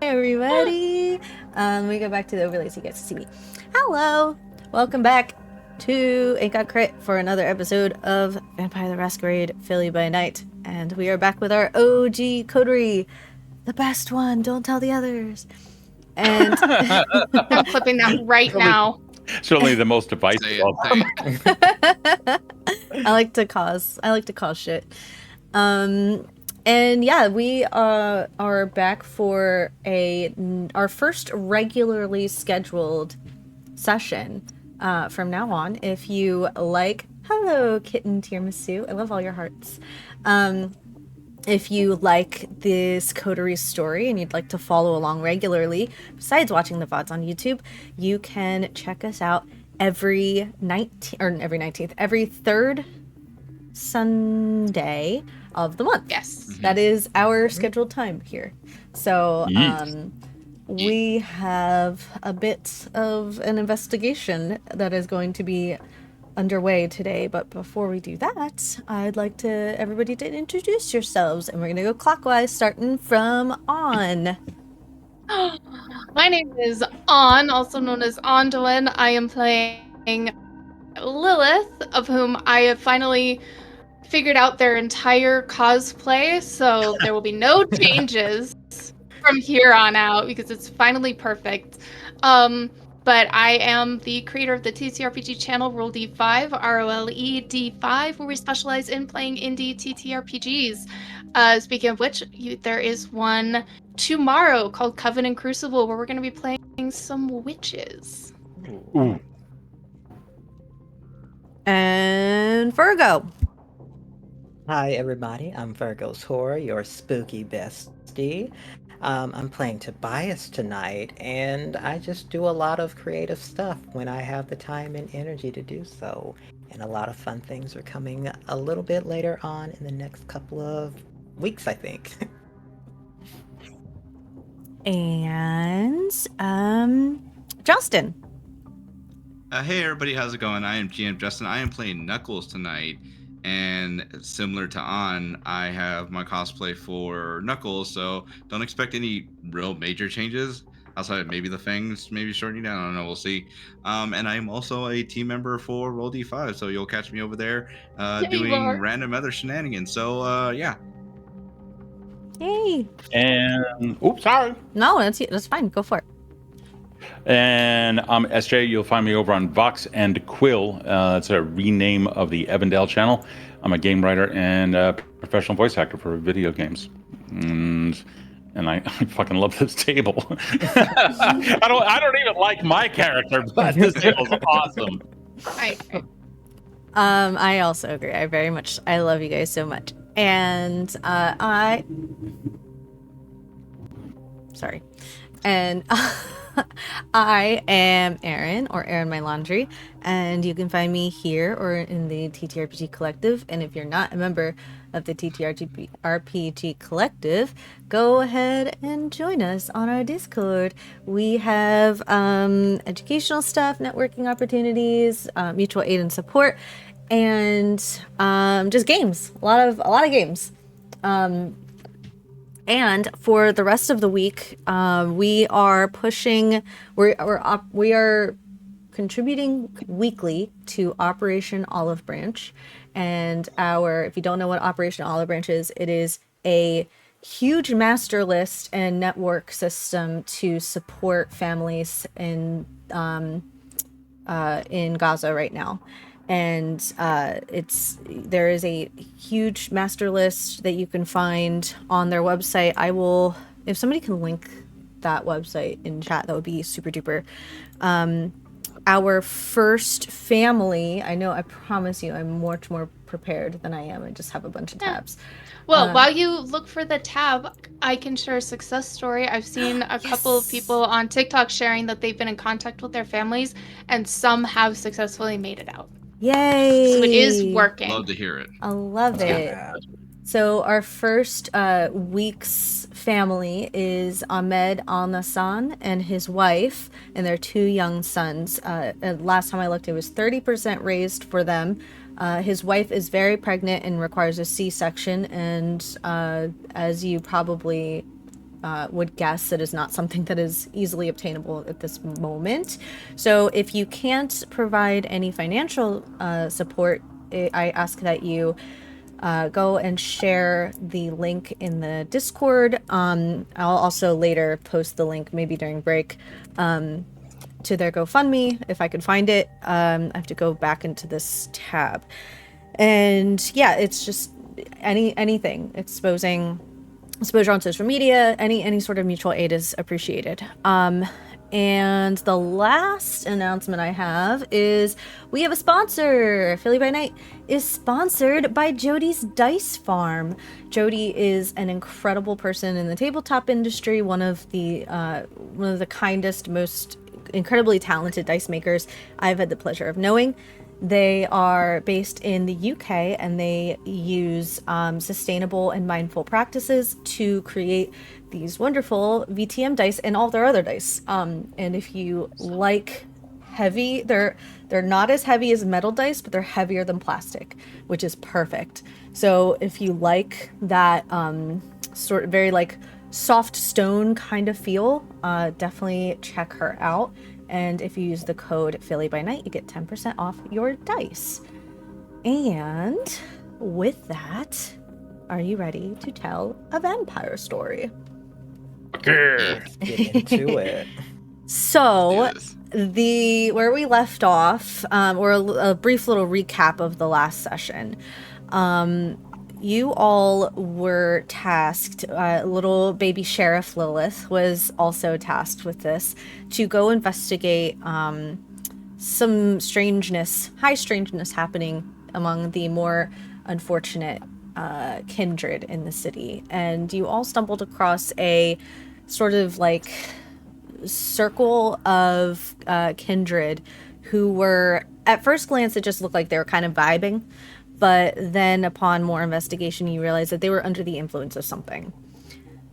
everybody. Let me go back to the overlay so you guys can see me. Hello. Welcome back to Ain't Got Crit for another episode of Vampire the Masquerade Philly by Night. And we are back with our OG coterie. The best one. Don't tell the others. And I'm clipping that right now. Certainly the most divisive of them. I like to cause shit. And yeah, we are back for our first regularly scheduled session from now on. If you like, hello kitten tiramisu, I love all your hearts. If you like this coterie story and you'd like to follow along regularly, besides watching the VODs on YouTube, you can check us out every third Sunday of the month. Yes. That is our scheduled time here. So we have a bit of an investigation that is going to be underway today, but before we do that, I'd like everybody to introduce yourselves, and we're gonna go clockwise, starting from On. My name is On, also known as Ondwin. I am playing Lilith, of whom I have finally figured out their entire cosplay, so there will be no changes from here on out because it's finally perfect. But I am the creator of the TTRPG channel Roll D5, ROLE D5, where we specialize in playing indie TTRPGs. Speaking of which, there is one tomorrow called Covenant Crucible, where we're going to be playing some witches. Ooh. And Virgo. Hi everybody, I'm Virgo's Horror, your spooky bestie. I'm playing Tobias tonight, and I just do a lot of creative stuff when I have the time and energy to do so. And a lot of fun things are coming a little bit later on in the next couple of weeks, I think. And Justin. Hey everybody, how's it going? I am GM Justin. I am playing Knuckles tonight, and similar to On, I have my cosplay for Knuckles, so don't expect any real major changes outside of maybe the fangs maybe shortening down. I don't know, we'll see. And I'm also a team member for Roll D5, so you'll catch me over there doing random other shenanigans. So yeah. Yay. And oops, sorry. No, that's fine. Go for it. And I'm SJ. You'll find me over on Vox and Quill. It's a rename of the Evandale channel. I'm a game writer and a professional voice actor for video games. And I fucking love this table. I don't even like my character, but this table's awesome. I also agree. I love you guys so much. And I am Erin, or erinmylaundry, and you can find me here or in the TTRPG Collective. And if you're not a member of the TTRPG Collective, go ahead and join us on our Discord. We have educational stuff, networking opportunities, mutual aid and support, and just games. A lot of games. And for the rest of the week, we are contributing weekly to Operation Olive Branch. And if you don't know what Operation Olive Branch is, it is a huge master list and network system to support families in Gaza right now. And there is a huge master list that you can find on their website. If somebody can link that website in chat, that would be super duper. Our first family, I promise you, I'm much more prepared than I am. I just have a bunch of tabs. Well, while you look for the tab, I can share a success story. I've seen a couple of people on TikTok sharing that they've been in contact with their families, and some have successfully made it out. Yay! So it is working. Love to hear it. I love it. So our first week's family is Ahmed Al-Nassan and his wife and their 2 young sons. Last time I looked, it was 30% raised for them. His wife is very pregnant and requires a C-section, and as you probably would guess it is not something that is easily obtainable at this moment. So if you can't provide any financial support, I ask that you go and share the link in the Discord. I'll also later post the link, maybe during break, to their GoFundMe if I could find it. I have to go back into this tab. And yeah, it's just anything. Exposure on social media, any sort of mutual aid is appreciated. And the last announcement I have is we have a sponsor. Philly by Night is sponsored by Jody's Dice Farm. Jody is an incredible person in the tabletop industry, one of the kindest, most incredibly talented dice makers I've had the pleasure of knowing. They are based in the UK and they use sustainable and mindful practices to create these wonderful VtM dice and all their other dice. And if you like heavy, they're not as heavy as metal dice, but they're heavier than plastic, which is perfect. So if you like that sort of very like soft stone kind of feel, definitely check her out. And if you use the code Philly by Night, you get 10% off your dice. And with that, are you ready to tell a vampire story? Okay. Let's get into it. So, Yes. where we left off, or a brief little recap of the last session. You all were tasked, little baby Sheriff Lilith was also tasked with this, to go investigate some strangeness, high strangeness happening among the more unfortunate kindred in the city. And you all stumbled across a sort of like circle of kindred who were, at first glance, it just looked like they were kind of vibing. But then upon more investigation, you realize that they were under the influence of something.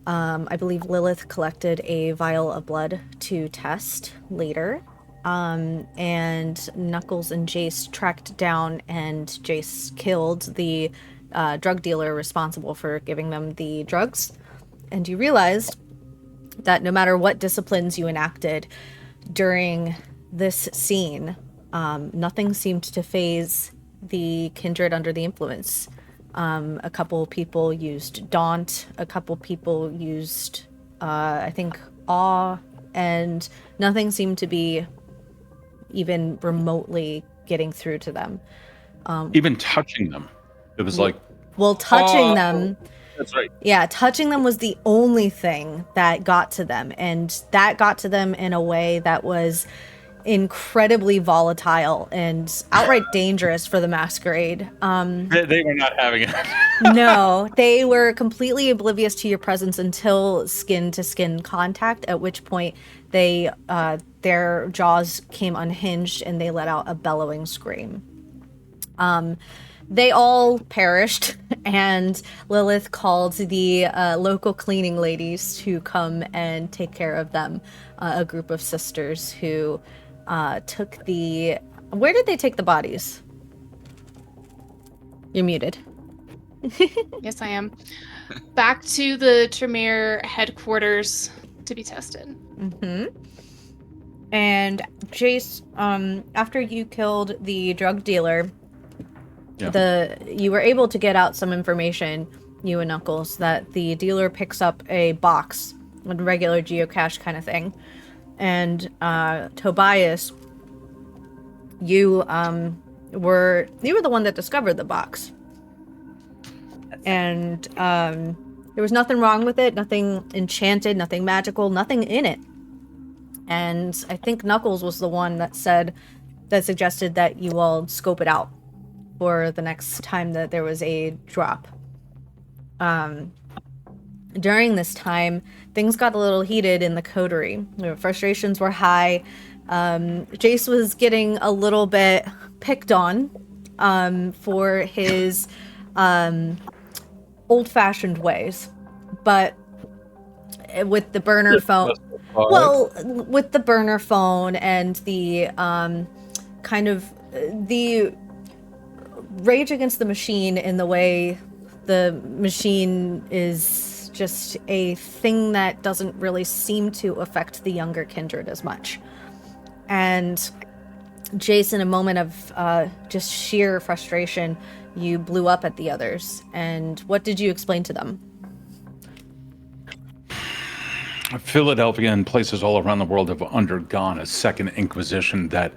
I believe Lilith collected a vial of blood to test later. And Knuckles and Jayce tracked down and Jayce killed the drug dealer responsible for giving them the drugs. And you realized that no matter what disciplines you enacted during this scene, nothing seemed to faze the kindred under the influence. A couple people used daunt, a couple people used I think awe, and nothing seemed to be even remotely getting through to them. Even touching them, it was like, Well, touching oh, them, that's right. yeah, touching them was the only thing that got to them, and that got to them in a way that was incredibly volatile and outright dangerous for the masquerade. They were not having it. No, they were completely oblivious to your presence until skin-to-skin contact, at which point they their jaws came unhinged and they let out a bellowing scream. They all perished, and Lilith called the local cleaning ladies to come and take care of them, a group of sisters who took the... Where did they take the bodies? You're muted. Yes, I am. Back to the Tremere headquarters to be tested. Mm-hmm. And Jayce, after you killed the drug dealer, you were able to get out some information, you and Knuckles, that the dealer picks up a box, a regular geocache kind of thing. And Tobias, you were the one that discovered the box. And there was nothing wrong with it, nothing enchanted, nothing magical, nothing in it. And I think Knuckles was the one that suggested that you all scope it out for the next time that there was a drop. During this time, things got a little heated in the coterie. Frustrations were high. Jayce was getting a little bit picked on for his old-fashioned ways. But with the burner phone... Well, with the burner phone and the kind of the rage against the machine in the way the machine is just a thing that doesn't really seem to affect the younger kindred as much. And Jayce, in a moment of just sheer frustration, you blew up at the others. And what did you explain to them? Philadelphia and places all around the world have undergone a second inquisition that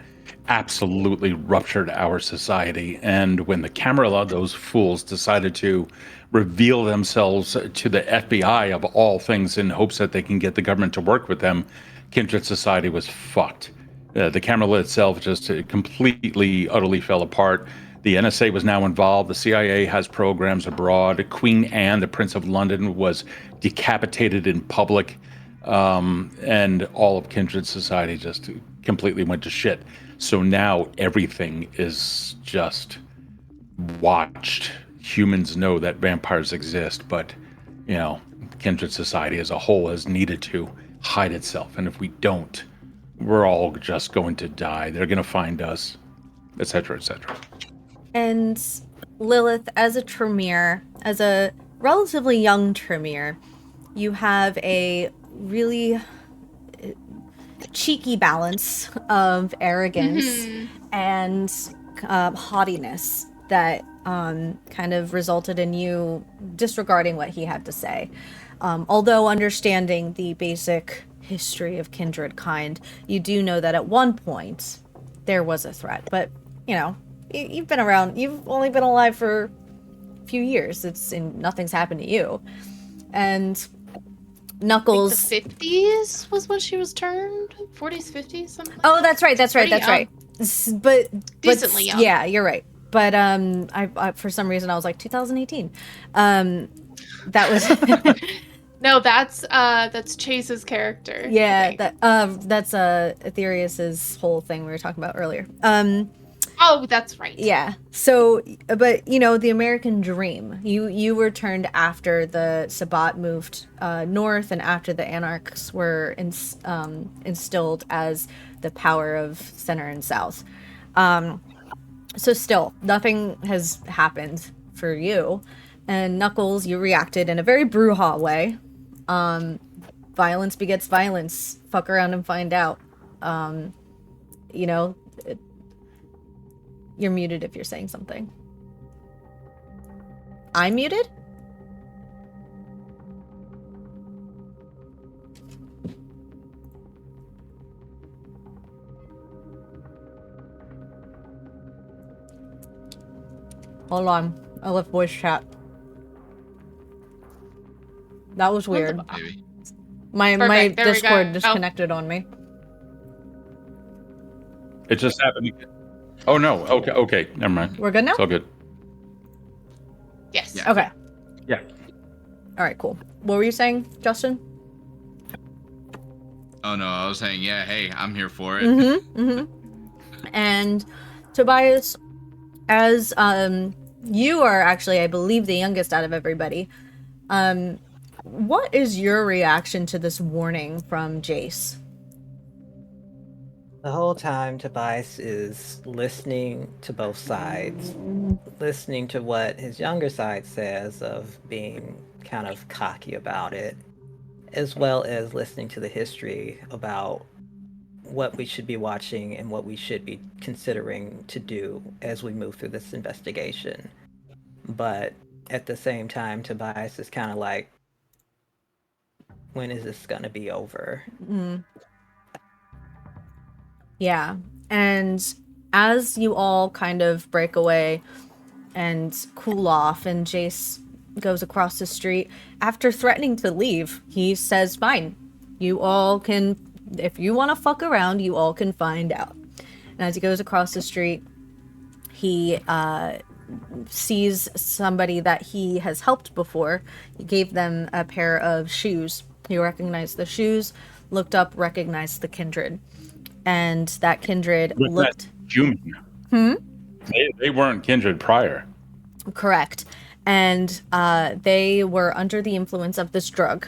absolutely ruptured our society. And when the Camarilla, those fools, decided to reveal themselves to the FBI of all things in hopes that they can get the government to work with them, kindred society was fucked. The Camarilla itself just completely, utterly fell apart. The NSA was now involved. The CIA has programs abroad. Queen Anne, the Prince of London, was decapitated in public. And all of kindred society just completely went to shit. So now everything is just watched. Humans know that vampires exist, but, you know, kindred society as a whole has needed to hide itself. And if we don't, we're all just going to die. They're going to find us, etc., etc. And Lilith, as a Tremere, as a relatively young Tremere, you have a really cheeky balance of arrogance and haughtiness that kind of resulted in you disregarding what he had to say. Although understanding the basic history of kindred kind, you do know that at one point there was a threat. But, you know, you've been around, you've only been alive for a few years. Nothing's happened to you. And Knuckles. Like the 50s was when she was turned? 40s, 50s, something like Oh, that's right. But decently young. Yeah, you're right. But I for some reason I was like 2018. That was No, that's Chase's character. Yeah, that's Aetherius's whole thing we were talking about earlier. Oh, that's right. Yeah. So, but you know, the American dream. You were turned after the Sabbat moved north, and after the Anarchs were instilled as the power of center and south. So still, nothing has happened for you. And Knuckles, you reacted in a very brouhaha way. Violence begets violence. Fuck around and find out. You know. You're muted if you're saying something. I'm muted? Hold on. I left voice chat. That was weird. Maybe. My Discord disconnected on me. It just happened again. Oh no. Okay. Never mind. We're good now? It's all good. Yes. Yeah. Okay. Yeah. All right, cool. What were you saying, Justin? Oh no, I was saying, yeah, hey, I'm here for it. And Tobias, as you are actually, I believe, the youngest out of everybody, what is your reaction to this warning from Jayce? The whole time, Tobias is listening to both sides, listening to what his younger side says of being kind of cocky about it, as well as listening to the history about what we should be watching and what we should be considering to do as we move through this investigation. But at the same time, Tobias is kind of like, when is this going to be over? Yeah, and as you all kind of break away and cool off, and Jayce goes across the street, after threatening to leave, he says, fine, you all can, if you want to fuck around, you all can find out. And as he goes across the street, he sees somebody that he has helped before. He gave them a pair of shoes. He recognized the shoes, looked up, recognized the kindred. And that kindred looked... Human. They weren't kindred prior. Correct. And they were under the influence of this drug.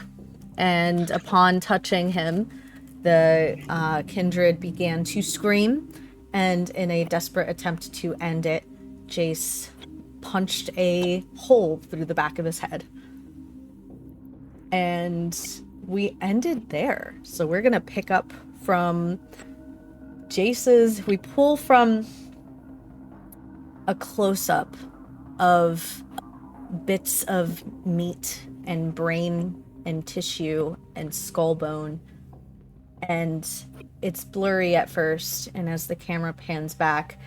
And upon touching him, the kindred began to scream. And in a desperate attempt to end it, Jayce punched a hole through the back of his head. And we ended there. So we're going to pick up from Jayce's. We pull from a close-up of bits of meat and brain and tissue and skull bone. And it's blurry at first, and as the camera pans back,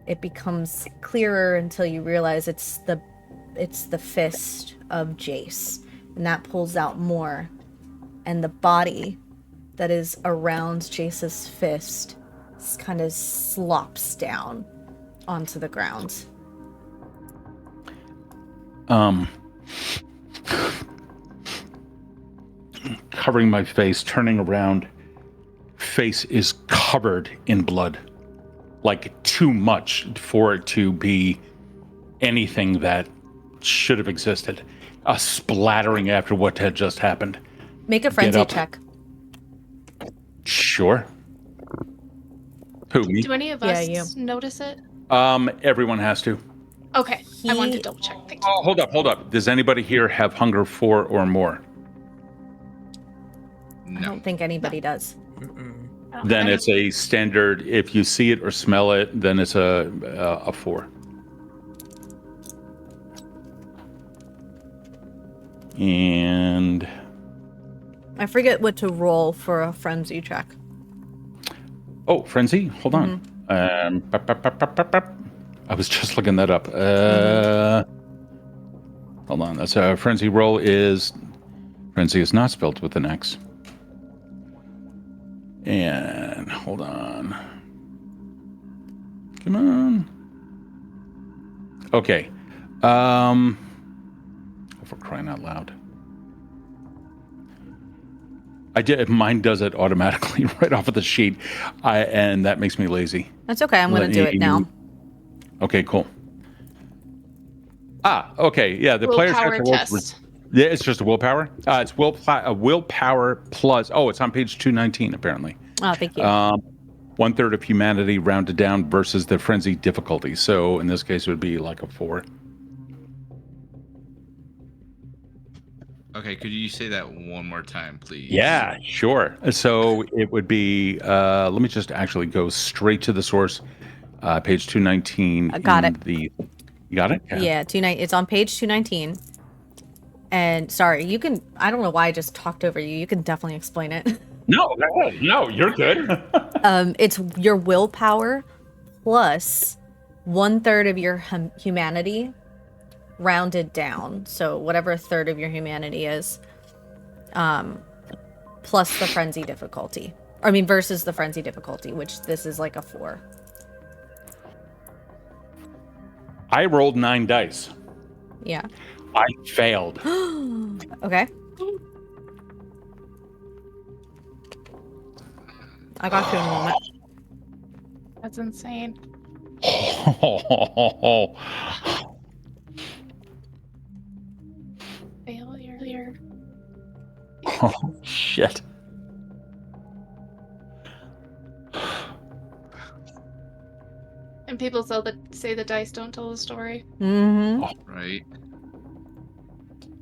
it becomes clearer until you realize it's the fist of Jayce, and that pulls out more. And the body that is around Jayce's fist kind of slops down onto the ground. Covering my face, turning around, face is covered in blood. Like too much for it to be anything that should have existed. A splattering after what had just happened. Make a frenzy check. Sure. Who, me? Do any of us notice it? Everyone has to. Okay, I wanted to double check. Thank you. Oh, hold up. Does anybody here have hunger 4 or more? I don't think anybody does. Then it's a standard. If you see it or smell it, then it's a 4. And I forget what to roll for a frenzy check. Oh, frenzy? Hold on. I was just looking that up. Hold on. That's a frenzy roll is... Frenzy is not spelled with an X. And hold on. Come on. Okay. For crying out loud. I did. Mine does it automatically right off of the sheet, and that makes me lazy. That's okay. I'm going to do it now. Okay, cool. Okay. Yeah, the players have to roll. Yeah, it's just a willpower. It's willpower plus. Oh, it's on page 219 apparently. Oh, thank you. 1/3 of humanity rounded down versus the frenzy difficulty. So in this case, it would be like a 4. Okay, could you say that one more time, please? Yeah, sure. So it would be, let me just actually go straight to the source, page 219. I got it. You got it? Yeah, it's on page 219. And sorry, you can, I don't know why I just talked over you. You can definitely explain it. No, you're good. It's your willpower plus 1/3 of your humanity rounded down, so whatever 1/3 of your humanity is, plus the frenzy difficulty. Versus the frenzy difficulty, which this is like a 4. I rolled 9 dice. Yeah. I failed. Okay. I got you in a moment. That's insane. Failure. Oh, shit. And people say the dice don't tell the story. Mm-hmm. Oh. Right.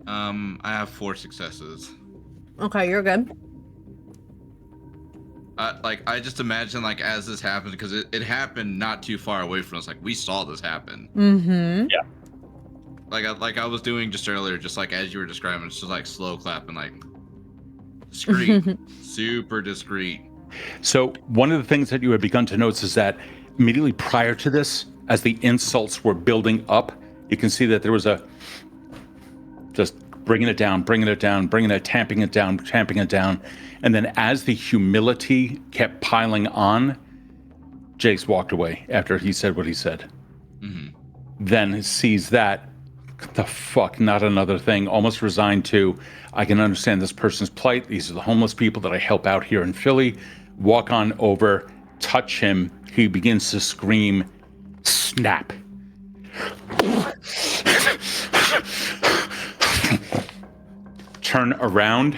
I have 4 successes. Okay, you're good. I just imagine as this happens, because it happened not too far away from us. We saw this happen. Mm-hmm. Yeah. I was doing just earlier, just as you were describing, it's just slow clapping, discreet, super discreet. So one of the things that you had begun to notice is that immediately prior to this, as the insults were building up, you can see that there was just bringing it down, tamping it down. And then as the humility kept piling on, Jayce walked away after he said what he said. Mm-hmm. Then sees that, the fuck, not another thing, almost resigned to, I can understand this person's plight. These are the homeless people that I help out here in Philly. Walk on over, touch him. He begins to scream, snap. Turn around,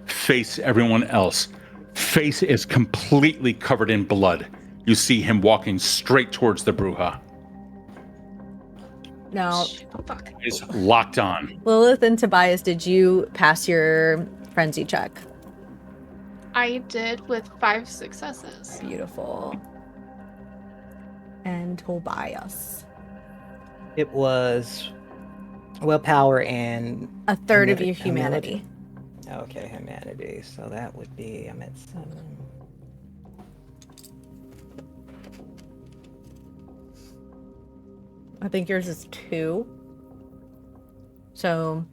face everyone else. Face is completely covered in blood. You see him walking straight towards the Bruja. Now, Fuck. It's locked on. Lilith and Tobias, did you pass your frenzy check? I did with 5 successes. Beautiful. And Tobias. It was willpower and A third of your Amility. humanity. Okay, humanity. So that would be, I'm at 7. I think yours is 2. So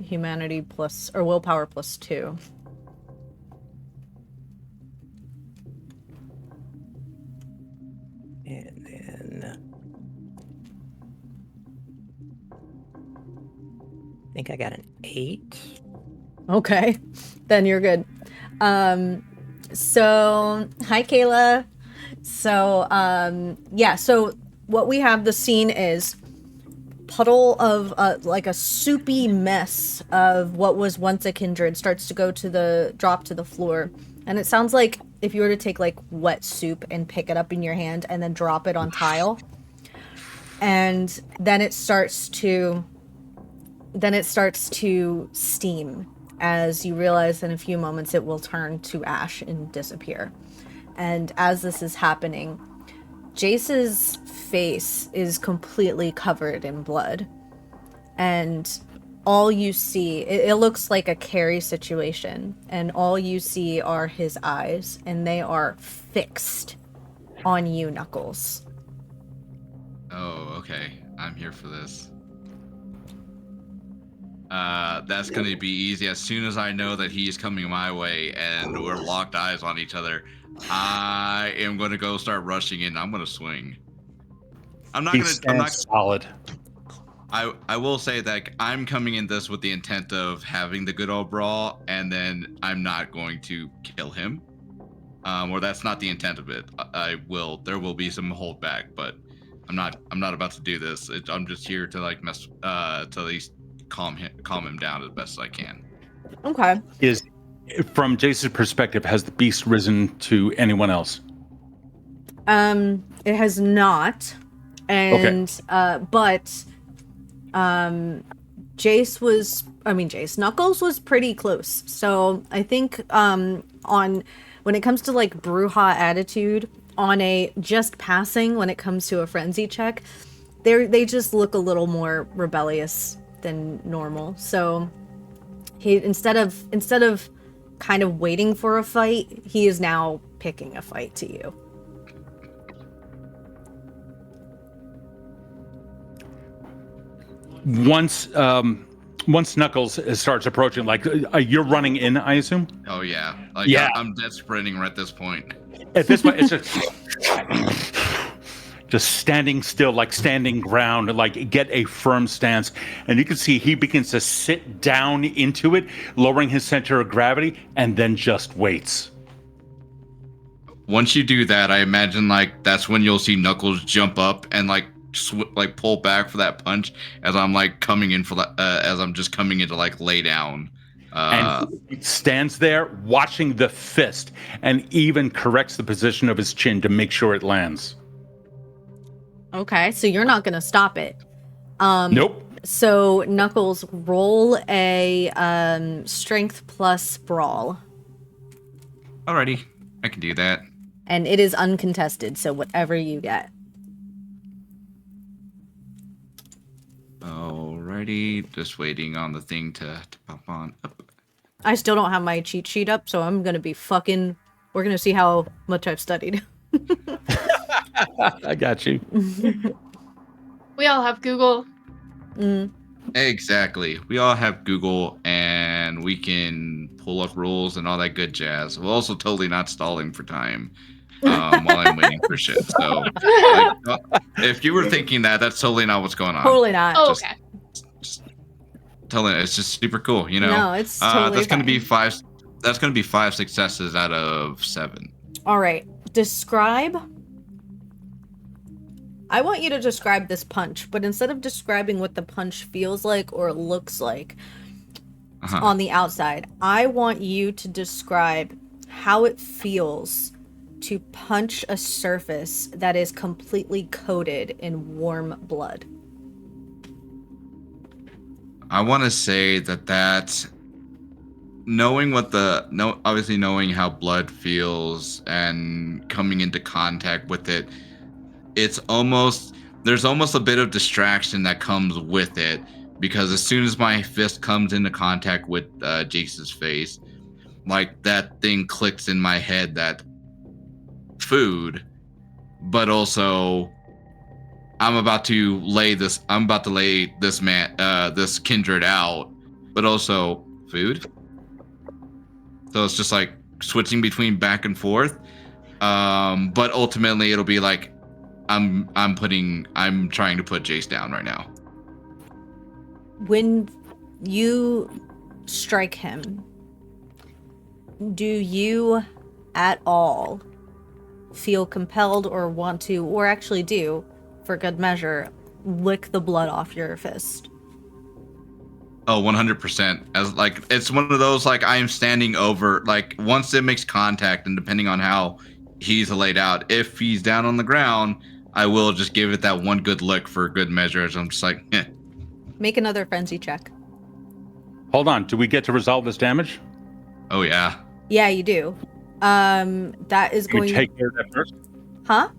humanity plus, or willpower plus 2. And then I think I got an 8. Okay, then you're good. So hi Kayla. So yeah, so what we have, the scene is puddle of like a soupy mess of what was once a kindred starts to drop to the floor, and it sounds like if you were to take like wet soup and pick it up in your hand and then drop it on tile, and then it starts to steam as you realize in a few moments it will turn to ash and disappear. And as this is happening, Jayce's face is completely covered in blood. And all you see, it looks like a Carrie situation, and all you see are his eyes, and they are fixed on you, Knuckles. Oh, okay. I'm here for this. That's gonna be easy. As soon as I know that he's coming my way and we're locked eyes on each other, I am gonna go start rushing in. I'm gonna swing. I'm not He gonna. stands I'm not. solid. I will say that I'm coming in this with the intent of having the good old brawl, and then I'm not going to kill him. Or that's not the intent of it. There will be some holdback, but I'm not about to do this. I'm just here to like mess, to at least calm him down as best as I can. Okay. Is from Jayce's perspective, has the beast risen to anyone else? It has not, and but Jayce Knuckles was pretty close. So I think on when it comes to like Brujah attitude, on a just passing when it comes to a frenzy check, they just look a little more rebellious than normal. So he instead of kind of waiting for a fight, he is now picking a fight to you. Once Knuckles starts approaching, like you're running in, I assume. Oh yeah, like Yeah. I'm dead sprinting right at this point. At this point, it's just standing still, like standing ground, like get a firm stance. And you can see he begins to sit down into it, lowering his center of gravity, and then just waits. Once you do that, I imagine like that's when you'll see Knuckles jump up and like pull back for that punch as I'm like coming in for that, as I'm just coming in to like lay down. And he stands there watching the fist and even corrects the position of his chin to make sure it lands. Okay, so you're not gonna stop it. Nope. So Knuckles, roll a strength plus brawl, Alrighty, I can do that. and it is uncontested. So whatever you get. Alrighty, just waiting on the thing to pop on up. I still don't have my cheat sheet up, so I'm gonna be fucking. We're gonna see how much I've studied. I got you. We all have Google. Exactly. We all have Google, and we can pull up rules and all that good jazz. We're also totally not stalling for time while I'm waiting for shit. So, if you were thinking that, that's totally not what's going on. Totally not. Oh, Just- okay. It's just super cool, you know. No, it's totally that's gonna be fine. 5. That's gonna be 5 successes out of 7. All right. Describe. I want you to describe this punch, but instead of describing what the punch feels like or looks like on the outside, I want you to describe how it feels to punch a surface that is completely coated in warm blood. I want to say that obviously knowing how blood feels and coming into contact with it, there's almost a bit of distraction that comes with it, because as soon as my fist comes into contact with Jayce's face, like that thing clicks in my head that food, but also I'm about to lay this kindred out, but also food. So it's just like switching between back and forth. But ultimately it'll be like I'm trying to put Jayce down right now. When you strike him, do you at all feel compelled or want to, or actually do, for good measure, lick the blood off your fist? Oh, 100%. As like, it's one of those, like, I am standing over, like, once it makes contact, and depending on how he's laid out, if he's down on the ground, I will just give it that one good lick for good measure, as I'm just like, eh. Make another frenzy check. Hold on. Do we get to resolve this damage? Oh, yeah. Yeah, you do. That is Can going... we take care of that first? Huh?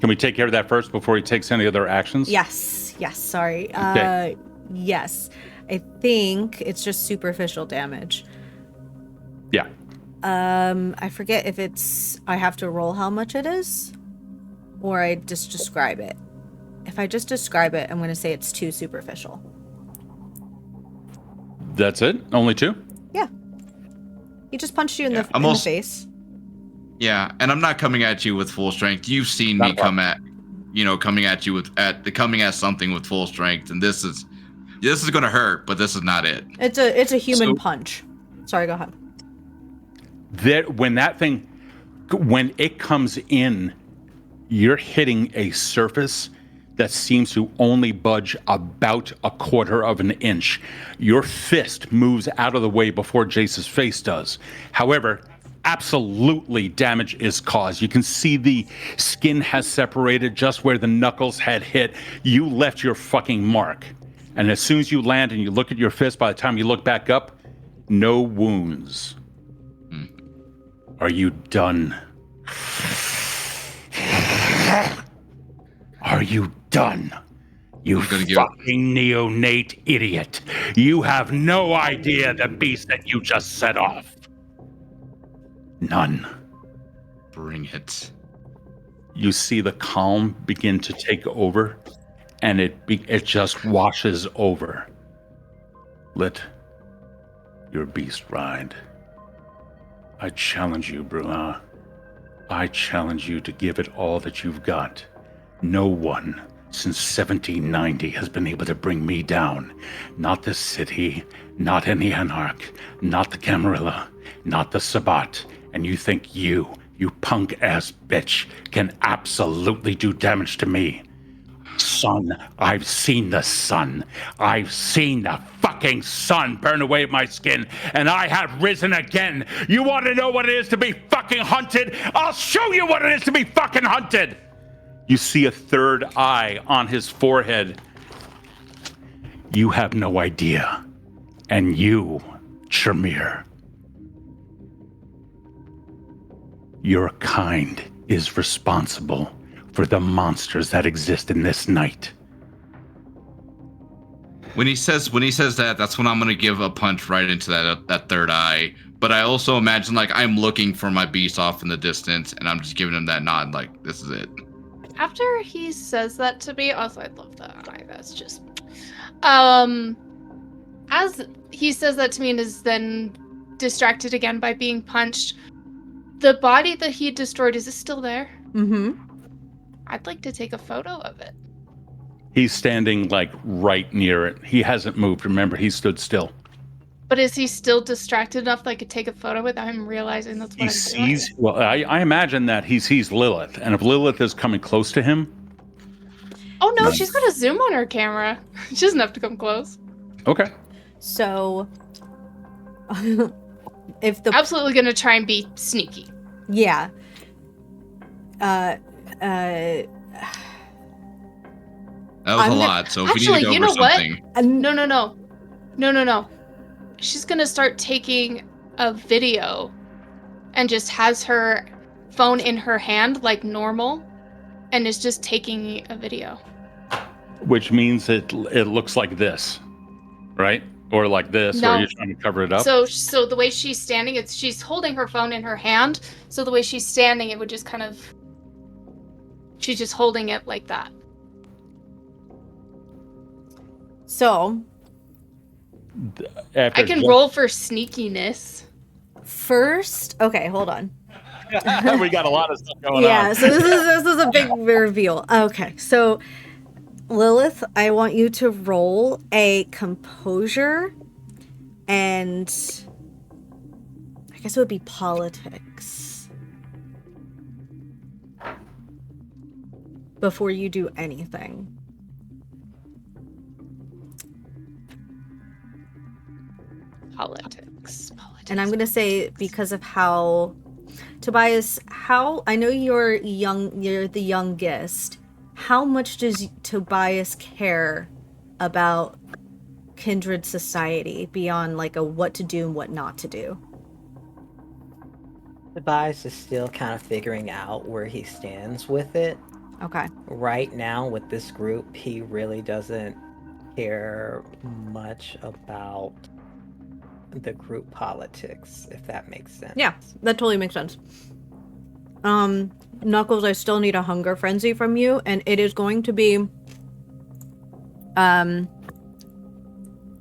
Can we take care of that first before he takes any other actions? Yes, sorry. Okay. Yes. I think it's just superficial damage. Yeah. I forget if I have to roll how much it is, or I just describe it. If I just describe it, I'm going to say it's 2 superficial. That's it? Only 2? Yeah. He just punched you in the face. Yeah, and I'm not coming at you with full strength. You've seen me coming at something with full strength, and this is going to hurt, but this is not it. It's a human punch. Sorry, go ahead. When it comes in, you're hitting a surface that seems to only budge about 1/4 of an inch. Your fist moves out of the way before Jayce's face does. However, absolutely damage is caused. You can see the skin has separated just where the knuckles had hit. You left your fucking mark. And as soon as you land and you look at your fist, by the time you look back up, no wounds. Are you done? Are you done? You fucking neonate idiot. You have no idea the beast that you just set off. None. Bring it. You see the calm begin to take over, and it just washes over. Let your beast ride. I challenge you, Brula. I challenge you to give it all that you've got. No one since 1790 has been able to bring me down. Not the city, not any Anarch, not the Camarilla, not the Sabbat. And you think you punk-ass bitch, can absolutely do damage to me. Sun, I've seen the sun. I've seen the fucking sun burn away my skin, and I have risen again. You want to know what it is to be fucking hunted? I'll show you what it is to be fucking hunted. You see a third eye on his forehead. You have no idea. And you, Tremere, your kind is responsible for the monsters that exist in this night. When he says that, that's when I'm gonna give a punch right into that third eye. But I also imagine, like, I'm looking for my beast off in the distance, and I'm just giving him that nod, like, this is it. After he says that to me, also, I love that eye. That's just, as he says that to me and is then distracted again by being punched, the body that he destroyed, is it still there? Mm-hmm. I'd like to take a photo of it. He's standing, like, right near it. He hasn't moved. Remember, he stood still. But is he still distracted enough that I could take a photo without him realizing that's what I'm doing? Well, I imagine that he sees Lilith, and if Lilith is coming close to him... Oh, no, she's got a zoom on her camera. She doesn't have to come close. Okay. So, if the... Absolutely going to try and be sneaky. Yeah. That was a lot. So if we need to Actually, go you over know what? something, No. She's gonna start taking a video and just has her phone in her hand like normal and is just taking a video. Which means it looks like this, right? Or like this, or No. you're trying to cover it up. So the way she's standing, she's holding her phone in her hand. So the way she's standing, it would just kind of, she's just holding it like that. So, After I can roll for sneakiness. first, okay, hold on. we got a lot of stuff going Yeah, on. so this is a big reveal. Okay, so Lilith, I want you to roll a composure and I guess it would be politics before you do anything. Politics. And I'm going to say, because of how Tobias, I know you're the youngest. How much does Tobias care about kindred society beyond like a what to do and what not to do? Tobias is still kind of figuring out where he stands with it. Okay. Right now, with this group, he really doesn't care much about the group politics, if that makes sense. Yeah, that totally makes sense. Knuckles, I still need a hunger frenzy from you, and it is going to be hold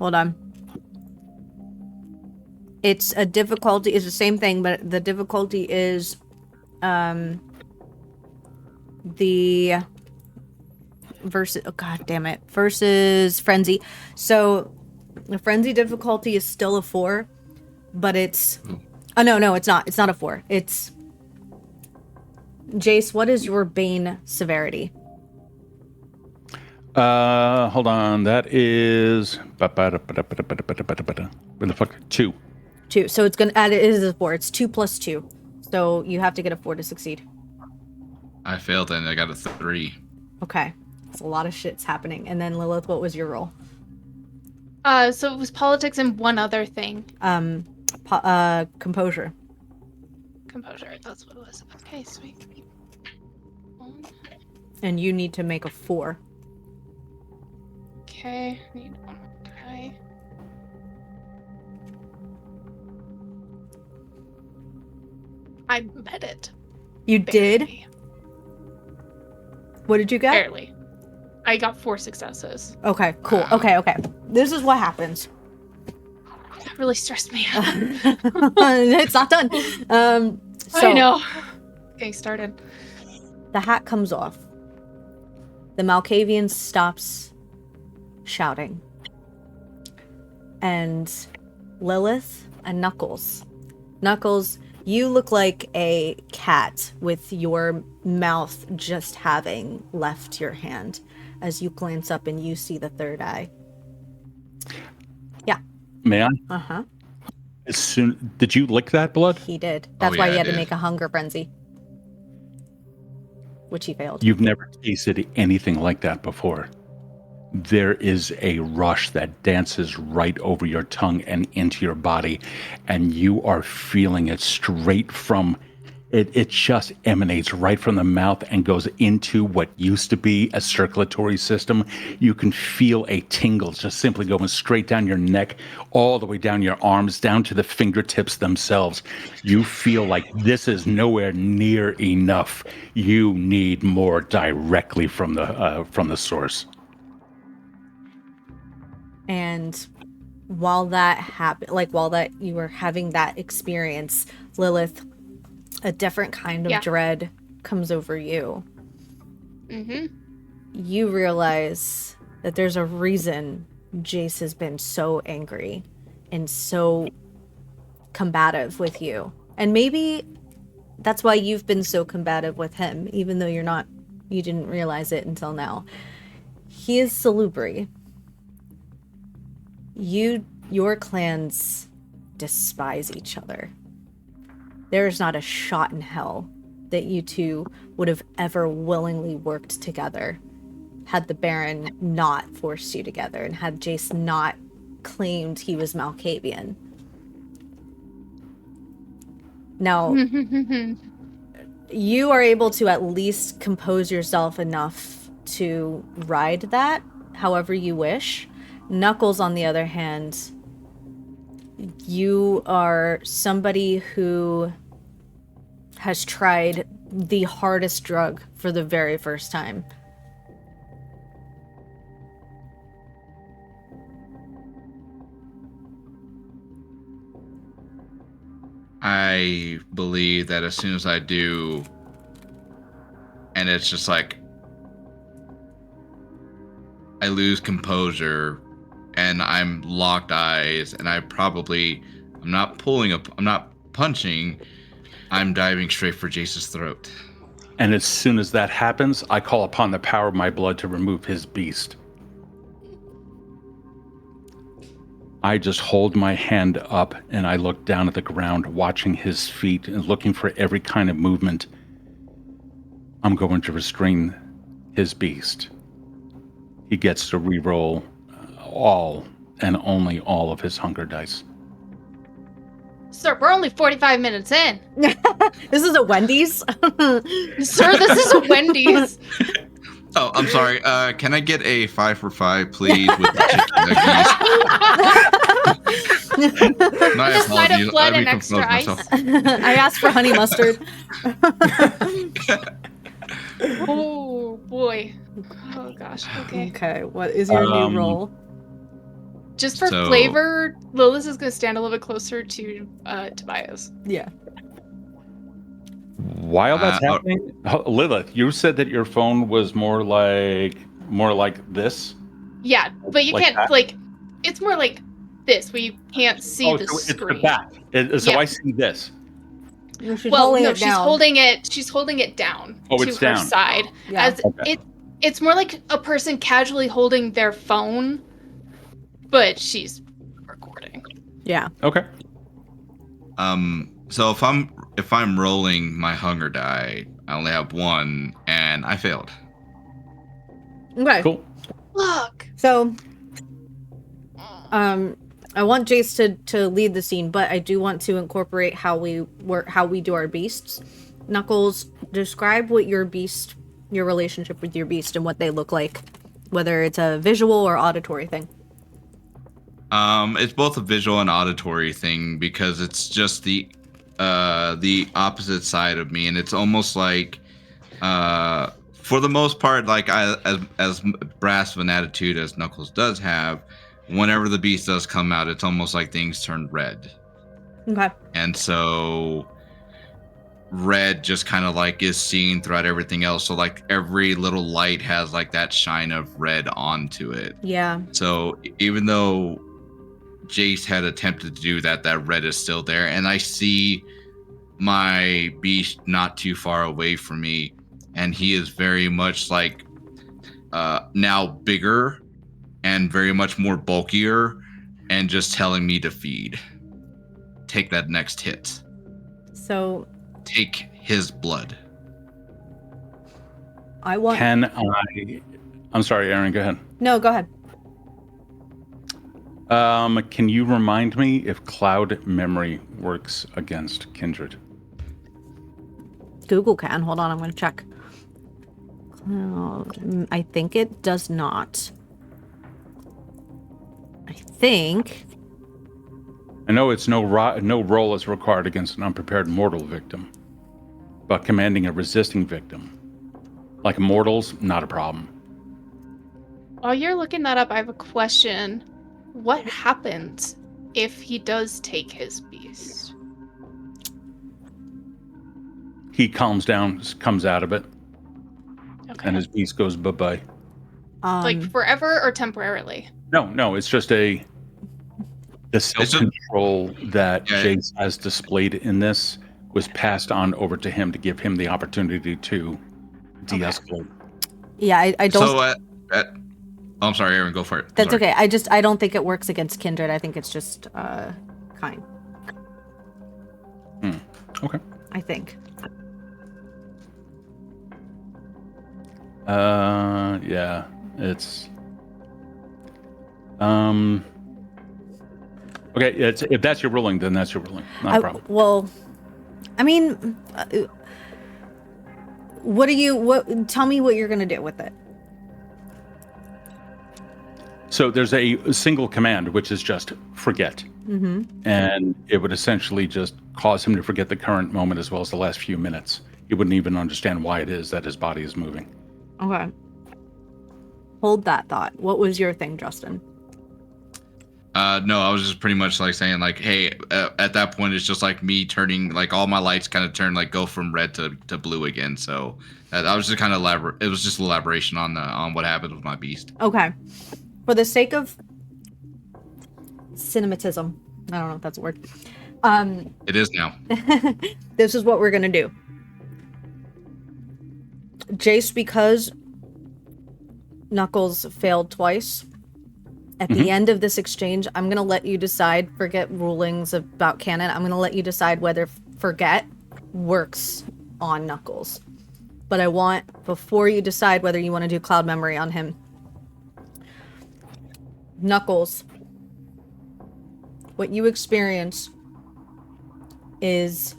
on. It's a difficulty, it's the same thing, but the difficulty is the versus, oh god damn it, versus frenzy. So the frenzy difficulty is still a 4, but it's oh no, it's not a 4. It's Jayce, what is your bane severity? Hold on. That is what the fuck? 2. 2. So it's gonna add, it is a 4. It's 2 plus 2. So you have to get a 4 to succeed. I failed and I got a 3. Okay. It's a lot of shit's happening. And then Lilith, what was your roll? So it was politics and one other thing. Composure. Composure, that's what it was. Okay, sweet. And you need to make a 4. Okay, need one more die. I bet it. You did? Barely. What did you get? Barely. I got 4 successes. Okay, cool. Okay. This is what happens. That really stressed me out. It's not done. So I know. Getting started. the hat comes off. The Malkavian stops shouting. And Lilith and Knuckles, you look like a cat with your mouth just having left your hand as you glance up and you see the third eye. Yeah. May I? Uh-huh. Did you lick that blood? He did. That's Oh, why yeah, he I had to did. make a hunger frenzy. Which he failed. You've never tasted anything like that before. There is a rush that dances right over your tongue and into your body, and you are feeling it straight from it. It just emanates right from the mouth and goes into what used to be a circulatory system. You can feel a tingle just simply going straight down your neck, all the way down your arms, down to the fingertips themselves. You feel like this is nowhere near enough. You need more directly from the source. And while that happened, while that you were having that experience, Lilith, a different kind of dread comes over you. Mm-hmm. You realize that there's a reason Jayce has been so angry and so combative with you. And maybe that's why you've been so combative with him, even though you didn't realize it until now. He is Salubri. Your clans despise each other. There is not a shot in hell that you two would have ever willingly worked together had the Baron not forced you together and had Jayce not claimed he was Malkavian. Now, you are able to at least compose yourself enough to ride that however you wish. Knuckles, on the other hand, you are somebody who has tried the hardest drug for the very first time. I believe that as soon as I do, and it's just like I lose composure and I'm locked eyes and I'm not punching, I'm diving straight for Jayce's throat. And as soon as that happens, I call upon the power of my blood to remove his beast. I just hold my hand up and I look down at the ground, watching his feet and looking for every kind of movement. I'm going to restrain his beast. He gets to re-roll all and only all of his hunger dice. Sir, we're only 45 minutes in. This is a Wendy's? Sir, this is a Wendy's. Oh, I'm sorry. Can I get a 5 for 5, please, with the chicken nuggets? My Just side of apologies. blood I and extra ice. I asked for honey mustard. Oh, boy. Oh, gosh. Okay. Okay, what is your new roll? Just for So- flavor, Lilith is going to stand a little bit closer to Tobias. Yeah. While that's happening, Lilith, you said that your phone was more like this. Yeah, but you Like can't, that? like, it's more like this, where you can't see the so screen. it's the back. So Yeah. I see this. No, she's Well, holding no, it she's down. holding it down Oh, to it's her down. side. Yeah. As Okay. it's more like a person casually holding their phone, but she's recording. Yeah. Okay. So if I'm rolling my hunger die, I only have 1, and I failed. Okay. Cool. Look. So, I want Jayce to lead the scene, but I do want to incorporate how we do our beasts. Knuckles, describe what your relationship with your beast and what they look like, whether it's a visual or auditory thing. It's both a visual and auditory thing because it's just the opposite side of me, and it's almost like, for the most part, like as brass of an attitude as Knuckles does have, whenever the beast does come out, it's almost like things turn red, Okay. and so red just kind of like is seen throughout everything else. So like every little light has like that shine of red onto it. Yeah. So even though Jayce had attempted to do that, that red is still there, and I see my beast not too far away from me, and he is very much like now bigger and very much more bulkier, and just telling me to feed. Take that next hit. So Take his blood. I want. I'm sorry, Aaron. Go ahead. No, go ahead. Can you remind me if cloud memory works against kindred? Google can. Hold on, I'm going to check. Cloud. I think it does not. I think. I know it's no roll is required against an unprepared mortal victim, but commanding a resisting victim, like mortals, not a problem. While you're looking that up, I have a question. What happens if he does take his beast? He calms down, comes out of it, Okay. and his beast goes bye-bye. Like forever or temporarily? No, it's just the self-control that Jayce has displayed in this was passed on over to him to give him the opportunity to de-escalate. Yeah, I don't. So I'm sorry, Aaron, go for it. That's okay. I don't think it works against kindred. I think it's just kind. Okay. I think. Yeah, it's okay. If that's your ruling, then that's your ruling. Not a problem. Well, I mean, tell me what you're gonna do with it. So there's a single command, which is just forget. Mm-hmm. And it would essentially just cause him to forget the current moment as well as the last few minutes. He wouldn't even understand why it is that his body is moving. Okay. Hold that thought. What was your thing, Justin? No, I was just pretty much like saying like, hey, at that point, it's just like me turning, like all my lights kind of turn, like go from red to blue again. So I was just kind of it was just elaboration on what happened with my beast. Okay. For the sake of cinematism, I don't know if that's a word. It is now. This is what we're gonna do. Jayce, because Knuckles failed twice, at the end of this exchange, I'm gonna let you decide, forget rulings about canon, I'm gonna let you decide whether forget works on Knuckles. But I want, before you decide whether you want to do cloud memory on him, Knuckles, what you experience is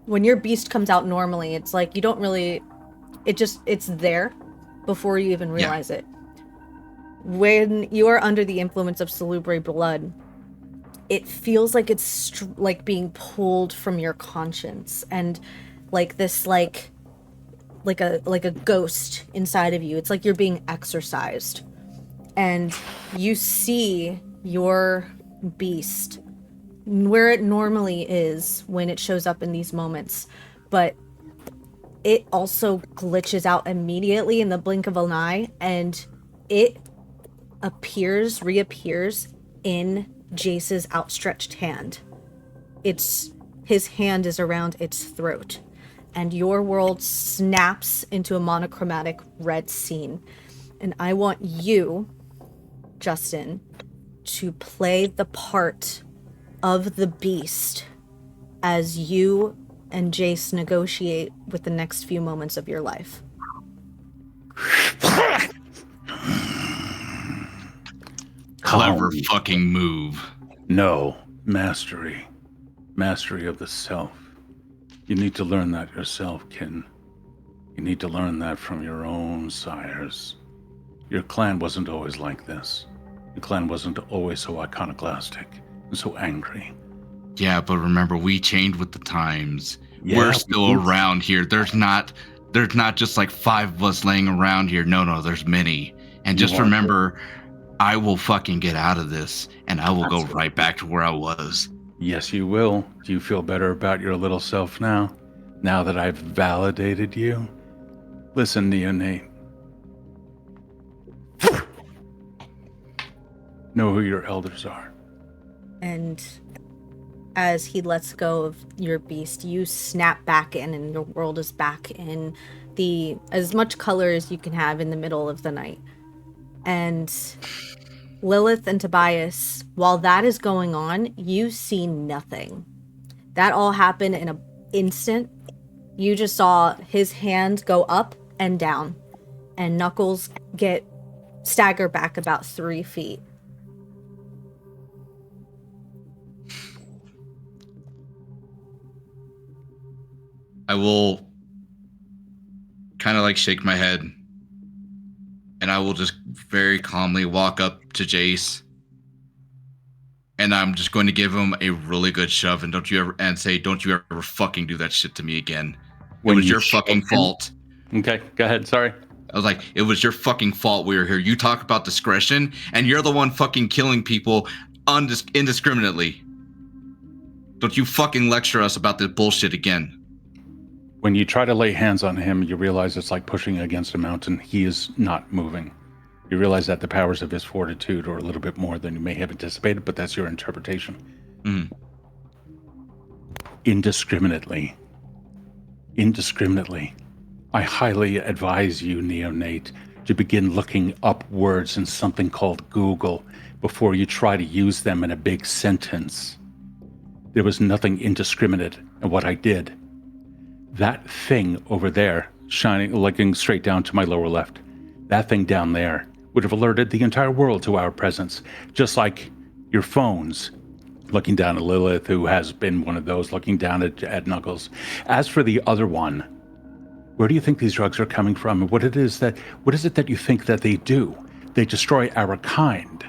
when your beast comes out normally, it's like you don't really, it's there before you even realize it. When you are under the influence of salubri blood, it feels like it's like being pulled from your conscience, and like this like a ghost inside of you. It's like you're being exorcised, and you see your beast where it normally is when it shows up in these moments, but it also glitches out immediately in the blink of an eye, and it reappears in Jayce's outstretched hand. His hand is around its throat, and your world snaps into a monochromatic red scene. And I want you, Justin, to play the part of the beast as you and Jayce negotiate with the next few moments of your life. Clever fucking move. No, mastery. Mastery of the self. You need to learn that yourself, Kin. You need to learn that from your own sires. Your clan wasn't always like this. Your clan wasn't always so iconoclastic and so angry. Yeah, but remember, we changed with the times. Yeah, we're still around here. There's not just like 5 of us laying around here. No, there's many. And just remember, I will fucking get out of this, and I will go right back to where I was. Yes, you will. Do you feel better about your little self now? Now that I've validated you? Listen, neonate. Know who your elders are. And as he lets go of your beast, you snap back in, and your world is back in as much color as you can have in the middle of the night. And Lilith and Tobias, while that is going on, you see nothing. That all happened in an instant. You just saw his hand go up and down, and Knuckles stagger back about 3 feet. I will kind of like shake my head, and I will just very calmly walk up to Jayce, and I'm just going to give him a really good shove, and don't you ever fucking do that shit to me again. It was your fucking fault. Okay, go ahead. Sorry. I was like, it was your fucking fault we were here. You talk about discretion, and you're the one fucking killing people indiscriminately. Don't you fucking lecture us about this bullshit again. When you try to lay hands on him, you realize it's like pushing against a mountain. He is not moving. You realize that the powers of his fortitude are a little bit more than you may have anticipated, but that's your interpretation. Indiscriminately. I highly advise you, neonate, to begin looking up words in something called Google before you try to use them in a big sentence. There was nothing indiscriminate in what I did. That thing over there shining, looking straight down to my lower left. That thing down there would have alerted the entire world to our presence, just like your phones. Looking down at Lilith, who has been one of those, looking down at Knuckles. As for the other one, where do you think these drugs are coming from? And what is it that you think that they do? They destroy our kind,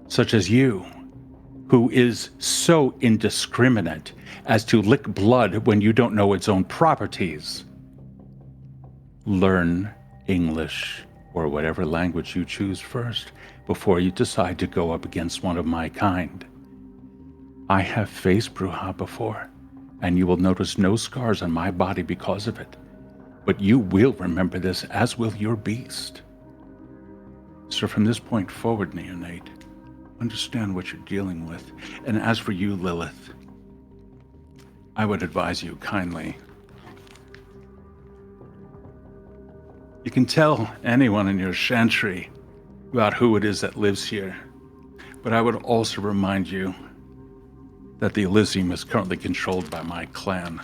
such as you, who is so indiscriminate as to lick blood when you don't know its own properties. Learn English, or whatever language you choose first, before you decide to go up against one of my kind. I have faced Bruja before, and you will notice no scars on my body because of it. But you will remember this, as will your beast. So from this point forward, Neonate, understand what you're dealing with. And as for you, Lilith, I would advise you kindly. You can tell anyone in your chantry about who it is that lives here, but I would also remind you that the Elysium is currently controlled by my clan.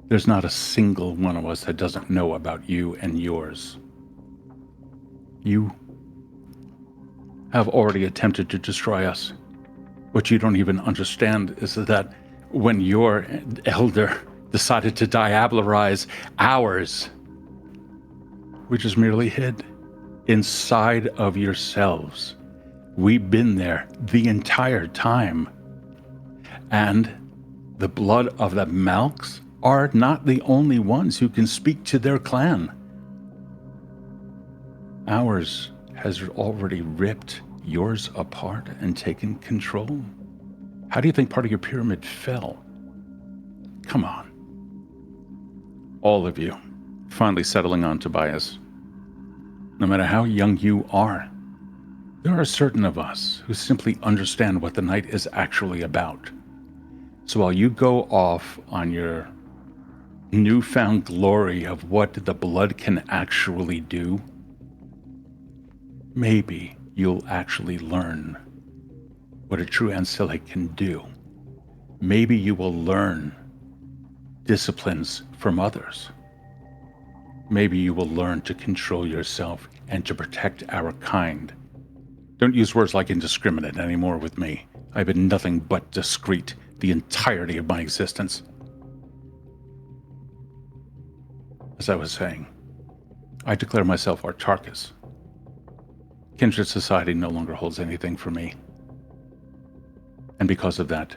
There's not a single one of us that doesn't know about you and yours. You have already attempted to destroy us. What you don't even understand is that when your elder decided to diabolarize ours, we just merely hid inside of yourselves. We've been there the entire time. And the blood of the Malks are not the only ones who can speak to their clan. Ours has already ripped yours apart and taken control. How do you think part of your pyramid fell? Come on. All of you, finally settling on Tobias. No matter how young you are, there are certain of us who simply understand what the night is actually about. So while you go off on your newfound glory of what the blood can actually do, maybe you'll actually learn what a true Ancilic can do. Maybe you will learn disciplines from others. Maybe you will learn to control yourself and to protect our kind. Don't use words like indiscriminate anymore with me. I've been nothing but discreet the entirety of my existence. As I was saying, I declare myself Artarchus. Kindred society no longer holds anything for me. And because of that,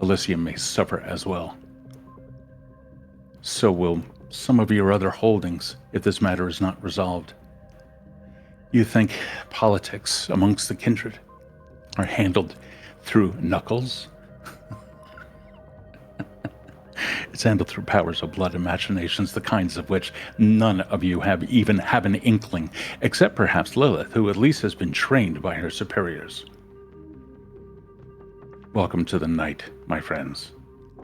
Elysium may suffer as well. So will some of your other holdings if this matter is not resolved. You think politics amongst the kindred are handled through Knuckles? It's handled through powers of blood and machinations, the kinds of which none of you have an inkling, except perhaps Lilith, who at least has been trained by her superiors. Welcome to the night, my friends.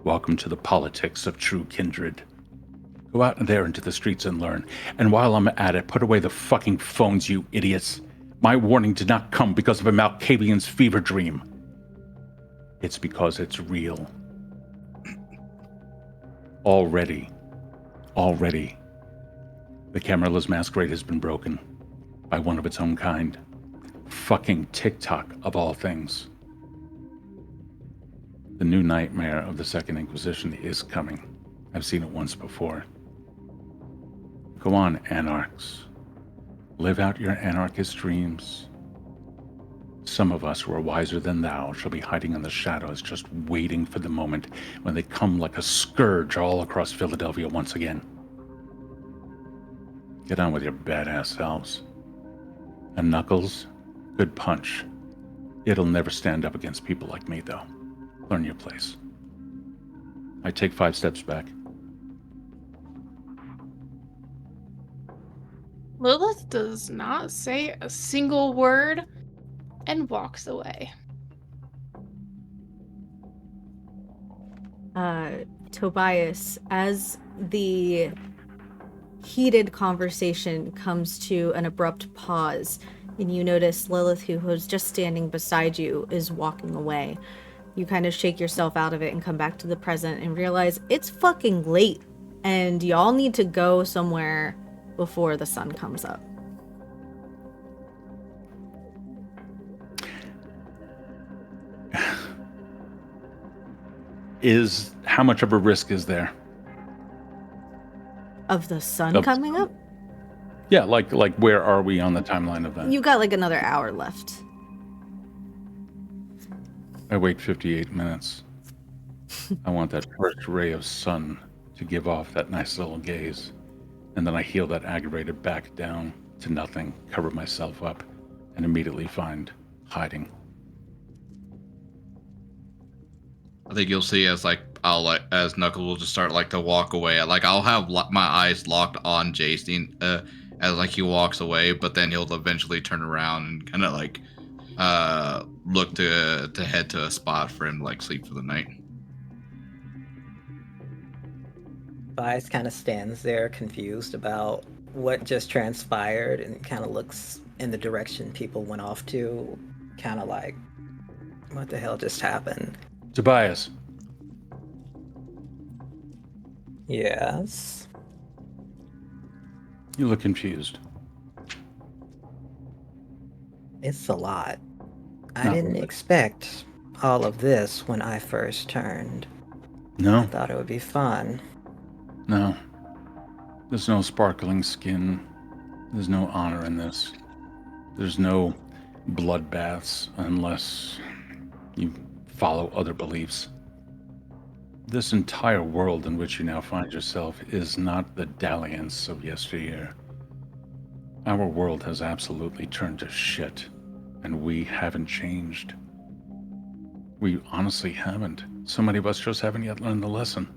Welcome to the politics of true kindred. Go out there into the streets and learn. And while I'm at it, put away the fucking phones, you idiots. My warning did not come because of a Malkavian's fever dream. It's because it's real. Already, the Camarillah's masquerade has been broken by one of its own kind. Fucking TikTok, of all things. The new nightmare of the Second Inquisition is coming. I've seen it once before. Go on, Anarchs. Live out your anarchist dreams. Some of us who are wiser than thou shall be hiding in the shadows, just waiting for the moment when they come like a scourge all across Philadelphia once again. Get on with your badass selves. And Knuckles, good punch. It'll never stand up against people like me, though. Learn your place. I take 5 steps back. Lilith does not say a single word and walks away. Tobias, as the heated conversation comes to an abrupt pause, and you notice Lilith, who was just standing beside you, is walking away. You kind of shake yourself out of it and come back to the present and realize it's fucking late and y'all need to go somewhere before the sun comes up. How much of a risk is there? Of the sun coming up? Yeah, like where are we on the timeline of that? You got like another hour left. I wait 58 minutes. I want that first ray of sun to give off that nice little gaze. And then I heal that aggravated back down to nothing, cover myself up, and immediately find hiding. I think you'll see as Knuckles will just start to walk away. I'll have my eyes locked on Jayce as he walks away, but then he'll eventually turn around and kind of look to head to a spot for him to sleep for the night. Tobias kind of stands there confused about what just transpired and kind of looks in the direction people went off to, kind of like, what the hell just happened? Tobias. Yes? You look confused. It's a lot. I didn't expect all of this when I first turned. No? I thought it would be fun. No. There's no sparkling skin. There's no honor in this. There's no bloodbaths unless you follow other beliefs. This entire world in which you now find yourself is not the dalliance of yesteryear. Our world has absolutely turned to shit, and we haven't changed. We honestly haven't. So many of us just haven't yet learned the lesson.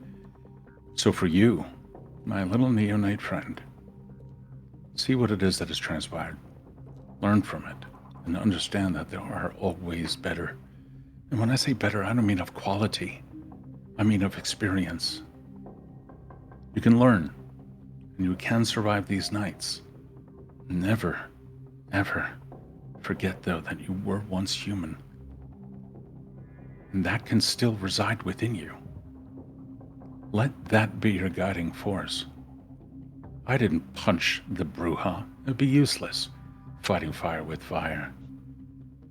So for you, my little neonate friend, see what it is that has transpired. Learn from it, and understand that there are always better. And when I say better, I don't mean of quality. I mean of experience. You can learn, and you can survive these nights. Never, ever forget, though, that you were once human. And that can still reside within you. Let that be your guiding force. I didn't punch the Bruja. It'd be useless, fighting fire with fire.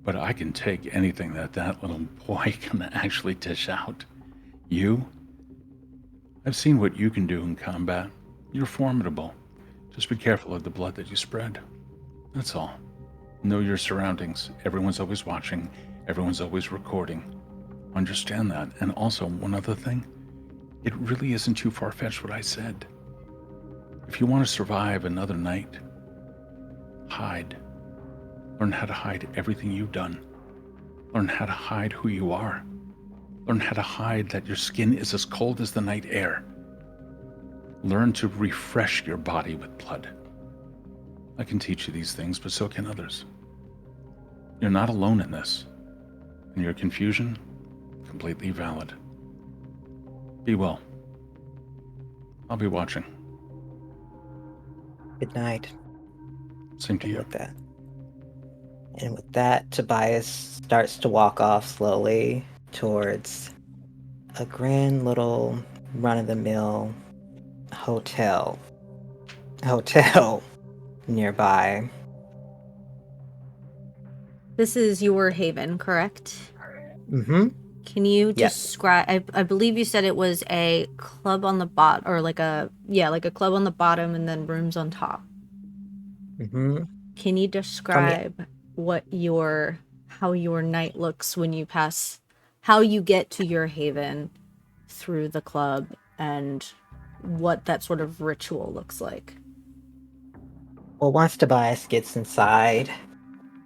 But I can take anything that little boy can actually dish out. You? I've seen what you can do in combat. You're formidable. Just be careful of the blood that you spread. That's all. Know your surroundings. Everyone's always watching. Everyone's always recording. Understand that. And also, one other thing. It really isn't too far-fetched what I said. If you want to survive another night, hide. Learn how to hide everything you've done. Learn how to hide who you are. Learn how to hide that your skin is as cold as the night air. Learn to refresh your body with blood. I can teach you these things, but so can others. You're not alone in this. And your confusion, completely valid. Be well. I'll be watching. Good night. Same to you. With that, Tobias starts to walk off slowly towards a grand little run-of-the-mill hotel nearby. This is your haven, correct? Mm-hmm. Can you describe? I believe you said it was a club on the bottom, or like a club on the bottom and then rooms on top. Mm-hmm. Can you describe how your night looks when you pass, how you get to your haven through the club, and what that sort of ritual looks like? Well, once Tobias gets inside,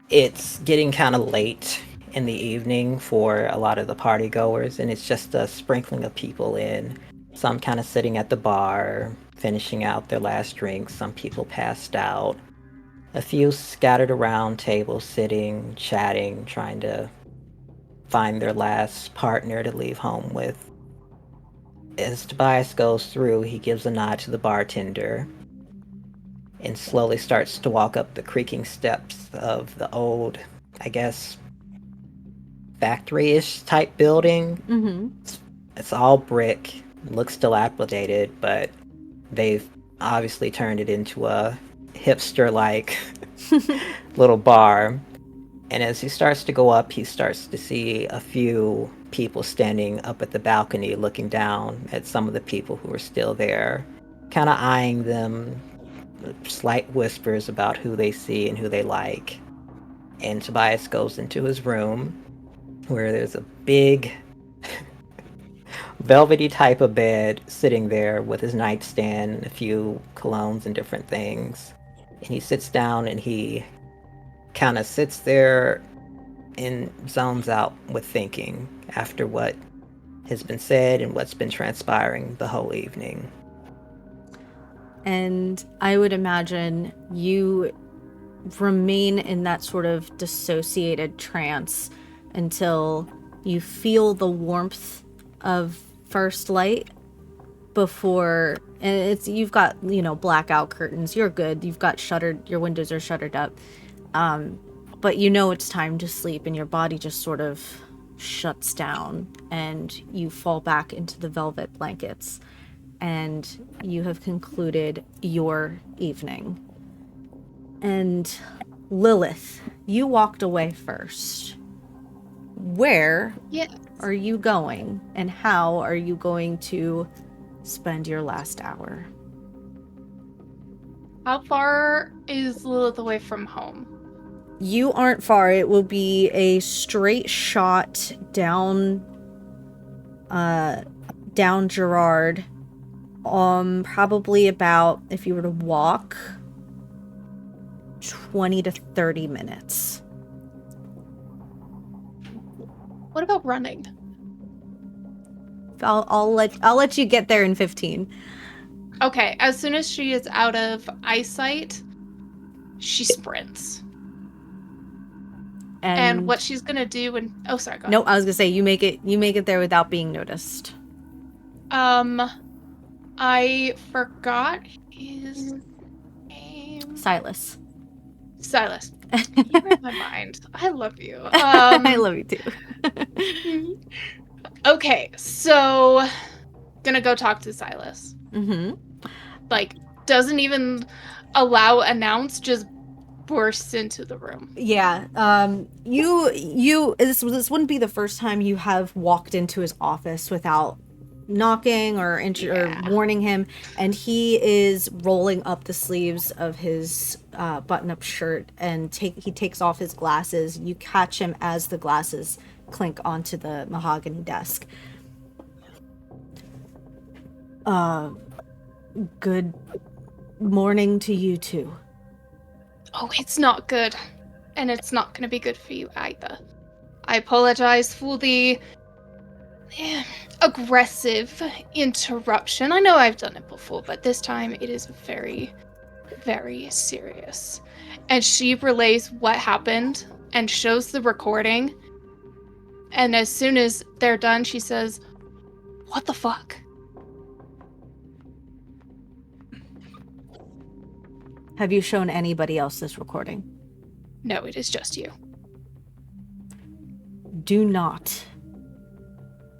it's getting kind of late in the evening for a lot of the party goers, and it's just a sprinkling of people in. Some kind of sitting at the bar, finishing out their last drinks. Some people passed out. A few scattered around tables, sitting, chatting, trying to find their last partner to leave home with. As Tobias goes through, he gives a nod to the bartender and slowly starts to walk up the creaking steps of the old, I guess, factory-ish type building. Mm-hmm. It's all brick, looks dilapidated, but They've obviously turned it into a hipster-like little bar. And as he starts to go up, he starts to see a few people standing up at the balcony looking down at some of the people who are still there, kind of eyeing them, slight whispers about who they see and who they like. And Tobias goes into his room where there's a big velvety type of bed sitting there with his nightstand, a few colognes and different things. And he sits down and he kind of sits there and zones out with thinking after what has been said and what's been transpiring the whole evening. And I would imagine you remain in that sort of dissociated trance until you feel the warmth of first light before, and it's, you've got, you know, blackout curtains, you're good, you've got shuttered, your windows are shuttered up, but you know it's time to sleep and your body just sort of shuts down and you fall back into the velvet blankets and you have concluded your evening. And Lilith, you walked away first. Where are you going, and how are you going to spend your last hour? How far is Lilith away from home? You aren't far. It will be a straight shot down Gerard. Probably about, if you were to walk, 20 to 30 minutes. What about running? I'll let you get there in 15. Okay, as soon as she is out of eyesight, she sprints. And what she's gonna do when go ahead. No, I was gonna say you make it there without being noticed. I forgot his name. Silas. You read my mind. I love you. I love you too. Okay, so gonna go talk to Silas. Mm-hmm. Like, doesn't even allow announce, just bursts into the room. Yeah. This wouldn't be the first time you have walked into his office without knocking or warning him, and he is rolling up the sleeves of his button-up shirt, and he takes off his glasses. You catch him as the glasses clink onto the mahogany desk. Good morning to you too. Oh, it's not good. And it's not going to be good for you either. I apologize for the aggressive interruption. I know I've done it before, but this time it is very, very serious. And she relays what happened and shows the recording. And as soon as they're done, she says, "What the fuck?" Have you shown anybody else this recording? No, it is just you. Do not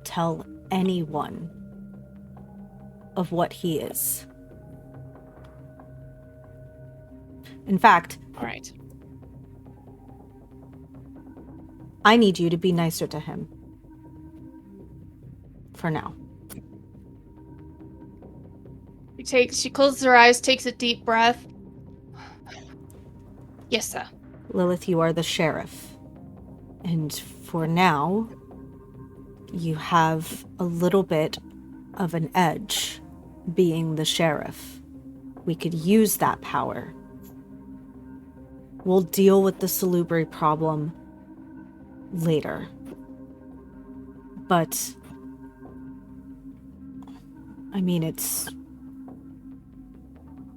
tell anyone of what he is. In fact, all right. I need you to be nicer to him. For now. She closes her eyes, takes a deep breath. Yes, sir. Lilith, you are the sheriff. And for now, you have a little bit of an edge being the sheriff. We could use that power. We'll deal with the salubri problem later. But, I mean, it's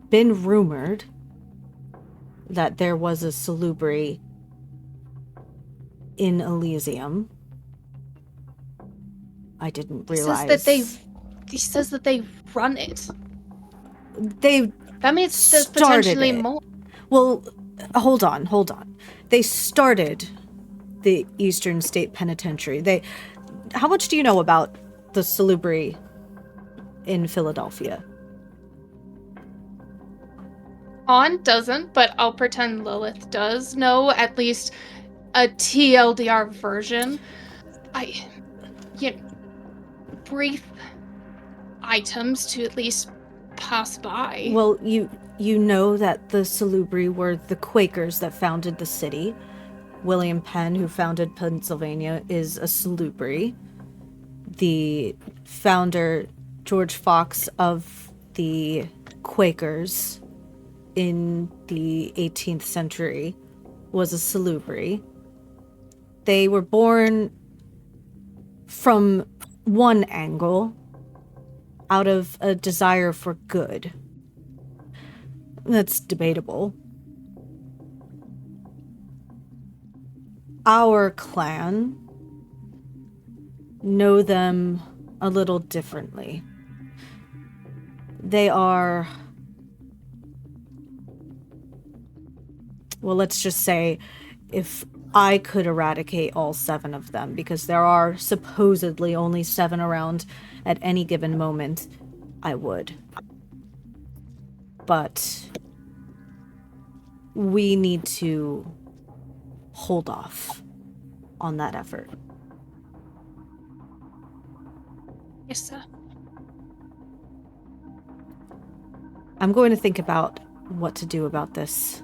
been rumored that there was a salubri in Elysium. I didn't realize. He says that they run it. That means there's potentially more. Well, hold on. They started the Eastern State Penitentiary. How much do you know about the salubri in Philadelphia? On doesn't, but I'll pretend Lilith does know at least a TLDR version. Brief items to at least pass by. Well, you know that the Salubri were the Quakers that founded the city. William Penn, who founded Pennsylvania, is a Salubri. The founder, George Fox, of the Quakers in the 18th century was a Salubri. They were born from one angle, out of a desire for good. That's debatable. Our clan know them a little differently. They are, well, let's just say, if I could eradicate all 7 of them, because there are supposedly only 7 around at any given moment, I would. But we need to hold off on that effort. Yes, sir. I'm going to think about what to do about this.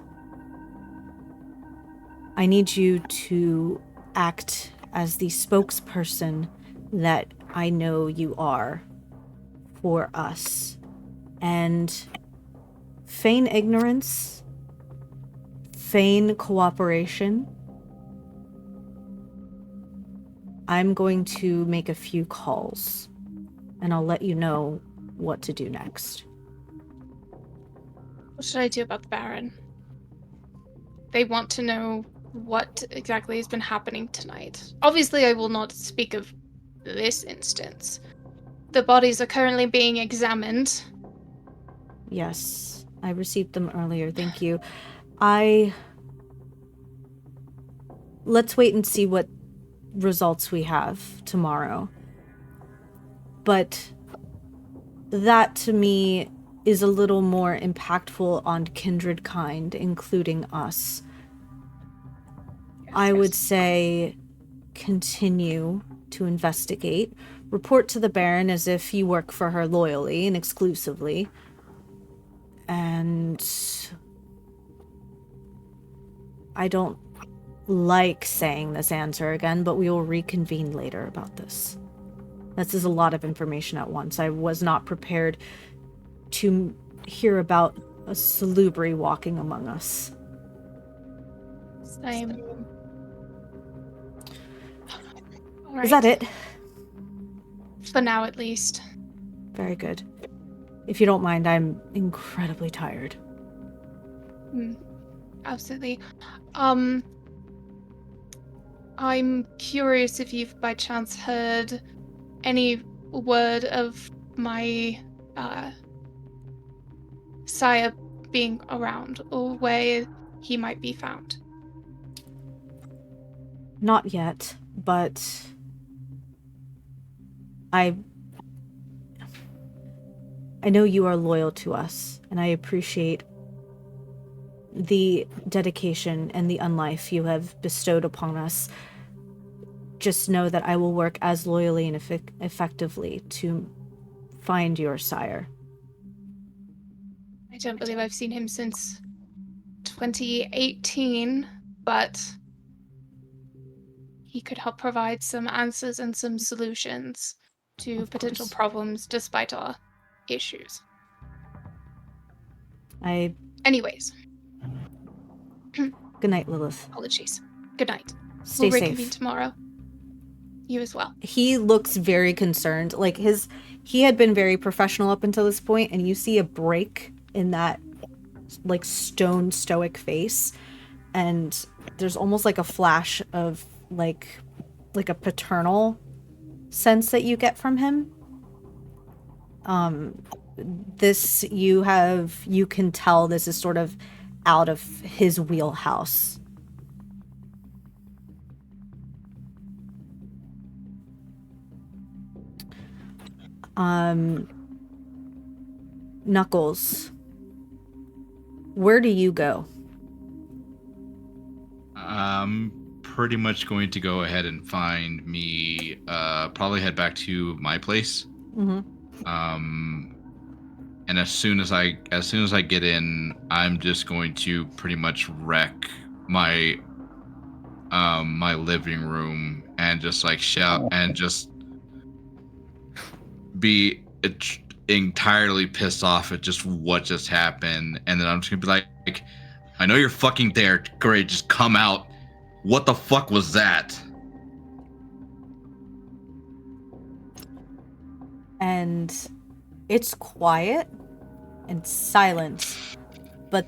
I need you to act as the spokesperson that I know you are for us. And feign ignorance, feign cooperation. I'm going to make a few calls, and I'll let you know what to do next. What should I do about the Baron? They want to know what exactly has been happening tonight. Obviously, I will not speak of this instance. The bodies are currently being examined. Yes, I received them earlier. Thank you. Let's wait and see what results we have tomorrow. But that, to me, is a little more impactful on kindred kind, including us. I would say continue to investigate. Report to the Baron as if you work for her loyally and exclusively. And I don't like saying this answer again, but we will reconvene later about this. This is a lot of information at once. I was not prepared to hear about a Salubri walking among us. Same. Is that it? For now, at least. Very good. If you don't mind, I'm incredibly tired. Absolutely. I'm curious if you've by chance heard any word of my sire being around, or where he might be found. Not yet, but I know you are loyal to us, and I appreciate the dedication and the unlife you have bestowed upon us. Just know that I will work as loyally and effectively to find your sire. I don't believe I've seen him since 2018, but he could help provide some answers and some solutions to potential problems despite our issues. Anyways. Good night, Lilith. Apologies. Good night. Stay we'll reconvene safe. tomorrow. You as well. He looks very concerned. Like he had been very professional up until this point, and you see a break in that like stone stoic face, and there's almost like a flash of like a paternal sense that you get from him. This you can tell this is sort of out of his wheelhouse. Knuckles, Where do you go? I'm pretty much going to go ahead and find me. Probably head back to my place. Mm-hmm. And as soon as I get in, I'm just going to pretty much wreck my my living room and just like shout and just be entirely pissed off at just what just happened. And then I'm just gonna be like, I know you're fucking there. Great, just come out. What the fuck was that? And it's quiet and silent, but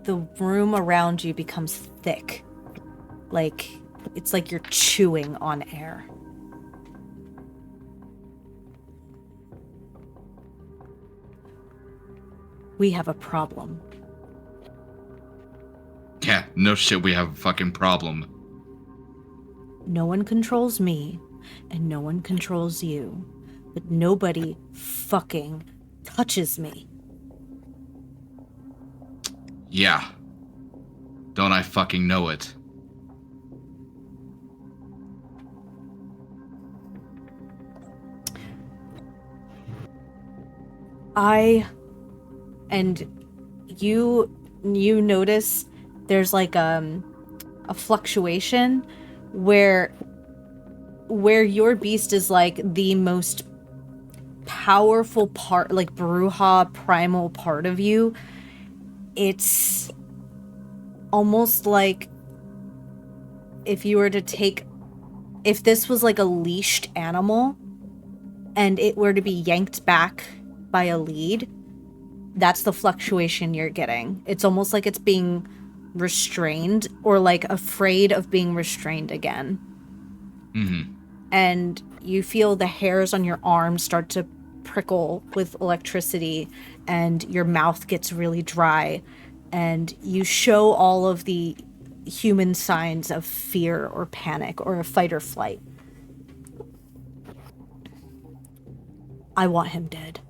the room around you becomes thick. Like, it's like you're chewing on air. We have a problem. Yeah, no shit, we have a fucking problem. No one controls me, and no one controls you, but nobody fucking touches me. Yeah. Don't I fucking know it? You notice there's like a fluctuation where your beast is like the most powerful part, like Bruja primal part of you. It's almost like if this was like a leashed animal and it were to be yanked back by a lead, that's the fluctuation you're getting. It's almost like it's being restrained or like afraid of being restrained again. Mm-hmm. And you feel the hairs on your arms start to prickle with electricity, and your mouth gets really dry, and you show all of the human signs of fear or panic or a fight or flight. I want him dead.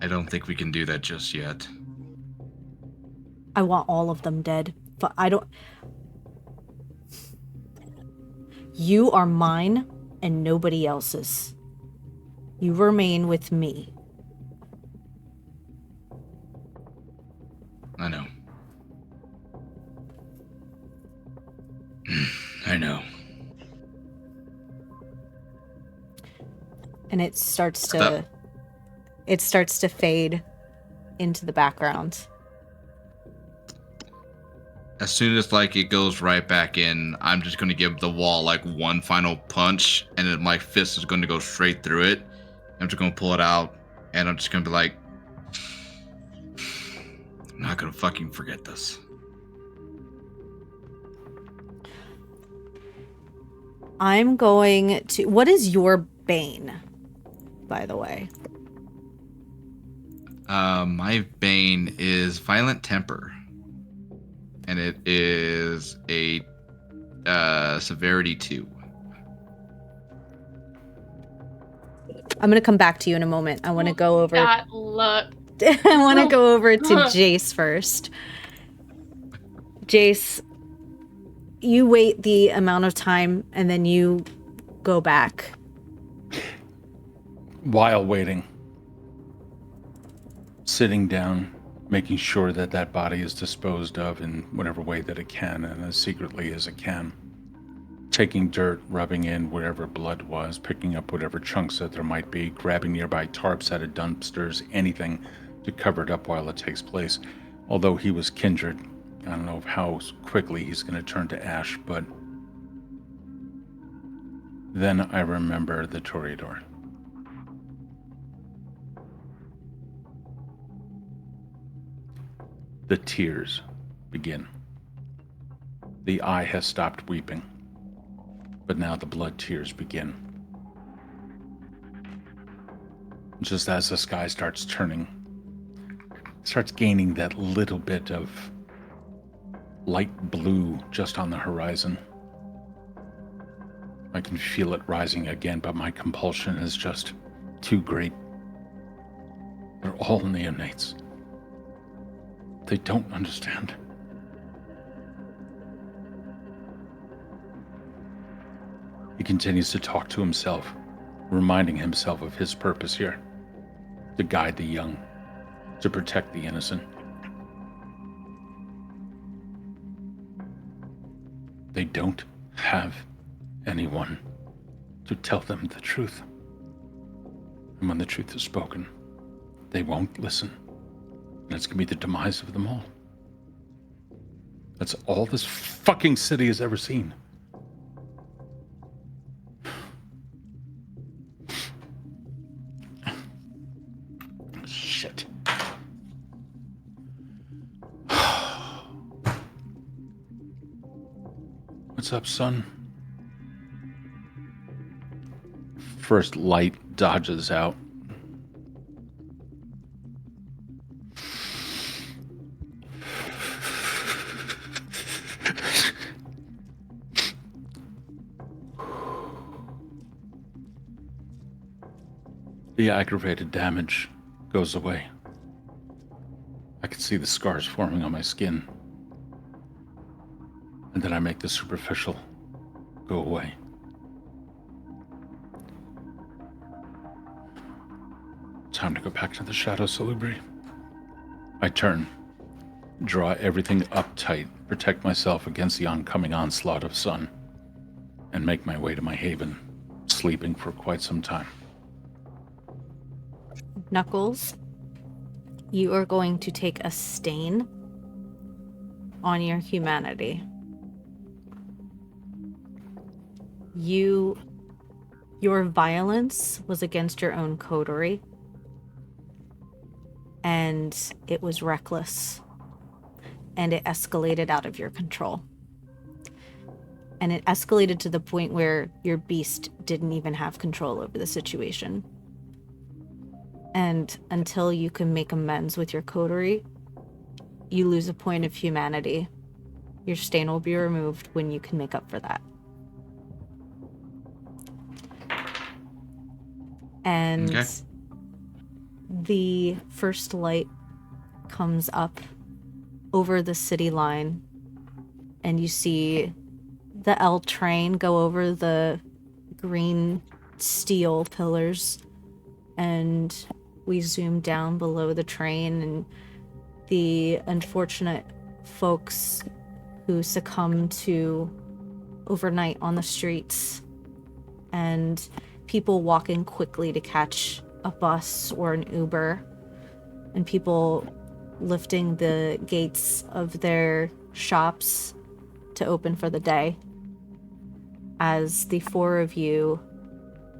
I don't think we can do that just yet. I want all of them dead, but I don't... You are mine and nobody else's. You remain with me. I know. I know. And it starts to fade into the background. As soon as like it goes right back in, I'm just going to give the wall like one final punch, and then my fist is going to go straight through it. I'm just going to pull it out, and I'm just going to be like, I'm not going to fucking forget this. I'm going to... What is your bane, by the way? My bane is violent temper. And it is a severity 2. I'm going to come back to you in a moment. I want to go over... That look. I want to go over to Jayce first. Jayce, you wait the amount of time and then you go back. While waiting, sitting down, making sure that that body is disposed of in whatever way that it can and as secretly as it can. Taking dirt, rubbing in wherever blood was, picking up whatever chunks that there might be, grabbing nearby tarps out of dumpsters, anything to cover it up while it takes place. Although he was kindred, I don't know how quickly he's going to turn to ash, but then I remember the Toreador. The tears begin. The eye has stopped weeping, but now the blood tears begin. Just as the sky starts turning, starts gaining that little bit of light blue just on the horizon. I can feel it rising again, but my compulsion is just too great. They're all neonates. They don't understand. He continues to talk to himself, reminding himself of his purpose here, to guide the young, to protect the innocent. They don't have anyone to tell them the truth. And when the truth is spoken, they won't listen. And it's going to be the demise of them all. That's all this fucking city has ever seen. Shit. What's up, son? First light dodges out. The aggravated damage goes away. I can see the scars forming on my skin. And then I make the superficial go away. Time to go back to the Shadow Salubri. I turn, draw everything up tight, protect myself against the oncoming onslaught of sun, and make my way to my haven, sleeping for quite some time. Knuckles, you are going to take a stain on your humanity. Your violence was against your own coterie, and it was reckless, and it escalated out of your control. And it escalated to the point where your beast didn't even have control over the situation. And until you can make amends with your coterie, you lose a point of humanity. Your stain will be removed when you can make up for that. And Okay. the first light comes up over the city line, and you see the L train go over the green steel pillars, and we zoom down below the train, and the unfortunate folks who succumb to overnight on the streets, and people walking quickly to catch a bus or an Uber, and people lifting the gates of their shops to open for the day as the four of you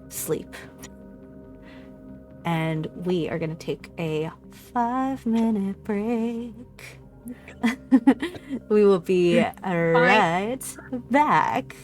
sleep. And we are going to take a 5-minute break. We will be right back.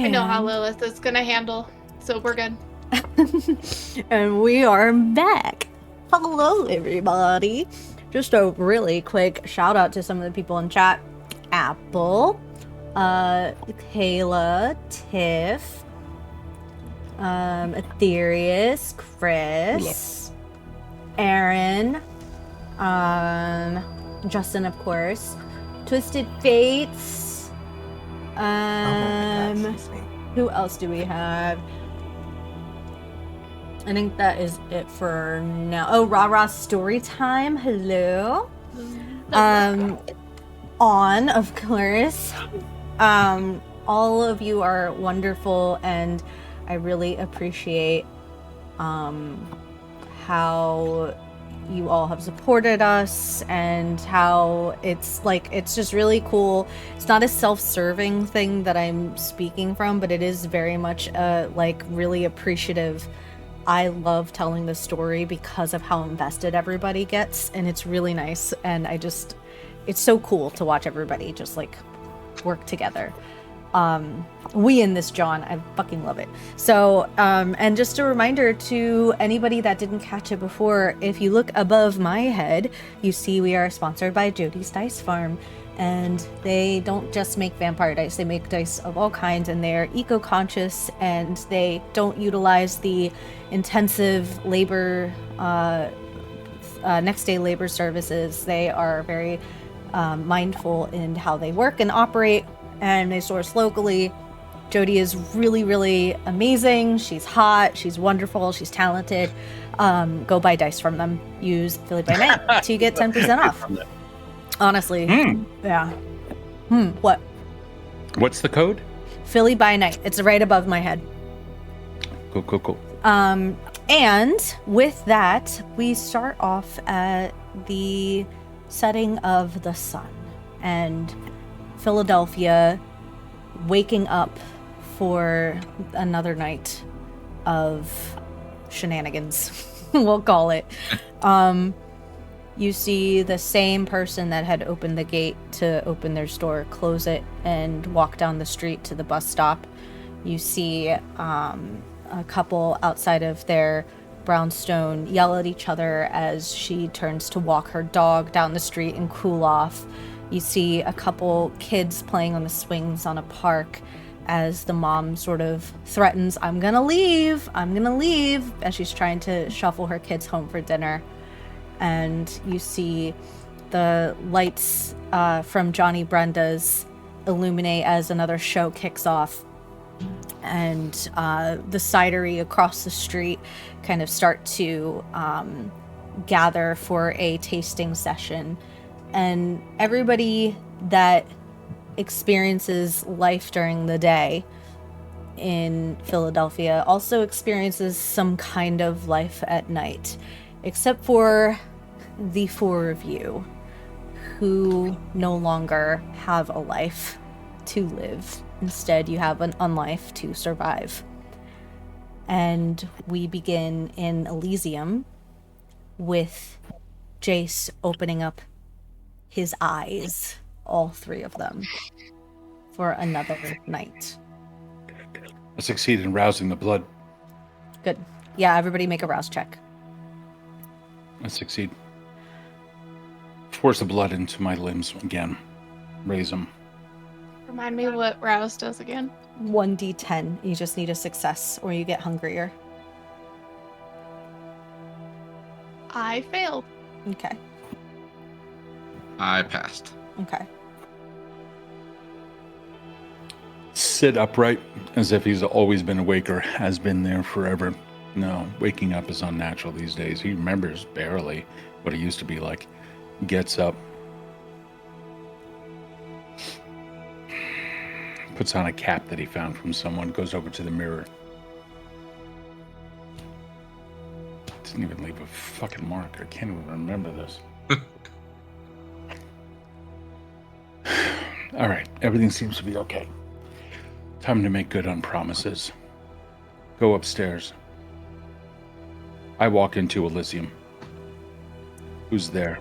I know how And- Lilith is gonna handle, so we're good. And we are back. Hello, everybody. Just a really quick shout out to some of the people in chat. Apple, Kayla, Tiff, Ethereus, Chris, Aaron, Justin, of course, Twisted Fates, Oh my God, excuse me. who else do we have? I think that is it for now. Oh, Rah Storytime. Hello. On, of course. All of you are wonderful, and I really appreciate how you all have supported us and how it's just really cool. It's not a self-serving thing that I'm speaking from, but it is very much really appreciative. I love telling the story because of how invested everybody gets, and it's really nice, and it's so cool to watch everybody just work together. We in this, John, I fucking love it. So, and just a reminder to anybody that didn't catch it before, if you look above my head, you see we are sponsored by Jody's Dice Farm. And they don't just make vampire dice, they make dice of all kinds, and they're eco-conscious, and they don't utilize the intensive labor, next day labor services. They are very mindful in how they work and operate, and they source locally. Jody is really, really amazing. She's hot, she's wonderful, she's talented. Go buy dice from them. Use Philly by Night to get 10% off. Honestly, yeah. What? What's the code? Philly by Night. It's right above my head. Cool. And with that, we start off at the setting of the sun and Philadelphia waking up for another night of shenanigans, we'll call it. You see the same person that had opened the gate to open their store close it and walk down the street to the bus stop. You see a couple outside of their brownstone yell at each other as she turns to walk her dog down the street and cool off. You see a couple kids playing on the swings on a park as the mom sort of threatens, I'm gonna leave, as she's trying to shuffle her kids home for dinner. And you see the lights from Johnny Brenda's illuminate as another show kicks off, and the cidery across the street kind of start to gather for a tasting session. And everybody that experiences life during the day in Philadelphia also experiences some kind of life at night, except for the four of you who no longer have a life to live. Instead, you have an unlife to survive. And we begin in Elysium with Jayce opening up his eyes, all three of them, for another night. I succeed in rousing the blood. Good. Yeah, everybody make a rouse check. I succeed. Force the blood into my limbs again. Raise them. Remind me what Rouse does again. 1d10. You just need a success or you get hungrier. I failed. Okay. I passed. Okay. Sit upright as if he's always been awake or has been there forever. No, waking up is unnatural these days. He remembers barely what it used to be like. Gets up. Puts on a cap that he found from someone. Goes over to the mirror. Didn't even leave a fucking mark. I can't even remember this. All right. Everything seems to be okay. Time to make good on promises. Go upstairs. I walk into Elysium. Who's there?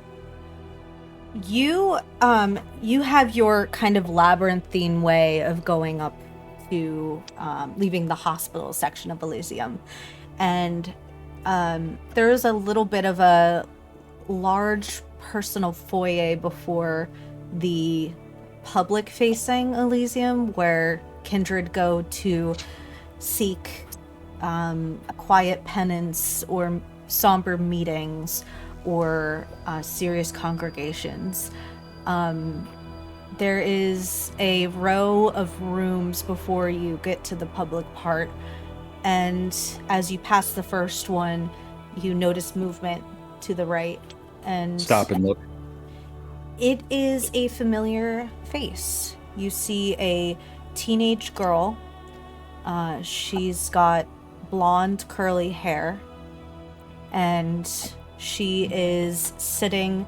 You have your kind of labyrinthine way of going up to leaving the hospital section of Elysium. And there is a little bit of a large personal foyer before the public-facing Elysium, where kindred go to seek a quiet penance or somber meetings or serious congregations. There is a row of rooms before you get to the public part, and as you pass the first one, you notice movement to the right, and Stop and look. it is a familiar face. You see a teenage girl. She's got blonde curly hair, and she is sitting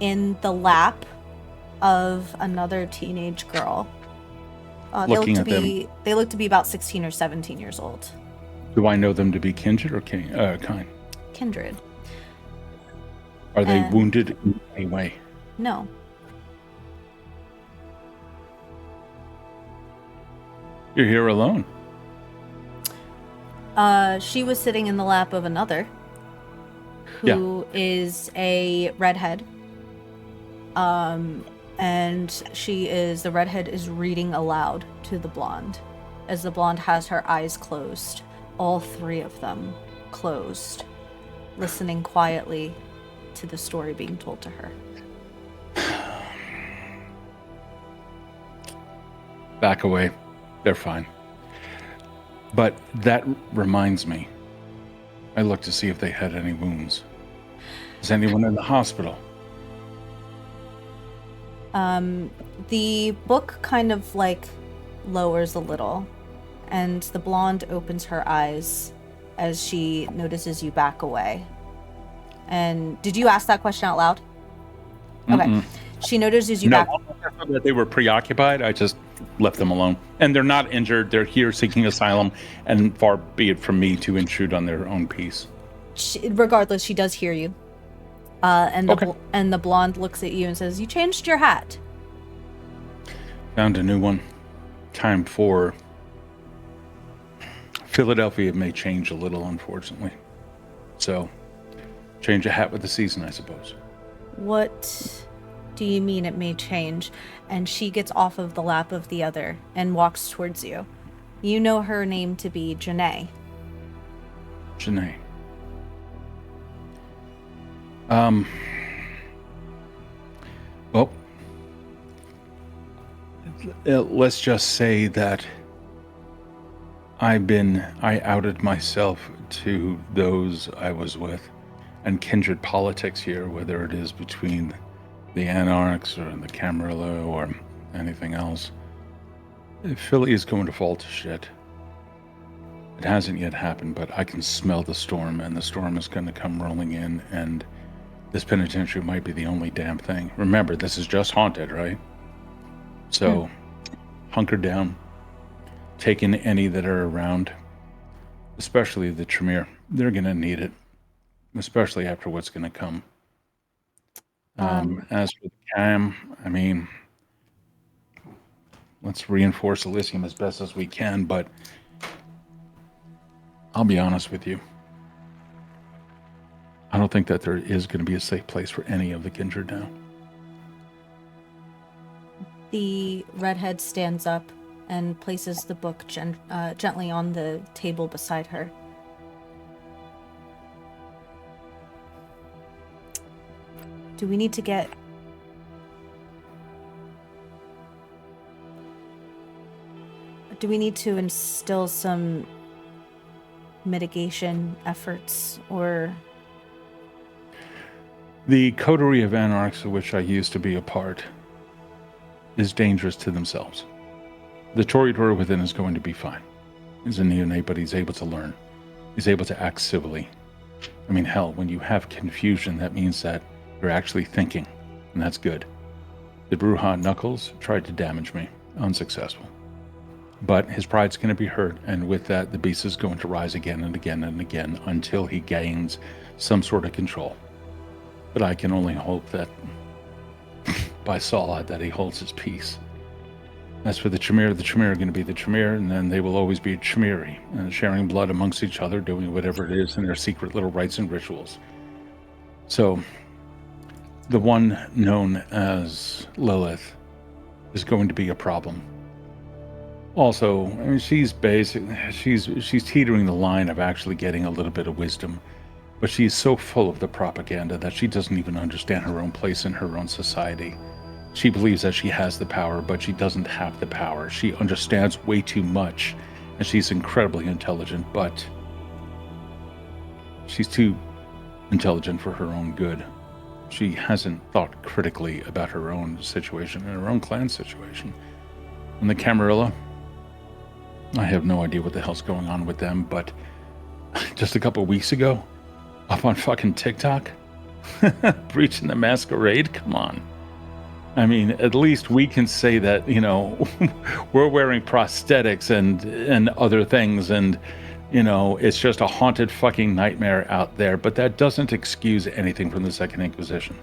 in the lap of another teenage girl. Looking at them. They look to be about 16 or 17 years old. Do I know them to be kindred or kind? Kindred. Are they wounded in any way? No. You're here alone. She was sitting in the lap of another who is a redhead. And the redhead is reading aloud to the blonde as the blonde has her eyes closed, all three of them closed, listening quietly to the story being told to her. Back away. They're fine. But that reminds me. I looked to see if they had any wounds. Is anyone in the hospital? The book kind of like lowers a little, and the blonde opens her eyes as she notices you back away. And did you ask that question out loud? Okay. Mm-mm. She notices you back. That they were preoccupied. I just left them alone. And they're not injured. They're here seeking asylum, and far be it from me to intrude on their own peace. Regardless, she does hear you. And Okay. the blonde looks at you and says, "You changed your hat." Found a new one. Time for Philadelphia may change a little, unfortunately. So, change a hat with the season, I suppose. What do you mean it may change? And she gets off of the lap of the other and walks towards you. You know her name to be Janae. Janae. Well, let's just say that I outed myself to those I was with, and kindred politics here, whether it is between the Anarchs or the Camarilla or anything else. Philly is going to fall to shit. It hasn't yet happened, but I can smell the storm, and the storm is going to come rolling in, and this penitentiary might be the only damn thing. Remember, this is just haunted, right? So, hunker down. Take in any that are around, especially the Tremere. They're going to need it, especially after what's going to come. As for the Cam, I mean, let's reinforce Elysium as best as we can, but I'll be honest with you. I don't think that there is going to be a safe place for any of the kindred now. The redhead stands up and places the book gently on the table beside her. Do we need to get... Do we need to instill some mitigation efforts, or... The coterie of Anarchs, of which I used to be a part, is dangerous to themselves. The Storyteller within is going to be fine. He's a neonate, but he's able to learn. He's able to act civilly. I mean, hell, when you have confusion, that means that you're actually thinking, and that's good. The Bruja Knuckles tried to damage me, unsuccessful. But his pride's going to be hurt, and with that, the beast is going to rise again and again and again until he gains some sort of control. But I can only hope that, by Salah, that he holds his peace. As for the Tremere are going to be the Tremere, and then they will always be Tremere, sharing blood amongst each other, doing whatever it is in their secret little rites and rituals. So, the one known as Lilith is going to be a problem. Also, I mean, she's teetering the line of actually getting a little bit of wisdom, but she's so full of the propaganda that she doesn't even understand her own place in her own society. She believes that she has the power, but she doesn't have the power. She understands way too much, and she's incredibly intelligent, but she's too intelligent for her own good. She hasn't thought critically about her own situation and her own clan situation. And the Camarilla, I have no idea what the hell's going on with them, but just a couple weeks ago, up on fucking TikTok, breaching the masquerade, come on. I mean, at least we can say that, you know, we're wearing prosthetics and other things, and, you know, it's just a haunted fucking nightmare out there, but that doesn't excuse anything from the Second Inquisition.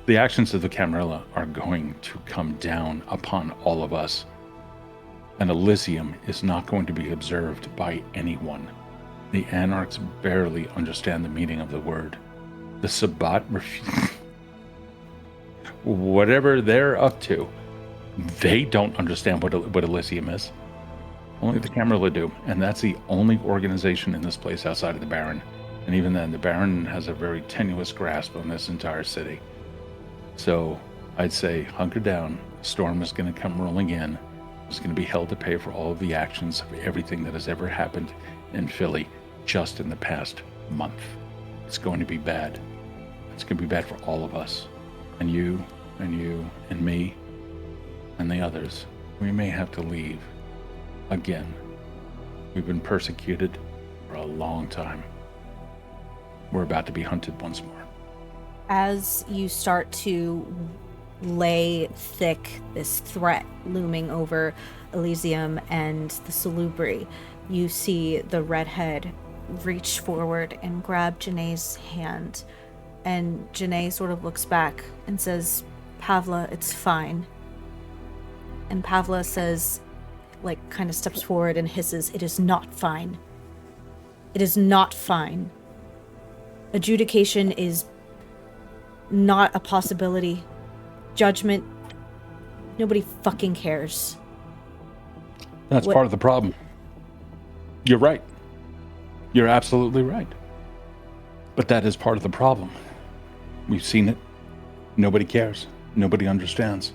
The actions of the Camarilla are going to come down upon all of us, and Elysium is not going to be observed by anyone. The Anarchs barely understand the meaning of the word. The Sabbat whatever they're up to, they don't understand what Elysium is. Only the Camarilla do, and that's the only organization in this place outside of the Baron. And even then, the Baron has a very tenuous grasp on this entire city. So I'd say hunker down. Storm is going to come rolling in. It's going to be held to pay for all of the actions of everything that has ever happened in Philly just in the past month. It's going to be bad. It's going to be bad for all of us. And you, and me, and the others. We may have to leave. Again. We've been persecuted for a long time. We're about to be hunted once more. As you start to lay thick this threat looming over Elysium and the Salubri, you see the redhead reach forward and grab Janae's hand. And Janae sort of looks back and says, "Pavla, it's fine." And Pavla says, like, kind of steps forward and hisses, "It is not fine. It is not fine. Adjudication is not a possibility. Judgment, nobody fucking cares." That's part of the problem. You're right. You're absolutely right. But that is part of the problem. We've seen it. Nobody cares. Nobody understands.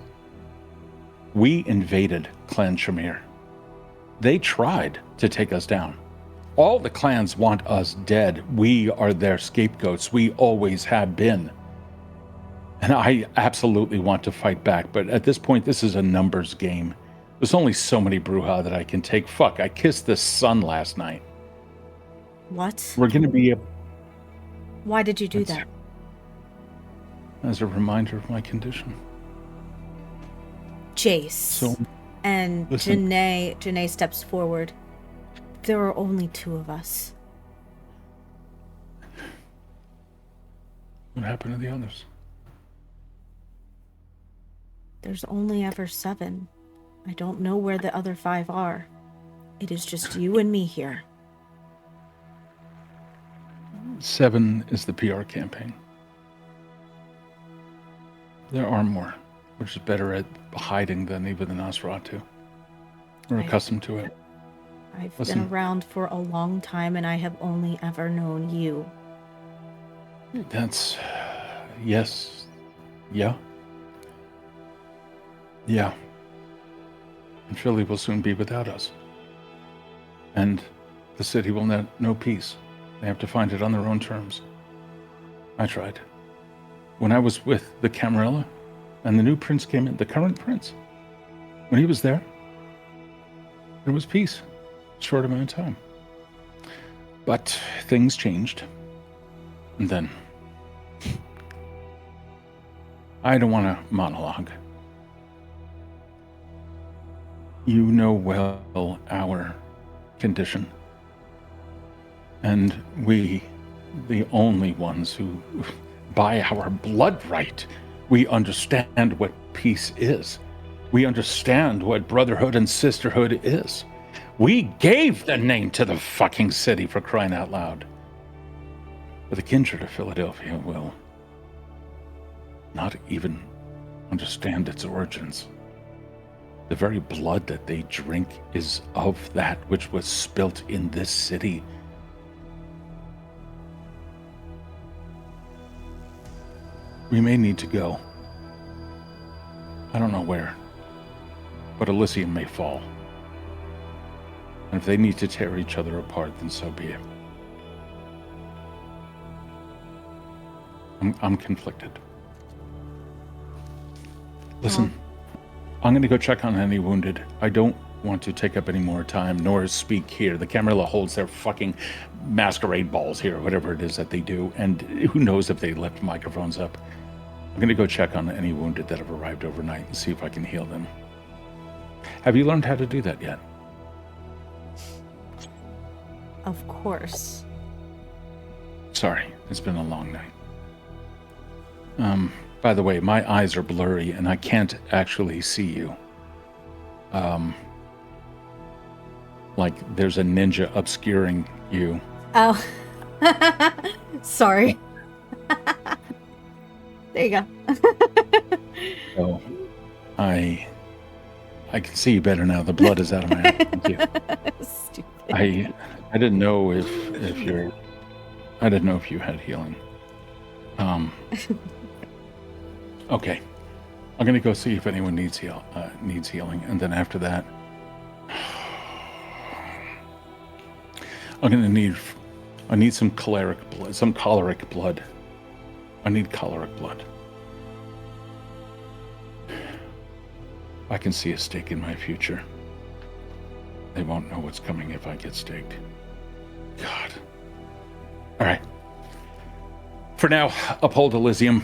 We invaded Clan Tremere. They tried to take us down. All the clans want us dead. We are their scapegoats. We always have been. And I absolutely want to fight back, but at this point, this is a numbers game. There's only so many Bruja that I can take. Fuck, I kissed the sun last night. What? We're going to be... Why did you do that? As a reminder of my condition. Jayce. And listen. Janae steps forward. There are only two of us. What happened to the others? There's only ever 7. I don't know where the other 5 are. It is just you and me here. 7 is the PR campaign. There are more. We're just better at hiding than even the Nosferatu. We're accustomed to it. I've been around for a long time, and I have only ever known you. That's... yes. Yeah. Yeah. And Philly will soon be without us. And the city will know peace. They have to find it on their own terms. I tried. When I was with the Camarilla, and the new prince came in, the current prince, when he was there was peace. Short amount of time. But things changed. And then... I don't want to monologue. You know well our condition. And we, the only ones who, by our blood right, we understand what peace is. We understand what brotherhood and sisterhood is. We gave the name to the fucking city, for crying out loud. But the kindred of Philadelphia will not even understand its origins. The very blood that they drink is of that which was spilt in this city. We may need to go. I don't know where, but Elysium may fall. And if they need to tear each other apart, then so be it. I'm conflicted. Listen, I'm going to go check on any wounded. I don't want to take up any more time, nor speak here. The Camarilla holds their fucking masquerade balls here, whatever it is that they do, and who knows if they left microphones up. I'm going to go check on any wounded that have arrived overnight and see if I can heal them. Have you learned how to do that yet? Of course. Sorry, it's been a long night. By the way, my eyes are blurry and I can't actually see you. Like there's a ninja obscuring you. Oh. Sorry. There you go. So I can see you better now. The blood is out of my eye. Thank you. Stupid. I didn't know if you had healing. Okay. I'm gonna go see if anyone needs healing, and then after that, I need some choleric blood. I need choleric blood. I can see a stake in my future. They won't know what's coming if I get staked. God. All right. For now, uphold Elysium.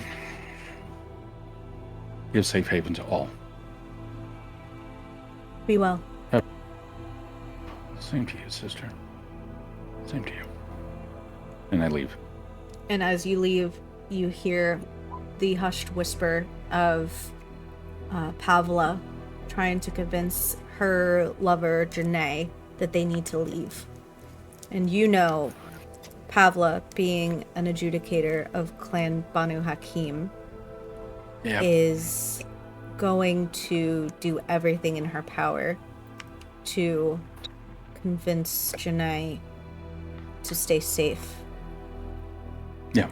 Give safe haven to all. Be well. Same to you, sister. Same to you. And I leave. And as you leave, you hear the hushed whisper of Pavla trying to convince her lover, Janae, that they need to leave. And you know, Pavla, being an adjudicator of Clan Banu Hakim, is going to do everything in her power to convince Janae to stay safe. Yeah.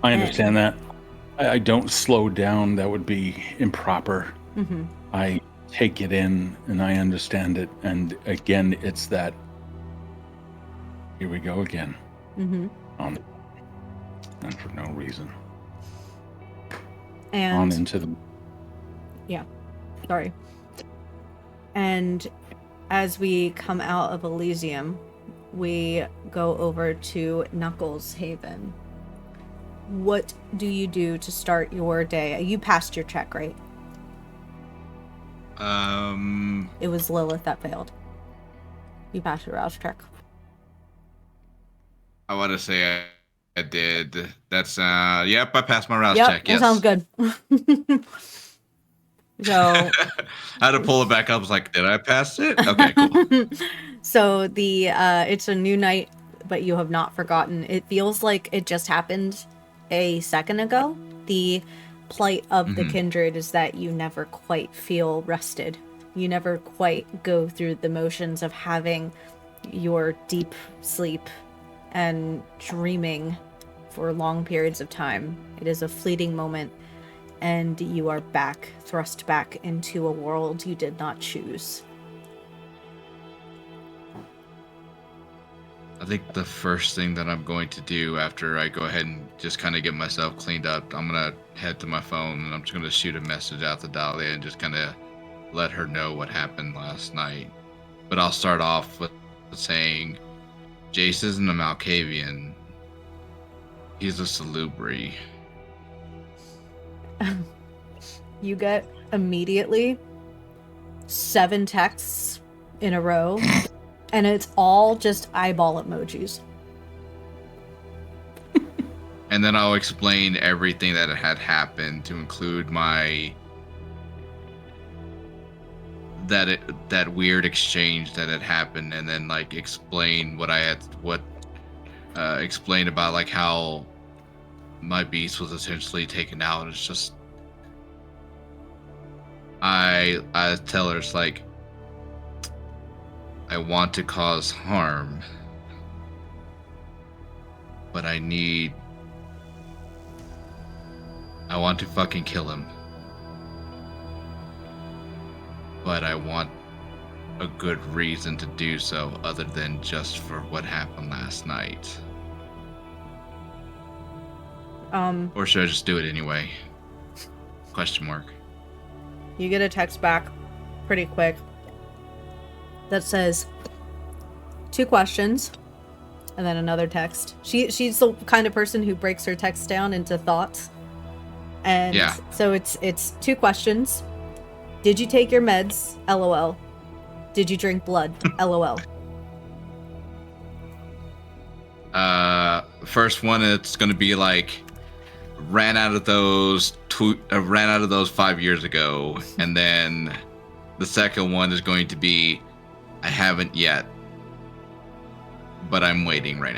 I understand that. I don't slow down. That would be improper. Mm-hmm. I take it in and I understand it. And again, it's that, here we go again. Mm-hmm. And for no reason. And on into the... Yeah. Sorry. And as we come out of Elysium, we go over to Knuckles Haven. What do you do to start your day? You passed your check, right? It was Lilith that failed. You passed your rouse check. I want to say I did. That's yep, I passed my rouse check. Yes, that sounds good. So I had to pull it back up. I was like, did I pass it? Okay, cool. So it's a new night, but you have not forgotten. It feels like it just happened a second ago. The plight of the kindred is that you never quite feel rested. You never quite go through the motions of having your deep sleep and dreaming for long periods of time. It is a fleeting moment, and you are thrust back into a world you did not choose. I think the first thing that I'm going to do after I go ahead and just kind of get myself cleaned up, I'm going to head to my phone and I'm just going to shoot a message out to Dahlia and just kind of let her know what happened last night. But I'll start off with saying, Jayce isn't a Malkavian. He's a Salubri. You get immediately 7 texts in a row, and it's all just eyeball emojis. And then I'll explain everything that had happened to include my that weird exchange that had happened, and then like explain explain about like how my beast was essentially taken out. It's just I tell her, it's like, I want to cause harm, but I want to fucking kill him. But I want a good reason to do so other than just for what happened last night. Or should I just do it anyway? Question mark. You get a text back pretty quick that says 2 questions and then another text. She's the kind of person who breaks her text down into thoughts. And yeah. So it's 2 questions. Did you take your meds? LOL. Did you drink blood? LOL. First one, it's gonna be like, ran out of those 5 years ago, and then the second one is going to be, I haven't yet, but I'm waiting right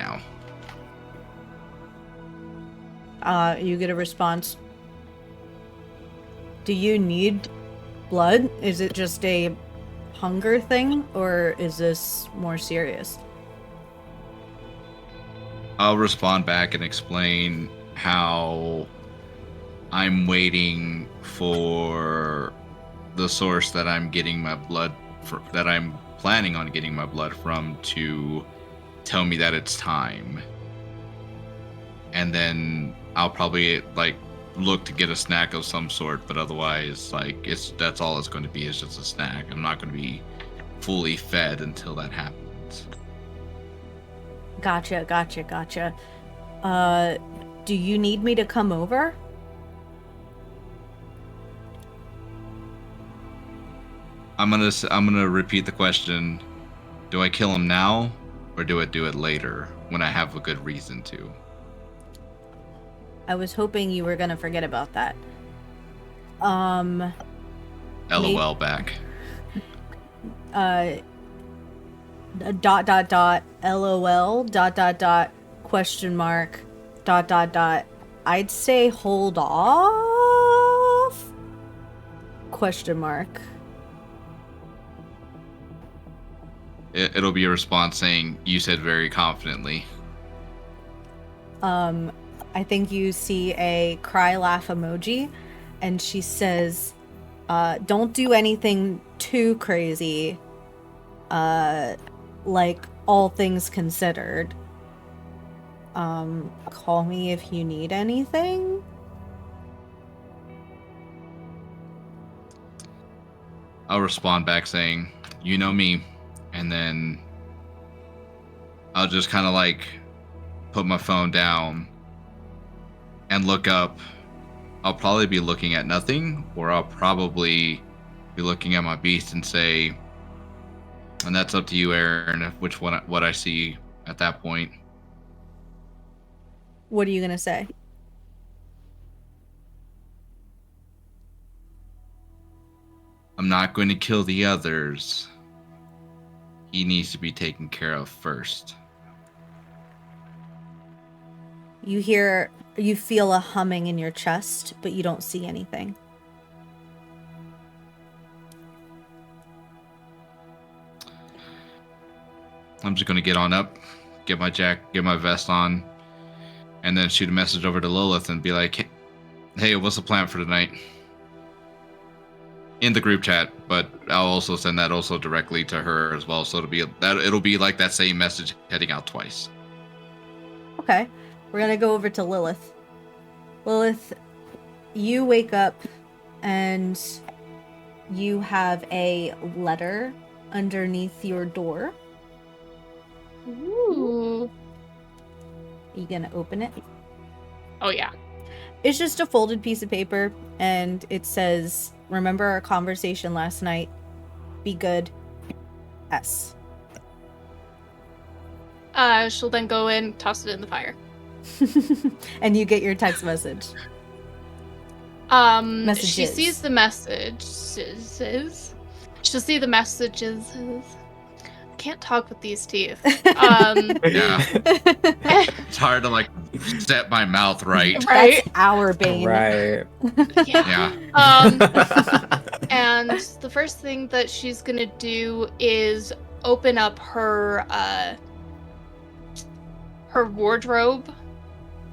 now. You get a response. Do you need blood? Is it just a hunger thing, or is this more serious? I'll respond back and explain how I'm waiting for the source that I'm getting my blood that I'm planning on getting my blood from to tell me that it's time. And then I'll probably like look to get a snack of some sort, but otherwise like that's all it's going to be, is just a snack. I'm not going to be fully fed until that happens. Gotcha. Do you need me to come over? I'm gonna repeat the question. Do I kill him now, or do I do it later when I have a good reason to? I was hoping you were gonna forget about that. LOL back. LOL question mark ... I'd say hold off question mark. It'll be a response saying, you said very confidently. I think you see a cry laugh emoji, and she says, don't do anything too crazy, like all things considered. Call me if you need anything. I'll respond back saying, you know me, and then I'll just kind of like put my phone down and look up. I'll probably be looking at nothing, or I'll probably be looking at my beast and say, and that's up to you, Erin, what I see at that point. What are you gonna say? I'm not going to kill the others. He needs to be taken care of first. You feel a humming in your chest, but you don't see anything. I'm just gonna get on up, get my vest on, and then shoot a message over to Lilith and be like, hey, what's the plan for tonight? In the group chat, but I'll also send that also directly to her as well, so it'll be like that same message heading out twice. Okay. We're gonna go over to Lilith. Lilith, you wake up and you have a letter underneath your door. Ooh. You gonna open it? Oh yeah. It's just a folded piece of paper, and it says, remember our conversation last night. Be good. S. She'll then go in, toss it in the fire. And you get your text message. She sees the messages. she'll see the messages. Can't talk with these teeth. Yeah. It's hard to like set my mouth right. Right. That's our bane. Right. Yeah. Yeah. And the first thing that she's gonna do is open up her wardrobe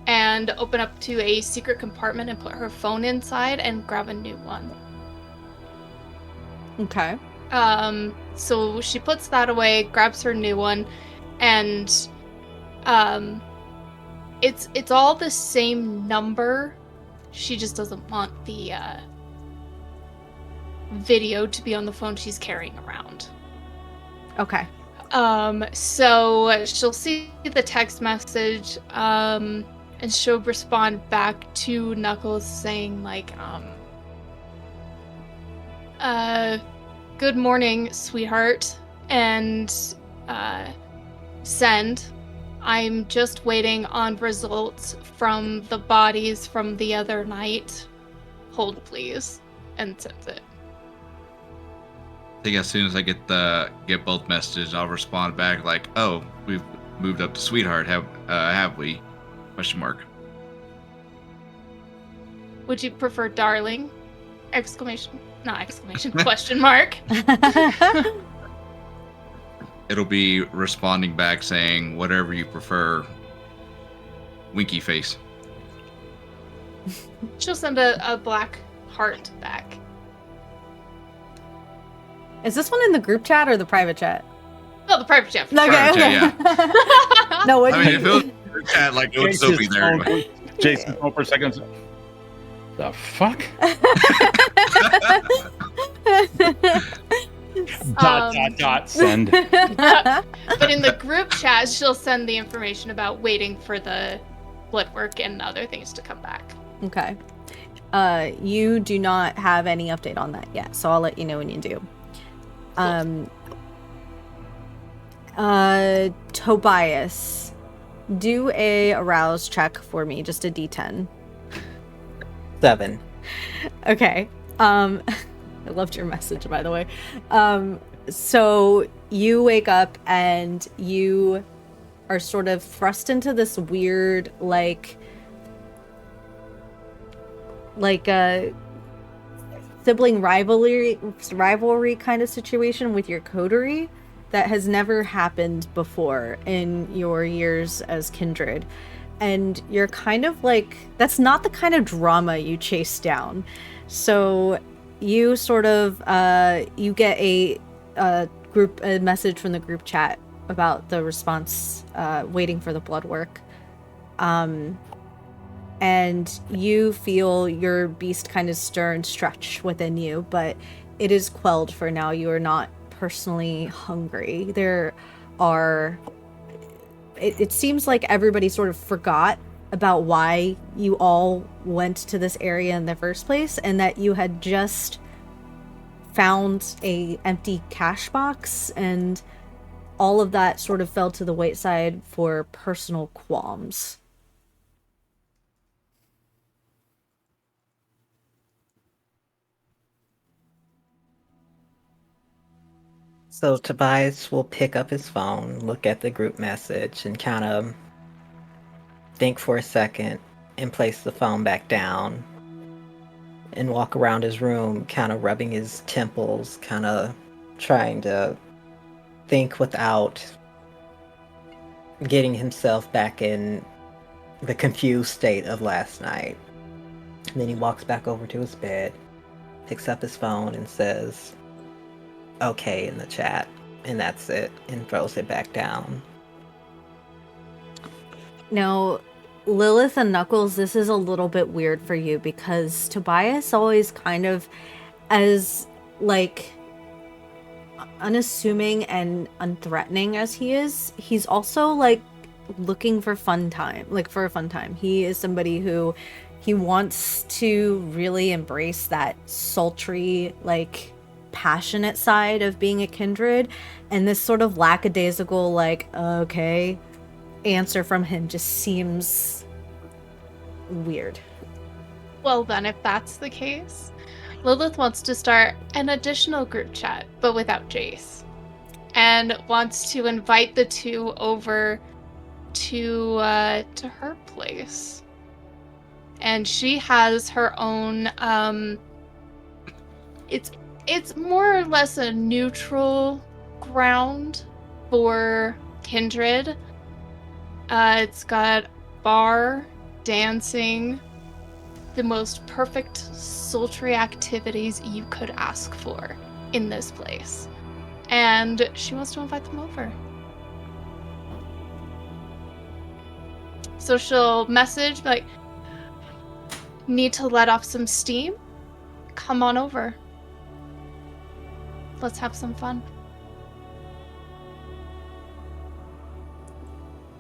and open up to a secret compartment and put her phone inside and grab a new one. Okay. So she puts that away, grabs her new one, and it's all the same number. She just doesn't want the video to be on the phone she's carrying around. Okay. So she'll see the text message, and she'll respond back to Knuckles saying like, good morning, sweetheart, and send. I'm just waiting on results from the bodies from the other night. Hold, please. And sends it. I think as soon as I get both messages, I'll respond back like, "Oh, we've moved up to sweetheart. Have we?" Question mark. Would you prefer darling? Exclamation. Not exclamation. Question mark. It'll be responding back saying, "Whatever you prefer." Winky face. She'll send a black heart back. Is this one in the group chat or the private chat? Oh, the private chat. Okay. Private chat, yeah. No, what I mean, if it was group chat, like it would still be there. Anyway. Jason, hold for a second. The fuck? Send. But in the group chat, she'll send the information about waiting for the blood work and other things to come back. Okay. You do not have any update on that yet, so I'll let you know when you do. Tobias, do a arouse check for me, just a D10. 7. Okay. I loved your message, by the way. So you wake up and you are sort of thrust into this weird, like a sibling rivalry kind of situation with your coterie that has never happened before in your years as kindred. And you're kind of like, that's not the kind of drama you chase down. So you sort of, you get a message from the group chat about the response, waiting for the blood work. And you feel your beast kind of stir and stretch within you, but it is quelled for now. You are not personally hungry. There are... It seems like everybody sort of forgot about why you all went to this area in the first place, and that you had just found a empty cash box, and all of that sort of fell to the wayside for personal qualms. So Tobias will pick up his phone, look at the group message, and kind of think for a second and place the phone back down and walk around his room, kind of rubbing his temples, kind of trying to think without getting himself back in the confused state of last night. And then he walks back over to his bed, picks up his phone, and says, "Okay," in the chat, and that's it, and throws it back down. Now, Lilith and Knuckles, this is a little bit weird for you because Tobias always kind of, as like unassuming and unthreatening as he is, he's also like looking for fun time, like for a fun time. He is somebody who he wants to really embrace that sultry, like passionate side of being a kindred, and this sort of lackadaisical, like, okay, answer from him just seems weird. Well then, if that's the case, Lilith wants to start an additional group chat, but without Jayce, and wants to invite the two over to her place. And she has her own. It's more or less a neutral ground for kindred. It's got bar, dancing, the most perfect sultry activities you could ask for in this place. And she wants to invite them over. So she'll message, like, need to let off some steam? Come on over. Let's have some fun.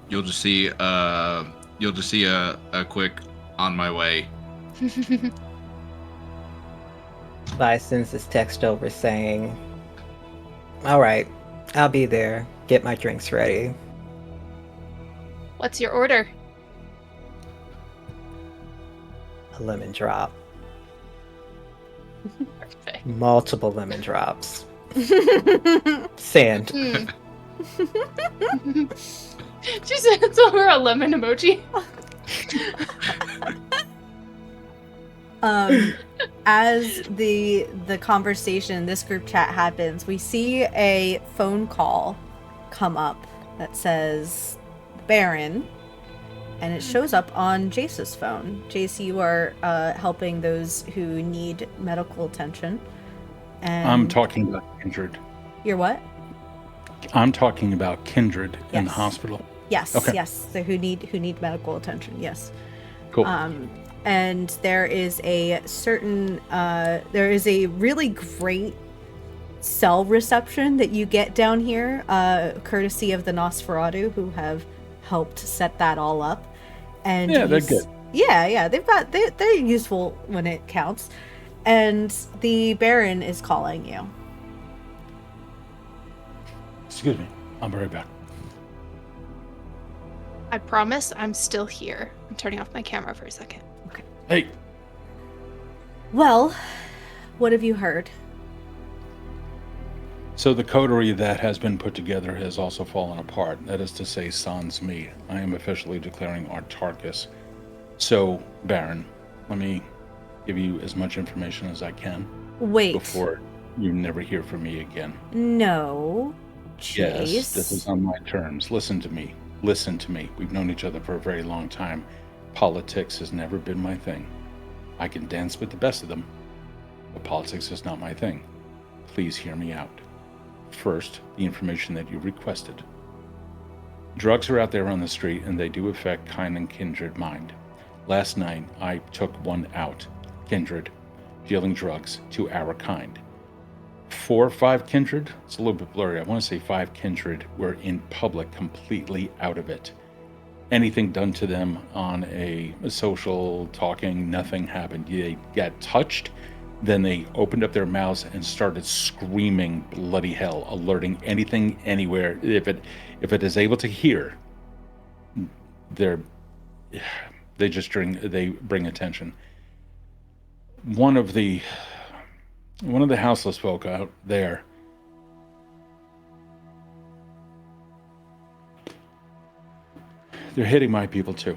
You'll just see a quick on my way. Vi sends this text over saying, "All right, I'll be there. Get my drinks ready." What's your order? A lemon drop. Perfect. Multiple lemon drops. Sand. She sends over a lemon emoji. As the conversation, this group chat happens, we see a phone call come up that says Baron, and it shows up on Jayce's phone. Jayce, you are helping those who need medical attention. And I'm talking about kindred. You're what? I'm talking about kindred in the Yes. hospital. Yes, Okay. yes. So who need medical attention? Yes. Cool. And there is a certain there is a really great cell reception that you get down here, courtesy of the Nosferatu, who have helped set that all up. And Yeah, they're good. Yeah, they're useful when it counts. And the Baron is calling you. Excuse me. I'll be right back. I promise I'm still here. I'm turning off my camera for a second. Hey, Well, what have you heard? so the coterie that has been put together has also fallen apart. That is to say, sans me. I am officially declaring Artarchus. So, Baron, let me give you as much information as I can Wait. before you never hear from me again. No. Jayce. Yes, this is on my terms. Listen to me. Listen to me. We've known each other for a very long time. Politics has never been my thing. I can dance with the best of them, but politics is not my thing. Please hear me out. First, the information that you requested. Drugs are out there on the street, and they do affect kind and kindred mind. Last night, I took one out, kindred, dealing drugs to our kind. 4 or 5 kindred, it's a little bit blurry. I want to say 5 kindred were in public, completely out of it. Anything done to them on a social talking, nothing happened. They got touched, then they opened up their mouths and started screaming bloody hell, alerting anything, anywhere. If it is able to hear, they bring attention. One of the houseless folk out there, they're hitting my people too.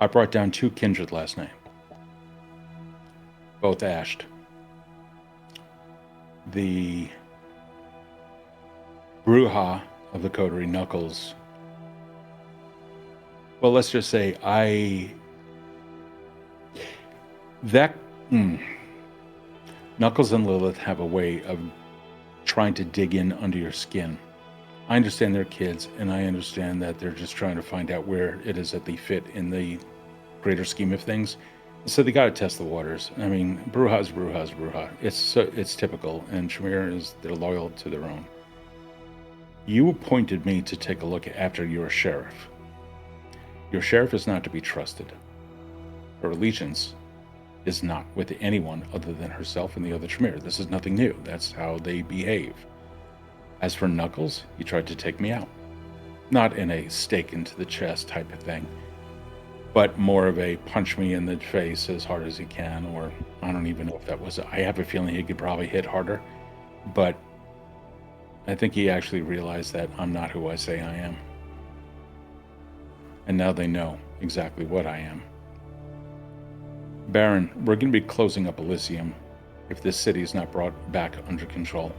I brought down 2 kindred last night, both ashed. The Bruja of the coterie, Knuckles. Well, let's just say Knuckles and Lilith have a way of trying to dig in under your skin. I understand they're kids, and I understand that they're just trying to find out where it is that they fit in the greater scheme of things. So they got to test the waters. I mean, Bruja's Bruja. It's typical, and Tremere they're loyal to their own. You appointed me to take a look after your sheriff. Your sheriff is not to be trusted. Her allegiance is not with anyone other than herself and the other Tremere. This is nothing new. That's how they behave. As for Knuckles, he tried to take me out. Not in a stake into the chest type of thing. but more of a punch me in the face as hard as he can, or I don't even know if that was, I have a feeling he could probably hit harder, but I think he actually realized that I'm not who I say I am. And now they know exactly what I am. Baron, we're going to be closing up Elysium if this city is not brought back under control.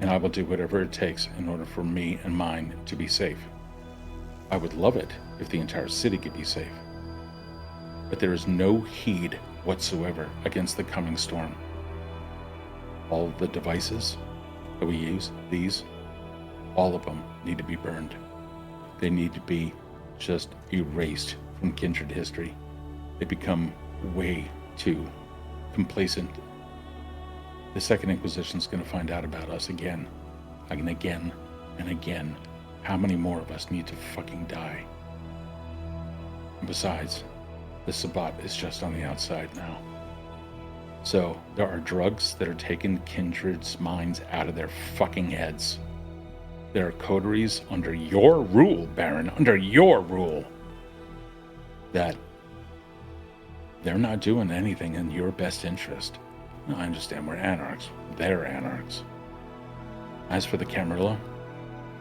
And I will do whatever it takes in order for me and mine to be safe. I would love it if the entire city could be safe. But there is no heed whatsoever against the coming storm. All of the devices that we use, all of them need to be burned. They need to be just erased from kindred history. They become way too complacent. The Second Inquisition is going to find out about us again and again and again. How many more of us need to fucking die? And besides, the Sabbat is just on the outside now. So there are drugs that are taking kindred's minds out of their fucking heads. There are coteries under your rule, Baron, under your rule, that they're not doing anything in your best interest. I understand we're Anarchs. They're Anarchs. As for the Camarilla,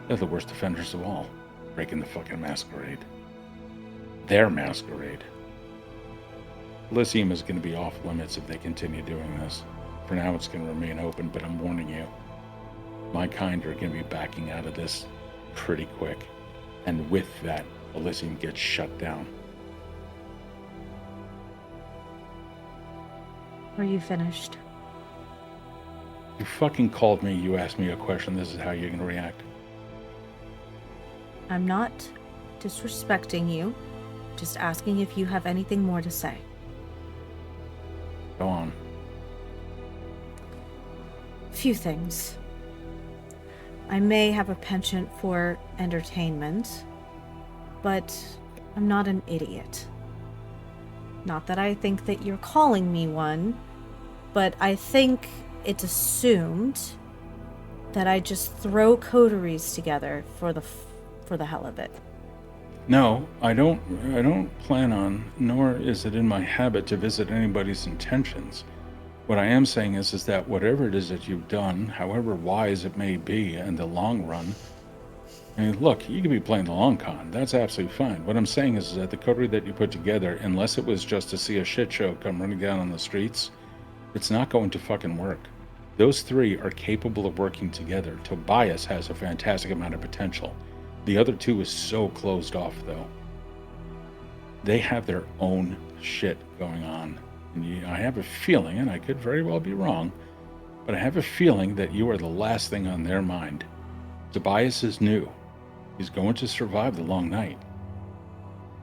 they're the worst offenders of all, breaking the fucking masquerade. Their masquerade. Elysium is going to be off limits if they continue doing this. For now, it's going to remain open, but I'm warning you. My kind are going to be backing out of this pretty quick. And with that, Elysium gets shut down. Are you finished? You fucking called me, you asked me a question, this is how you're going to react. I'm not disrespecting you, just asking if you have anything more to say. Go on. Few things. I may have a penchant for entertainment, but I'm not an idiot. Not that I think that you're calling me one, but I think it's assumed that I just throw coteries together for the hell of it. No, I don't plan on, nor is it in my habit to visit anybody's intentions. What I am saying is that whatever it is that you've done, however wise it may be in the long run, I mean, look, you could be playing the long con. That's absolutely fine. What I'm saying is that the coterie that you put together, unless it was just to see a shit show come running down on the streets, it's not going to fucking work. Those three are capable of working together. Tobias has a fantastic amount of potential. The other two is so closed off, though. They have their own shit going on. And I have a feeling, and I could very well be wrong, but I have a feeling that you are the last thing on their mind. Tobias is new. He's going to survive the long night.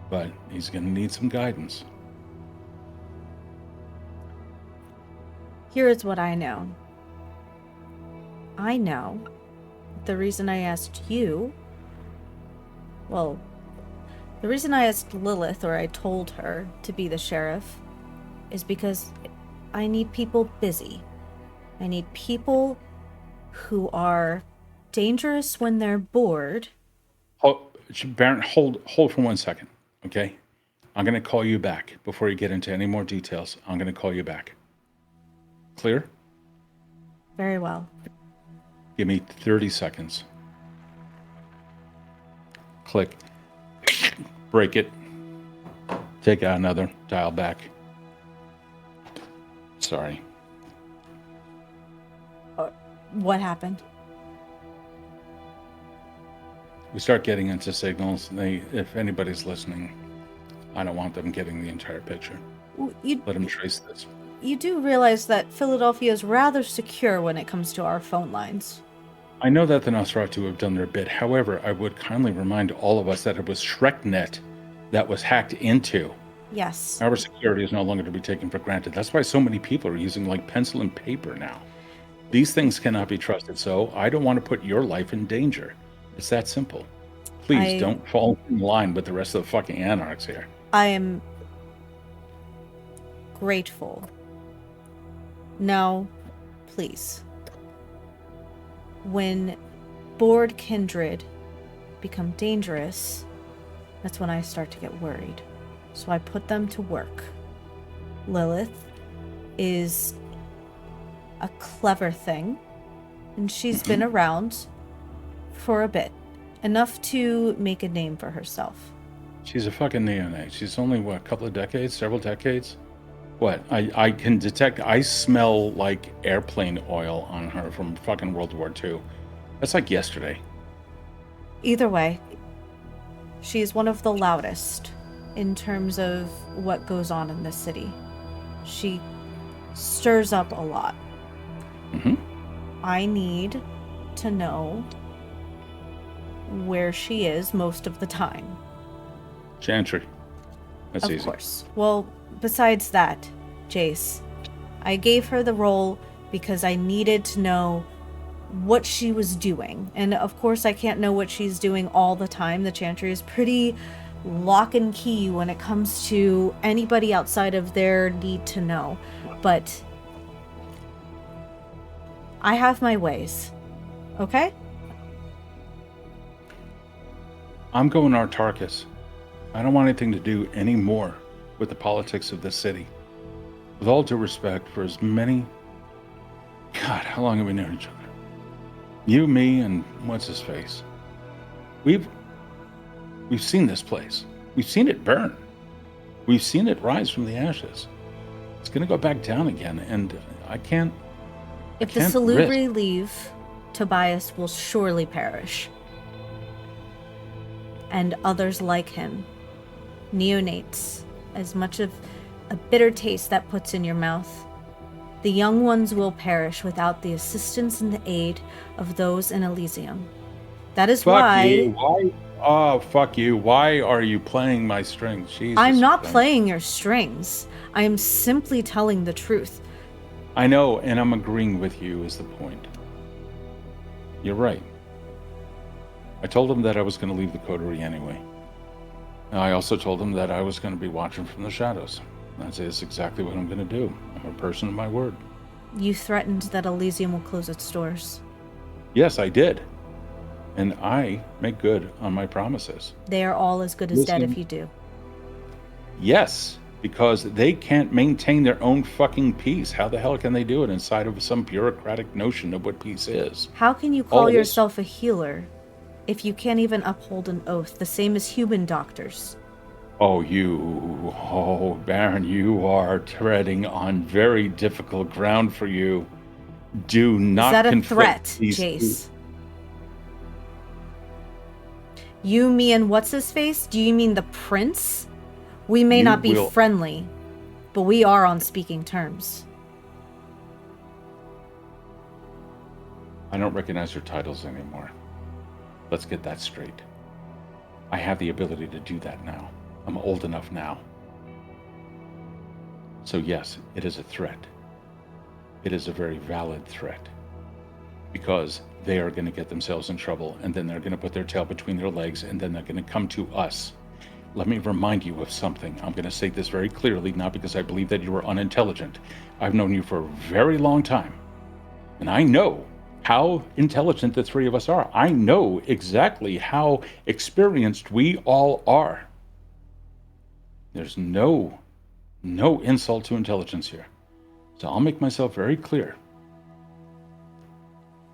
But he's going to need some guidance. Here is what I know. I know the reason I asked you, well, the reason I asked Lilith, or I told her to be the sheriff, is because I need people busy. I need people who are dangerous when they're bored. Baron, hold for 1 second, okay? I'm going to call you back. Before you get into any more details, I'm going to call you back. Clear? Very well. Give me 30 seconds. Click. Break it. Take out another. Dial back. Sorry. What happened? We start getting into signals. If anybody's listening, I don't want them getting the entire picture. Let them trace this. You do realize that Philadelphia is rather secure when it comes to our phone lines. I know that the Nosferatu have done their bit. However, I would kindly remind all of us that it was ShrekNet that was hacked into. Yes. Our security is no longer to be taken for granted. That's why so many people are using like pencil and paper now. These things cannot be trusted, so I don't want to put your life in danger. It's that simple. Please don't fall in line with the rest of the fucking Anarchs here. I am grateful. Now, please. When bored kindred become dangerous, that's when I start to get worried. So I put them to work. Lilith is a clever thing, and she's been around for a bit, enough to make a name for herself. She's a fucking neonate. She's only, what, a couple of decades? Several decades? What? I can detect, I smell like airplane oil on her from fucking World War II. That's like yesterday. Either way, she's one of the loudest in terms of what goes on in this city. She stirs up a lot. Mm-hmm. I need to know where she is most of the time. Chantry. That's easy. Of course. Well, besides that, Jayce, I gave her the role because I needed to know what she was doing. And of course, I can't know what she's doing all the time. The Chantry is pretty lock and key when it comes to anybody outside of their need to know. But I have my ways. Okay? I'm going Artarchus. I don't want anything to do anymore with the politics of this city. With all due respect for as many... God, how long have we known each other? You, me, and what's-his-face. We've seen this place. We've seen it burn. We've seen it rise from the ashes. It's going to go back down again, and I can't... If the Salubri leave, Tobias will surely perish. And others like him. Neonates, as much of a bitter taste that puts in your mouth. The young ones will perish without the assistance and the aid of those in Elysium. That is why... Fuck you. Why? Oh, fuck you. Why are you playing my strings? Jesus I'm not Christ. playing your strings. I am simply telling the truth. I know, and I'm agreeing with you is the point. You're right. I told him that I was going to leave the coterie anyway. I also told him that I was going to be watching from the shadows. That is exactly what I'm going to do. I'm a person of my word. You threatened that Elysium will close its doors. Yes, I did. And I make good on my promises. They are all as good as dead if you do. Yes, because they can't maintain their own fucking peace. How the hell can they do it inside of some bureaucratic notion of what peace is? How can you call yourself a healer if you can't even uphold an oath, the same as human doctors? Oh, Baron, you are treading on very difficult ground for you. Do not conflict. Is that a threat, Jayce? You, me, and what's-his-face? Do you mean the prince? We may not be friendly, but we are on speaking terms. I don't recognize your titles anymore. Let's get that straight. I have the ability to do that now. I'm old enough now. So yes, it is a threat. It is a very valid threat. Because they are going to get themselves in trouble, and then they're going to put their tail between their legs, and then they're going to come to us. Let me remind you of something. I'm going to say this very clearly, not because I believe that you are unintelligent. I've known you for a very long time. And I know how intelligent the three of us are. I know exactly how experienced we all are. There's no insult to intelligence here. So I'll make myself very clear.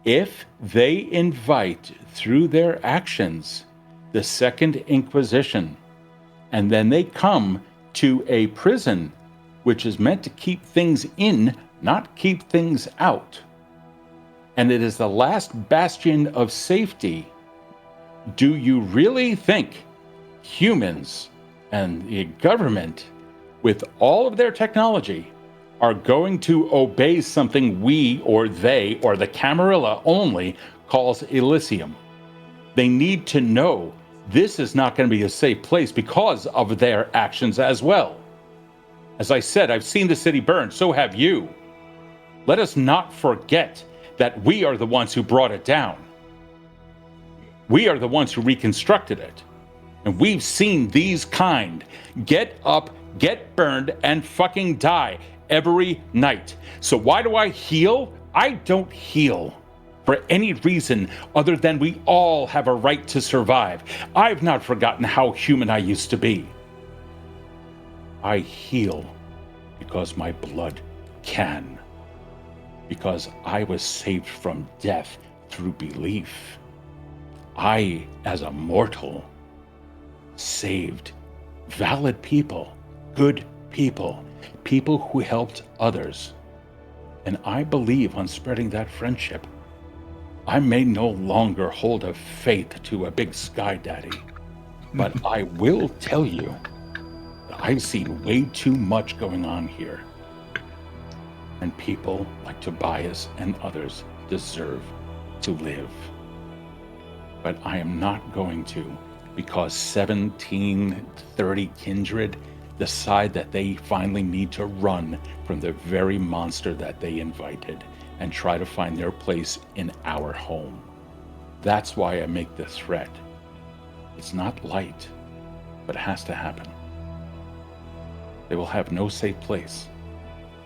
If they invite through their actions the Second Inquisition, and then they come to a prison which is meant to keep things in, not keep things out, and it is the last bastion of safety, do you really think humans and the government, with all of their technology, are going to obey something we or they or the Camarilla only calls Elysium? They need to know this is not going to be a safe place because of their actions as well. As I said, I've seen the city burn, so have you. Let us not forget that we are the ones who brought it down. We are the ones who reconstructed it. And we've seen these kind get up, get burned, and fucking die every night. So why do I heal? I don't heal for any reason other than we all have a right to survive. I've not forgotten how human I used to be. I heal because my blood can. Because I was saved from death through belief. I, as a mortal, saved valid people, good people, people who helped others. And I believe on spreading that friendship. I may no longer hold a faith to a big sky daddy, but I will tell you that I've seen way too much going on here. And people like Tobias and others deserve to live. But I am not going to, because 1730 kindred decide that they finally need to run from the very monster that they invited and try to find their place in our home. That's why I make the threat. It's not light, but it has to happen. They will have no safe place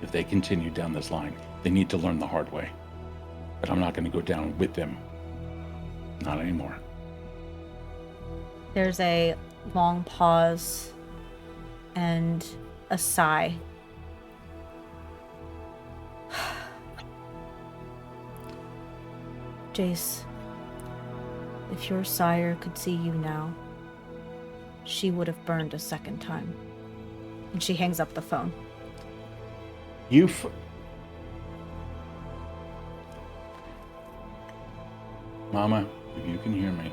if they continue down this line. They need to learn the hard way. But I'm not going to go down with them. Not anymore. There's a long pause and a sigh. Jayce, if your sire could see you now, she would have burned a second time. And she hangs up the phone. Mama, if you can hear me.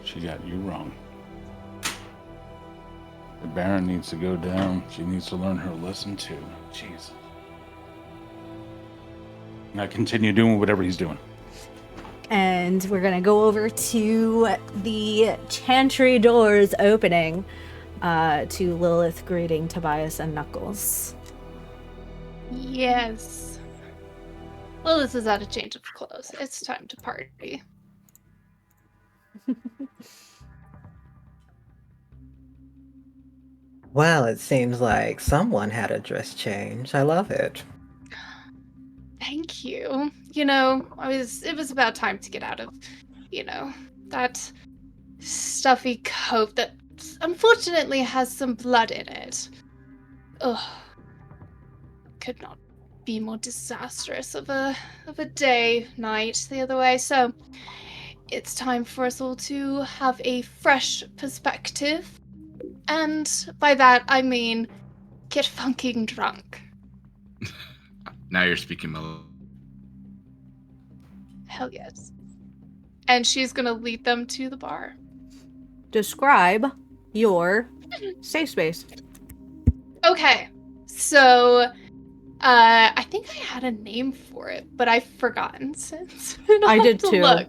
She got you wrong. The Baron needs to go down. She needs to learn her lesson too. Jesus. Now continue doing whatever he's doing. And we're going to go over to the chantry doors opening to Lilith greeting Tobias and Knuckles. Yes. Lilith is at a change of clothes. It's time to party. Well, it seems like someone had a dress change. I love it. Thank you. You know, it was about time to get out of, that stuffy coat that unfortunately has some blood in it. Ugh. Could not be more disastrous of a night the other way. So it's time for us all to have a fresh perspective. And by that I mean get funking drunk. Now you're speaking Mel. Hell yes. And she's gonna lead them to the bar. Describe your safe space. Okay, so I think I had a name for it, but I've forgotten since. I did too. Look.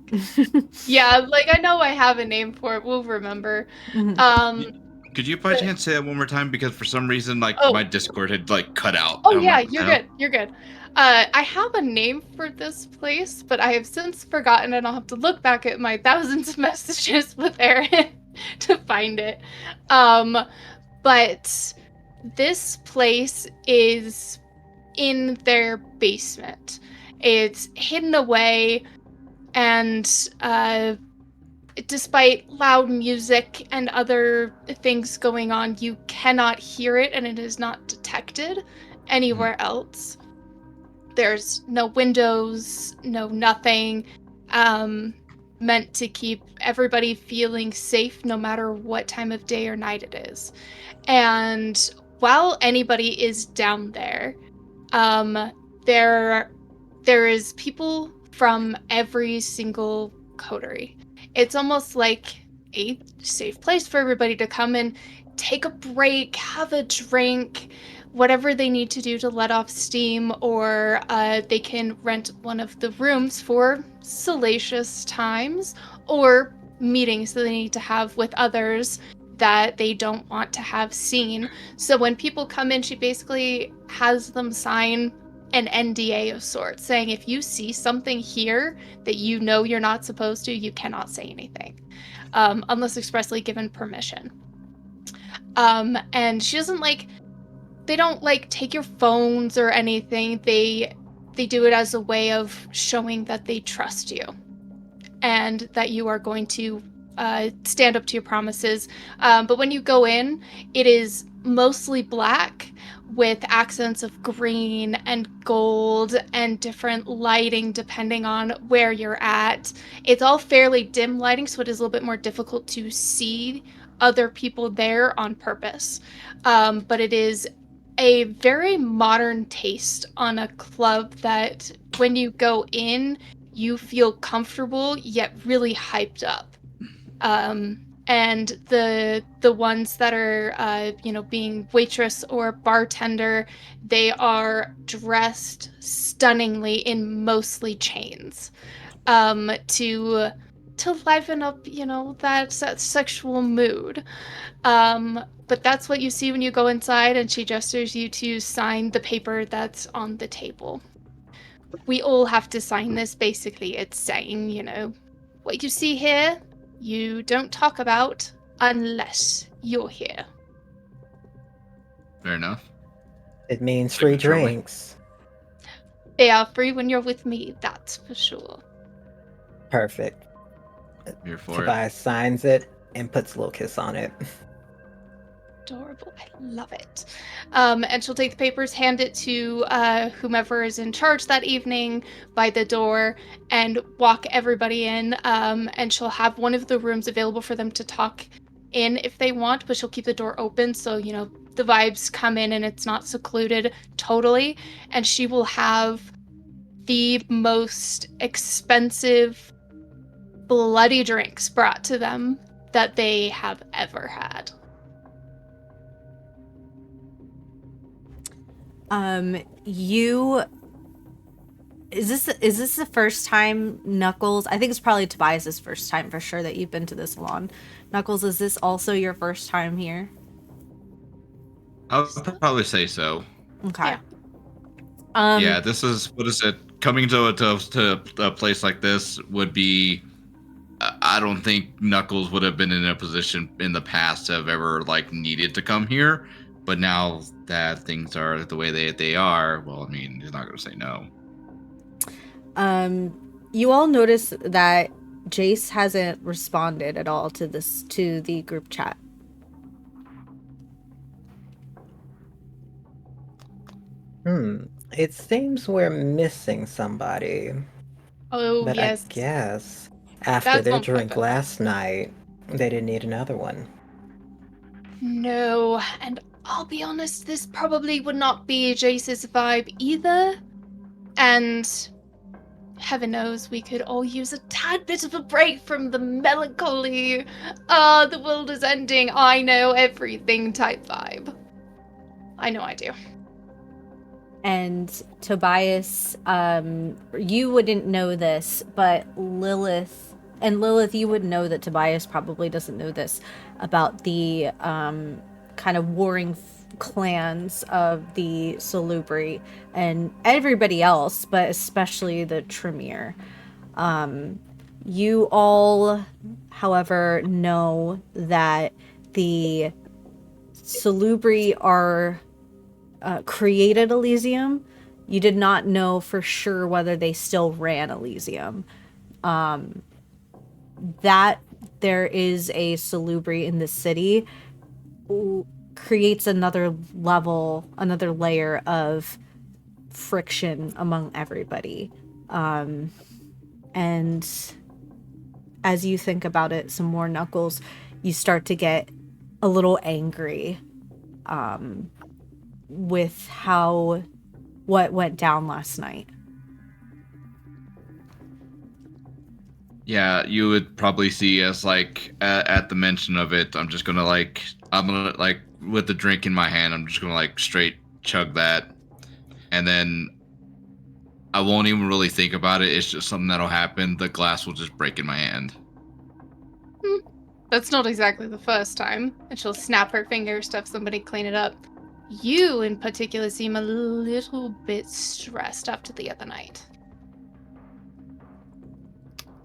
Yeah, I know I have a name for it. We'll remember. Mm-hmm. Could you by chance say that one more time? Because for some reason, my Discord had cut out. Oh yeah, you're good. You're good. I have a name for this place, but I have since forgotten, and I'll have to look back at my thousands of messages with Erin to find it. But this place is in their basement. It's hidden away, and despite loud music and other things going on, you cannot hear it, and it is not detected anywhere else. There's no windows, no nothing, meant to keep everybody feeling safe no matter what time of day or night it is. And while anybody is down there, there is people from every single coterie. It's almost like a safe place for everybody to come and take a break, have a drink, whatever they need to do to let off steam, or they can rent one of the rooms for salacious times or meetings that they need to have with others that they don't want to have seen. So when people come in, she basically has them sign an NDA of sorts, saying if you see something here that you know you're not supposed to, you cannot say anything, unless expressly given permission. And she doesn't don't like take your phones or anything. They do it as a way of showing that they trust you and that you are going to stand up to your promises. But when you go in, it is mostly black with accents of green and gold and different lighting depending on where you're at. It's all fairly dim lighting, so it is a little bit more difficult to see other people there on purpose. But it is a very modern taste on a club that when you go in, you feel comfortable yet really hyped up. And the ones that are being waitress or bartender, they are dressed stunningly in mostly chains, to liven up that sexual mood. But that's what you see when you go inside, and she gestures you to sign the paper that's on the table. We all have to sign this. Basically, it's saying, what you see here, you don't talk about unless you're here. Fair enough. It means free Signature away. drinks. They are free when you're with me, that's for sure. Perfect. Here for Tobias signs it and puts a little kiss on it. Adorable. I love it. And she'll take the papers, hand it to whomever is in charge that evening by the door, and walk everybody in. And she'll have one of the rooms available for them to talk in if they want, but she'll keep the door open so, the vibes come in and it's not secluded totally. And she will have the most expensive bloody drinks brought to them that they have ever had. Is this the first time, Knuckles? I think it's probably Tobias's first time for sure that you've been to this salon. Knuckles, is this also your first time here? I would probably say so. Okay. Yeah, this is, what is it? Coming to a place like this would be. I don't think Knuckles would have been in a position in the past to have ever needed to come here, but now that things are the way they are, well, I mean, he's not going to say no. You all notice that Jayce hasn't responded at all to the group chat. It seems we're missing somebody. Oh, But yes. I guess after That's their on drink purpose. last night, they didn't need another one. No, and I'll be honest, this probably would not be Jayce's vibe either. And heaven knows we could all use a tad bit of a break from the melancholy, the world is ending, I know everything type vibe. I know I do. And Tobias, you wouldn't know this, but Lilith, you would know that Tobias probably doesn't know this about the kind of warring clans of the Salubri and everybody else, but especially the Tremere. You all, however, know that the Salubri are created Elysium. You did not know for sure whether they still ran Elysium. That there is a Salubri in the city creates another layer of friction among everybody. And as you think about it some more, Knuckles, you start to get a little angry with what went down last night. Yeah, you would probably see as at the mention of it, I'm gonna with the drink in my hand, I'm just gonna straight chug that, and then I won't even really think about it. It's just something that'll happen. The glass will just break in my hand. That's not exactly the first time. And she'll snap her fingers to have somebody clean it up. You, in particular, seem a little bit stressed after the other night.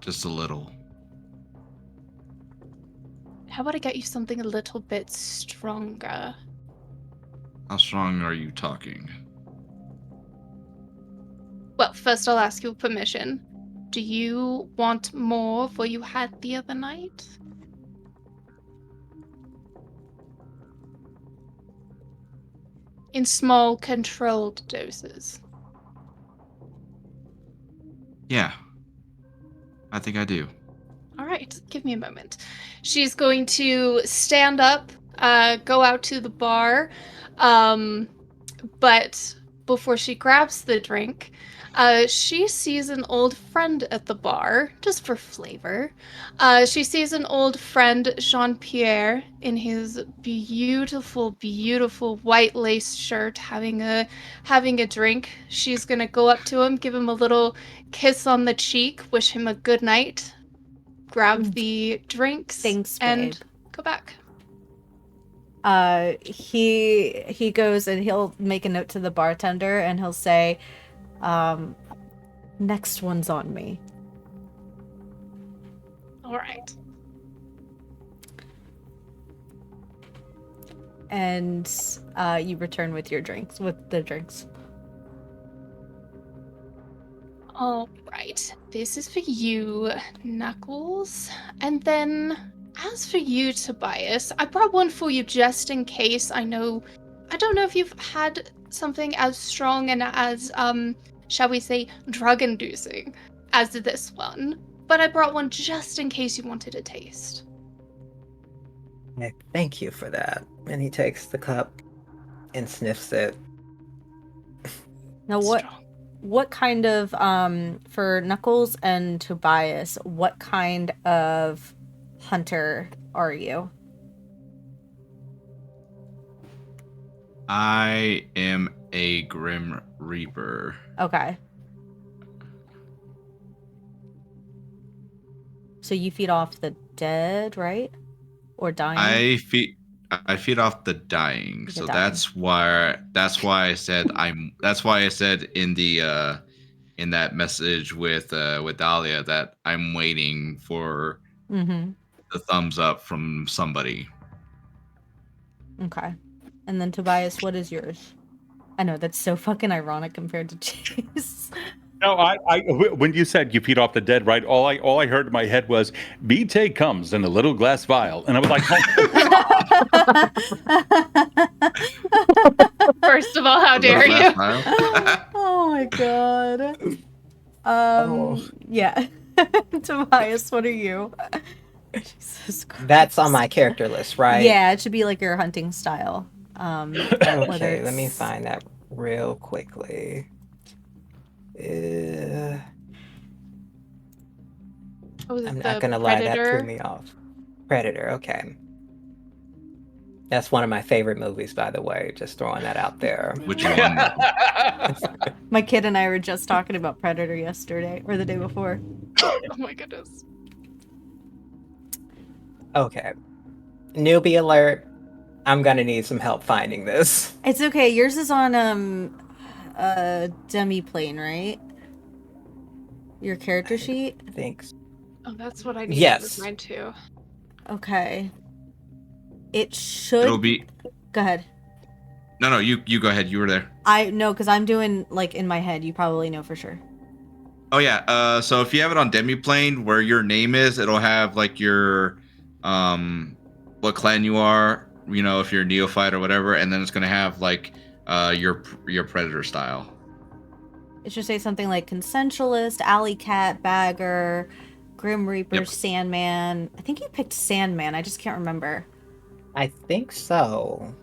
Just a little. How about I get you something a little bit stronger? How strong are you talking? Well, first I'll ask your permission. Do you want more of what you had the other night? In small, controlled doses. Yeah, I think I do. All right, give me a moment. She's going to stand up, go out to the bar, but before she grabs the drink, she sees an old friend at the bar, just for flavor. She sees an old friend, Jean-Pierre, in his beautiful, beautiful white lace shirt, having a drink. She's gonna go up to him, give him a little kiss on the cheek, wish him a good night, grab the drinks, Thanks, and babe. go back. He goes and he'll make a note to the bartender and he'll say, next one's on me. All right. And you return with the drinks. All right. This is for you, Knuckles. And then, as for you, Tobias, I brought one for you just in case. I don't know if you've had something as strong and as, shall we say, drug-inducing as this one. But I brought one just in case you wanted a taste. Thank you for that. And he takes the cup and sniffs it. Now what kind of for Knuckles and Tobias, what kind of hunter are you? I am a Grim Reaper. Okay. So you feed off the dead, right? Or dying? I feed off the dying. So that's why I said in the in that message with Dahlia that I'm waiting for the thumbs up from somebody. Okay. And then Tobias, what is yours? I know that's so fucking ironic compared to Jayce. No, when you said you feed off the dead, right? All I heard in my head was VtM comes in a little glass vial, and I was like, First of all, how dare you? Oh my god. Yeah. Tobias, what are you? Jesus Christ. That's on my character list, right? Yeah, it should be like your hunting style. Okay, let me find that real quickly. I'm not gonna lie, that threw me off. Predator, okay. That's one of my favorite movies, by the way. Just throwing that out there. Which one? My kid and I were just talking about Predator yesterday, or the day before. Oh my goodness. Okay. Newbie alert. I'm gonna need some help finding this. It's okay. Yours is on demi-plane, right? Your character sheet? Thanks. Oh, that's what I need. Yes. Mine too. Okay. It should. It'll be. Go ahead. No, you go ahead. You were there. I know, because I'm doing like in my head. You probably know for sure. Oh yeah. So if you have it on demiplane, where your name is, it'll have like your what clan you are. You know, if you're a neophyte or whatever, and then it's gonna have like your predator style. It should say something like Consensualist, Alley Cat, Bagger, Grim Reaper, Yep. Sandman. I think you picked Sandman. I just can't remember. I think so.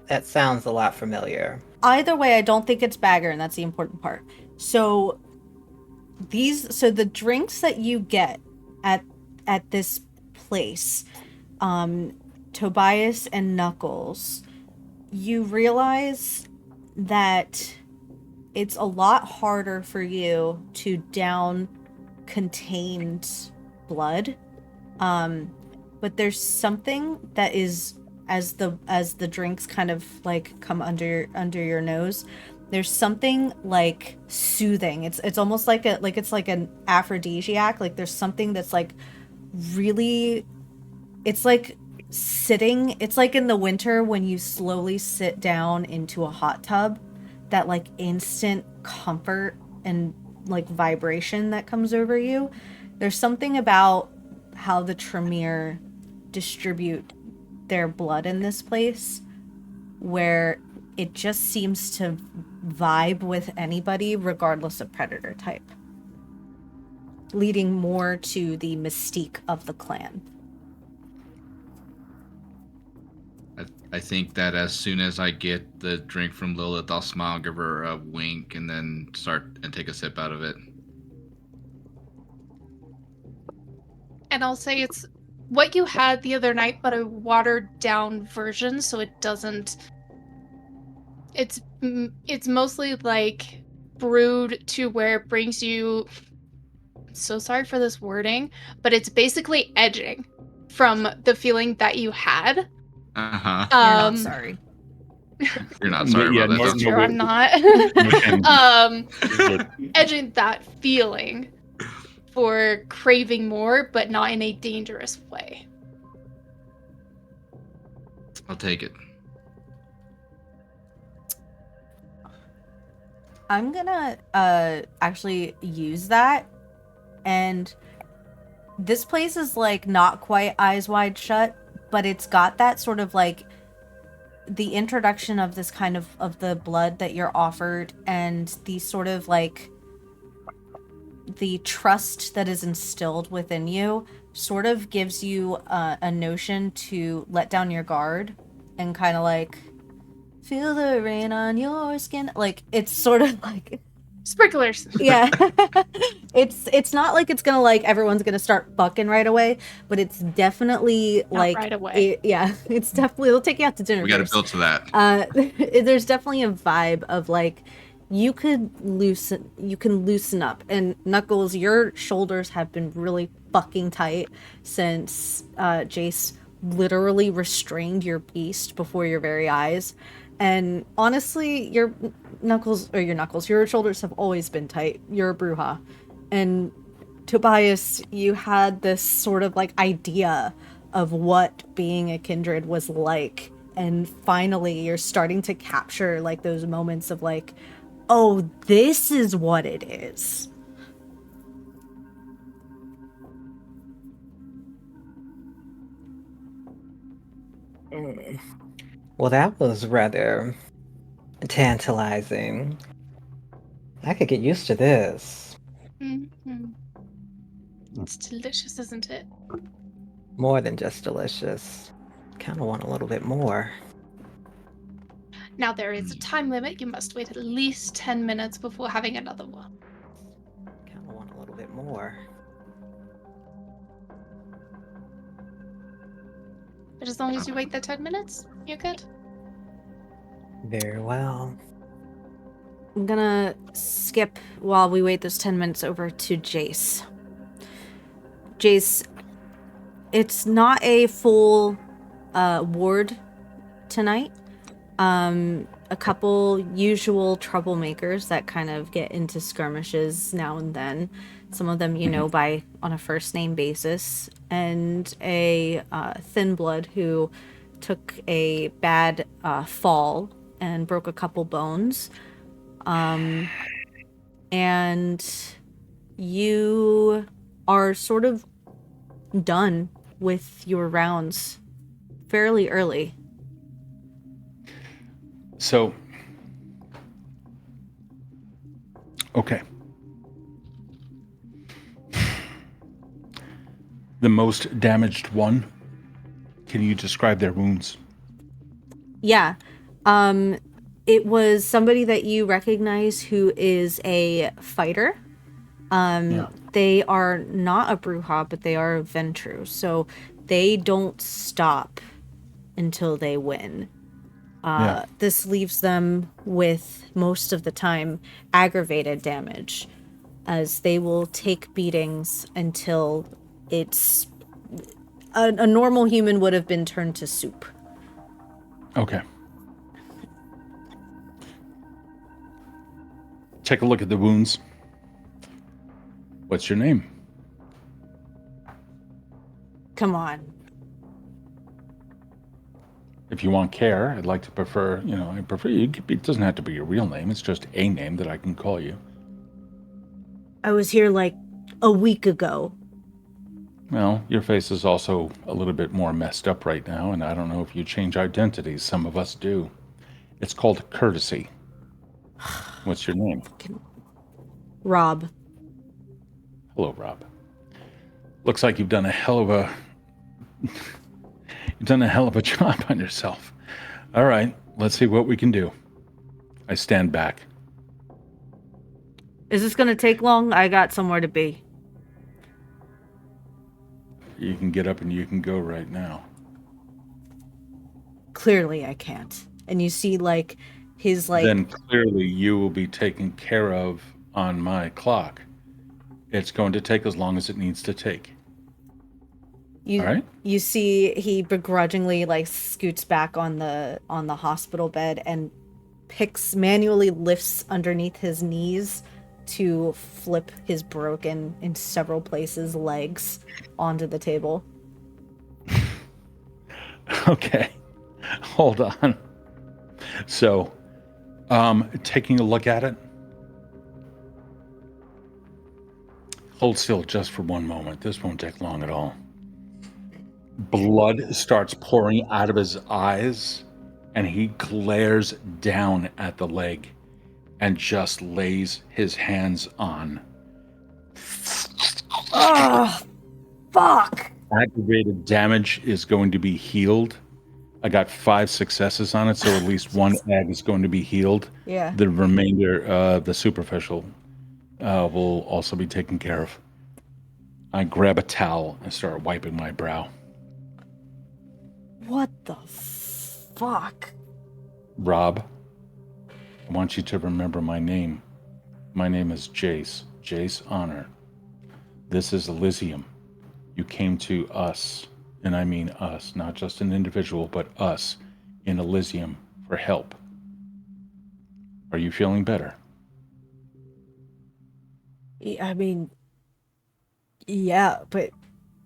That sounds a lot familiar. Either way, I don't think it's Bagger, and that's the important part. So the drinks that you get at this place, Tobias and Knuckles, you realize that it's a lot harder for you to down contained blood. But there's something that is, as the drinks kind of like come under your nose, there's something like soothing. It's almost like it's like an aphrodisiac. Like there's something that's like really, it's like sitting. It's like in the winter when you slowly sit down into a hot tub, that like instant comfort and like vibration that comes over you. There's something about how the Tremere distribute their blood in this place where it just seems to vibe with anybody regardless of predator type, leading more to the mystique of the clan. I think that as soon as I get the drink from Lilith, I'll smile, give her a wink, and then start and take a sip out of it. And I'll say it's what you had the other night, but a watered down version, so it doesn't. It's mostly like brewed to where it brings you. So sorry for this wording, but it's basically edging from the feeling that you had. Uh-huh. You're not sorry. You're not sorry about that. That's true, I'm not. Edging that feeling for craving more, but not in a dangerous way. I'll take it. I'm gonna actually use that, and this place is like not quite eyes wide shut, but it's got that sort of like the introduction of this kind of the blood that you're offered, and the sort of like the trust that is instilled within you sort of gives you a notion to let down your guard and kind of like feel the rain on your skin. Like it's sort of like sprinklers. Yeah. it's not like it's gonna like everyone's gonna start fucking right away, but it's definitely not like right away. It's definitely, it'll take you out to dinner. We gotta first. build to that. There's definitely a vibe of like you can loosen up. And Knuckles, your shoulders have been really fucking tight since Jayce literally restrained your beast before your very eyes. And honestly, your shoulders have always been tight. You're a Bruja. And Tobias, you had this sort of like idea of what being a kindred was like. And finally, you're starting to capture like those moments of like, oh, this is what it is. Well, that was rather tantalizing. I could get used to this. Mm-hmm. It's delicious, isn't it? More than just delicious. Kind of want a little bit more. Now there is a time limit. You must wait at least 10 minutes before having another one. Kind of want a little bit more. But as long as you wait the 10 minutes, you're good. Very well. I'm gonna skip while we wait those 10 minutes over to Jayce. Jayce, it's not a full ward tonight. A couple usual troublemakers that kind of get into skirmishes now and then. Some of them, you know, on a first name basis, and a thin blood who took a bad fall and broke a couple bones. And you are sort of done with your rounds fairly early. So, okay. The most damaged one, can you describe their wounds? Yeah. It was somebody that you recognize who is a fighter. They are not a Bruja, but they are a Ventru, so they don't stop until they win. This leaves them with, most of the time, aggravated damage, as they will take beatings until it's... A normal human would have been turned to soup. Okay. Take a look at the wounds. What's your name? Come on. If you want care, I'd like to prefer, I prefer it doesn't have to be your real name. It's just a name that I can call you. I was here like a week ago. Well, your face is also a little bit more messed up right now, and I don't know if you change identities. Some of us do. It's called courtesy. What's your name? Rob. Hello, Rob. Looks like you've done a hell of a job on yourself. All right, let's see what we can do. I stand back. Is this gonna take long? I got somewhere to be. You can get up and you can go right now. Clearly I can't. And you see his Then clearly you will be taken care of on my clock. It's going to take as long as it needs to take. All right? You see he begrudgingly scoots back on the hospital bed and manually lifts underneath his knees to flip his broken in several places legs onto the table. Okay. Hold on. So, taking a look at it. Hold still just for one moment. This won't take long at all. Blood starts pouring out of his eyes, and he glares down at the leg and just lays his hands on. Oh, fuck! Aggravated damage is going to be healed. I got 5 successes on it, so at least one egg is going to be healed. Yeah. The remainder, the superficial, will also be taken care of. I grab a towel and start wiping my brow. What the fuck? Rob, I want you to remember my name. My name is Jayce. Jayce Honor. This is Elysium. You came to us, and I mean us, not just an individual, but us in Elysium for help. Are you feeling better? I mean, yeah, but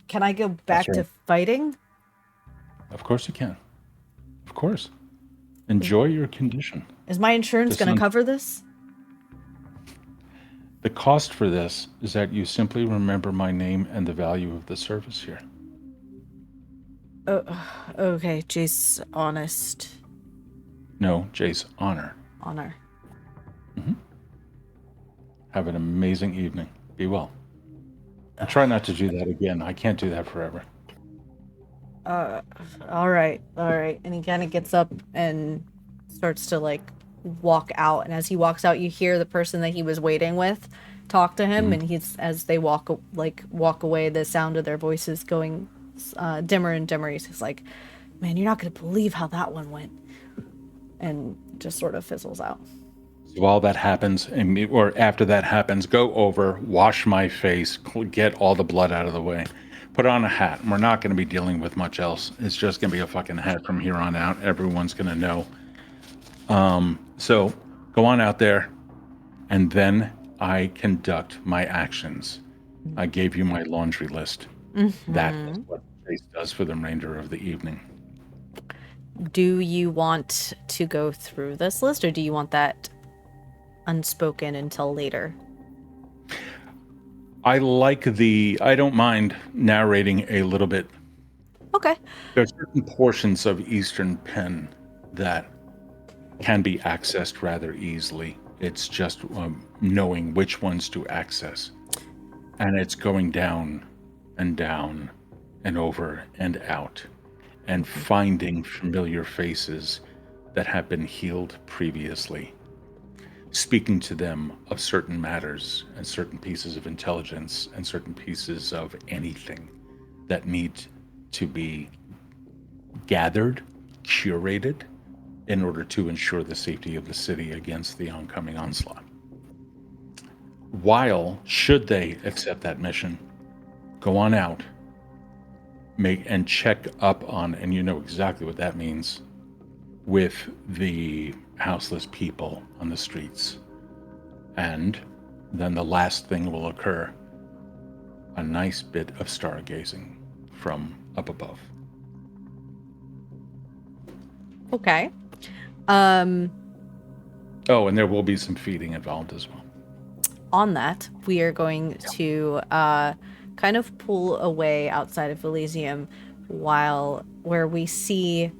can I go back to fighting? Of course you can. Of course. Enjoy your condition. Is my insurance going to cover this? The cost for this is that you simply remember my name and the value of the service here. Oh, okay, Jayce Honest. No, Jayce Honor. Honor. Mm-hmm. Have an amazing evening. Be well. And try not to do that again. I can't do that forever. All right. And he kind of gets up and starts to walk out. And as he walks out, you hear the person that he was waiting with talk to him. Mm-hmm. And as they walk away, the sound of their voices going dimmer and dimmer. He's like, "Man, you're not going to believe how that one went," and just sort of fizzles out. So while that happens, or after that happens, go over, wash my face, get all the blood out of the way. Put on a hat. We're not going to be dealing with much else. It's just going to be a fucking hat from here on out. Everyone's going to know. So go on out there, and then I conduct my actions. I gave you my laundry list. Mm-hmm. That is what Jayce does for the remainder of the evening. Do you want to go through this list, or do you want that unspoken until later? I don't mind narrating a little bit. Okay. There are certain portions of Eastern Penn that can be accessed rather easily. It's just knowing which ones to access. And it's going down and down and over and out and finding familiar faces that have been healed previously. Speaking to them of certain matters and certain pieces of intelligence and certain pieces of anything that need to be gathered, curated, in order to ensure the safety of the city against the oncoming onslaught. While, should they accept that mission, go on out, and check up on, and you know exactly what that means, with the houseless people on the streets. And then the last thing will occur, a nice bit of stargazing from up above. Okay. Oh, and there will be some feeding involved as well. On that, we are going to kind of pull away outside of Elysium where we see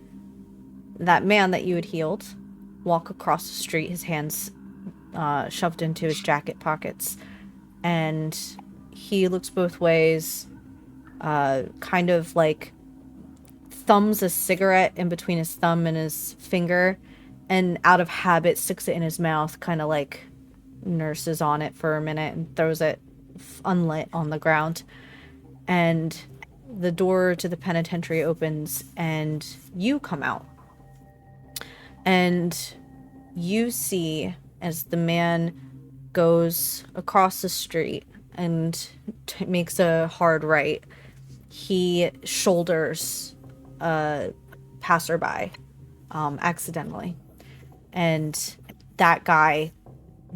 that man that you had healed walk across the street, his hands shoved into his jacket pockets. And he looks both ways, kind of like thumbs a cigarette in between his thumb and his finger, and out of habit sticks it in his mouth, kind of like nurses on it for a minute and throws it unlit on the ground. And the door to the penitentiary opens and you come out. And you see as the man goes across the street and makes a hard right, he shoulders a passerby accidentally. And that guy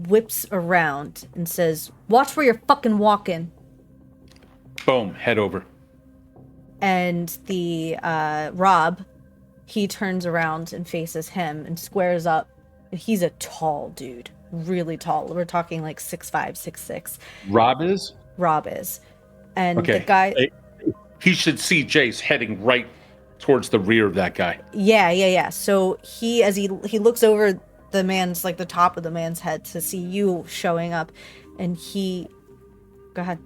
whips around and says, "Watch where you're fucking walking." Boom, head over. And the Rob, he turns around and faces him and squares up. He's a tall dude, really tall. We're talking like 6'5", 6'6". Rob is? Rob is. And Okay. the guy... He should see Jayce heading right towards the rear of that guy. Yeah. So as he looks over the man's, like the top of the man's head to see you showing up, and he... Go ahead.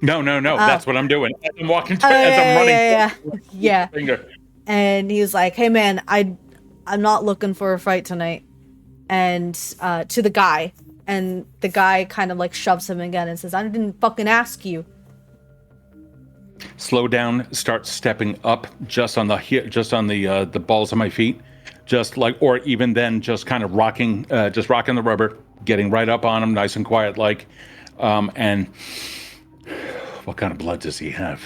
No. That's what I'm doing. As I'm walking, as I'm running. Yeah. Finger. And he was like, "Hey man, I'm not looking for a fight tonight." And to the guy, and the guy kind of like shoves him again and says, "I didn't fucking ask you." Slow down. Start stepping up just on the balls of my feet, just like, or even then, just kind of rocking the rubber, getting right up on him, nice and quiet, like. And what kind of blood does he have?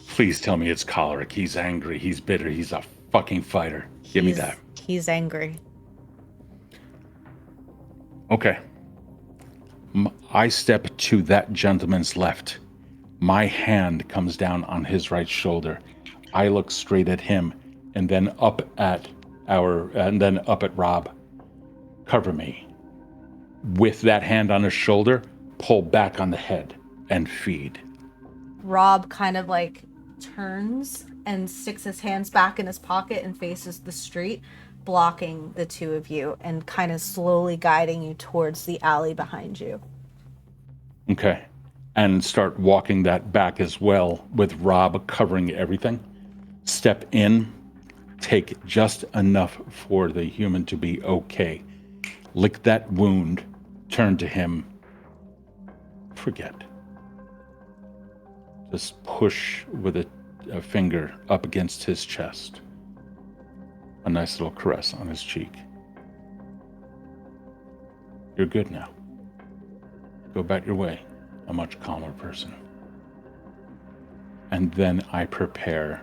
Please tell me it's choleric. He's angry. He's bitter. He's a fucking fighter. Give me that. He's angry. Okay. I step to that gentleman's left. My hand comes down on his right shoulder. I look straight at him, and then up at Rob. Cover me. With that hand on his shoulder, pull back on the head and feed. Rob kind of like turns and sticks his hands back in his pocket and faces the street, blocking the two of you and kind of slowly guiding you towards the alley behind you. Okay. And start walking that back as well, with Rob covering everything. Step in, take just enough for the human to be okay. Lick that wound, turn to him. Forget. Just push with a finger up against his chest. A nice little caress on his cheek. You're good now. Go back your way. A much calmer person. And then I prepare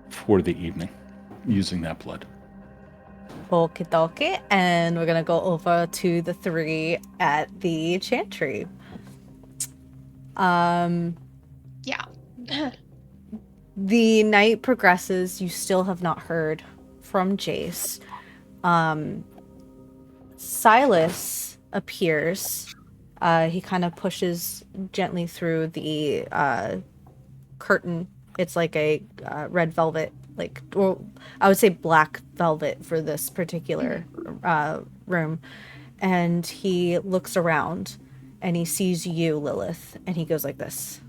for the evening using that blood. Okie dokie, and we're gonna go over to the three at the chantry. Yeah. The night progresses. You still have not heard from Jayce. Silas appears. He kind of pushes gently through the curtain. It's like a red velvet, or I would say black velvet for this particular room. And he looks around and he sees you, Lilith, and he goes like this.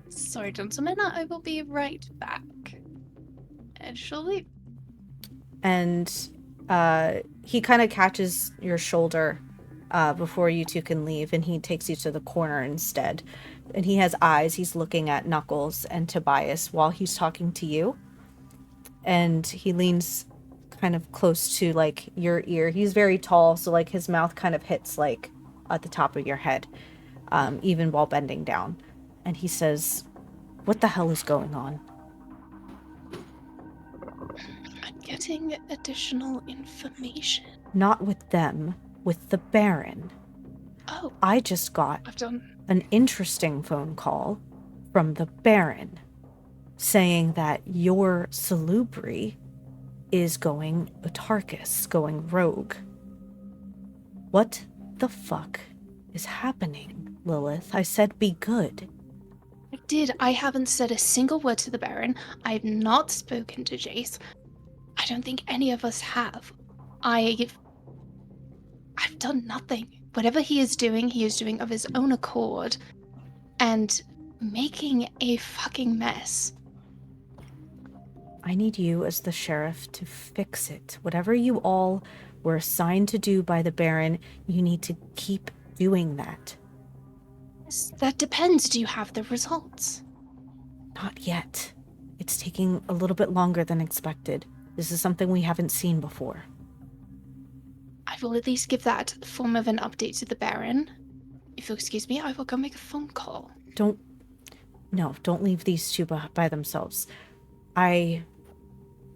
Sorry, gentlemen, I will be right back. Actually. And he kind of catches your shoulder before you two can leave, and he takes you to the corner instead. And he has eyes. He's looking at Knuckles and Tobias while he's talking to you. And he leans kind of close to, like, your ear. He's very tall, so, like, his mouth kind of hits, like, at the top of your head, even while bending down. And he says, "What the hell is going on?" I'm getting additional information. Not with them, with the Baron. Oh. I just got an interesting phone call from the Baron. saying that your Salubri is going autarchus, going rogue. What the fuck is happening, Lilith? I said be good. I did. I haven't said a single word to the Baron. I've not spoken to Jayce. I don't think any of us have. I've done nothing. Whatever he is doing of his own accord. And making a fucking mess. I need you as the sheriff to fix it. Whatever you all were assigned to do by the Baron, you need to keep doing that. Yes, that depends. Do you have the results? Not yet. It's taking a little bit longer than expected. This is something we haven't seen before. I will at least give that form of an update to the Baron. If you'll excuse me, I will go make a phone call. Don't leave these two by themselves. I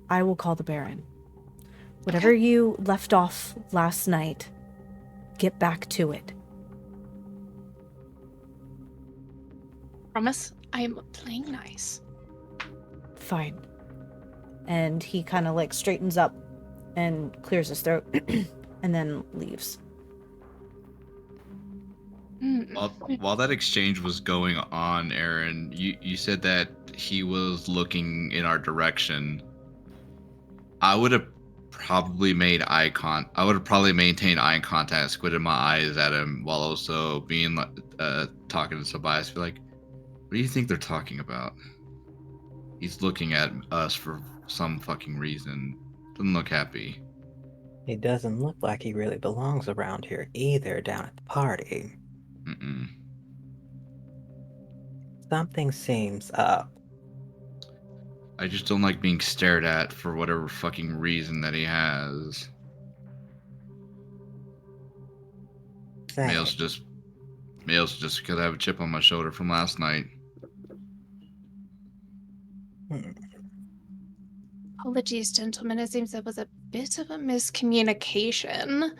will call the Baron. Whatever you left off last night, get back to it. Promise, I am playing nice. Fine. And he kind of like straightens up and clears his throat and then leaves. While that exchange was going on, Erin, you said that he was looking in our direction. I would have probably maintained eye contact, squinted my eyes at him while also being talking to Tobias. Be like, what do you think they're talking about? He's looking at us for some fucking reason. Doesn't look happy. He doesn't look like he really belongs around here either down at the party. Mm-mm. Something seems up. I just don't like being stared at for whatever fucking reason that he has. Same. Males just because I have a chip on my shoulder from last night. Apologies, gentlemen. It seems there was a bit of a miscommunication.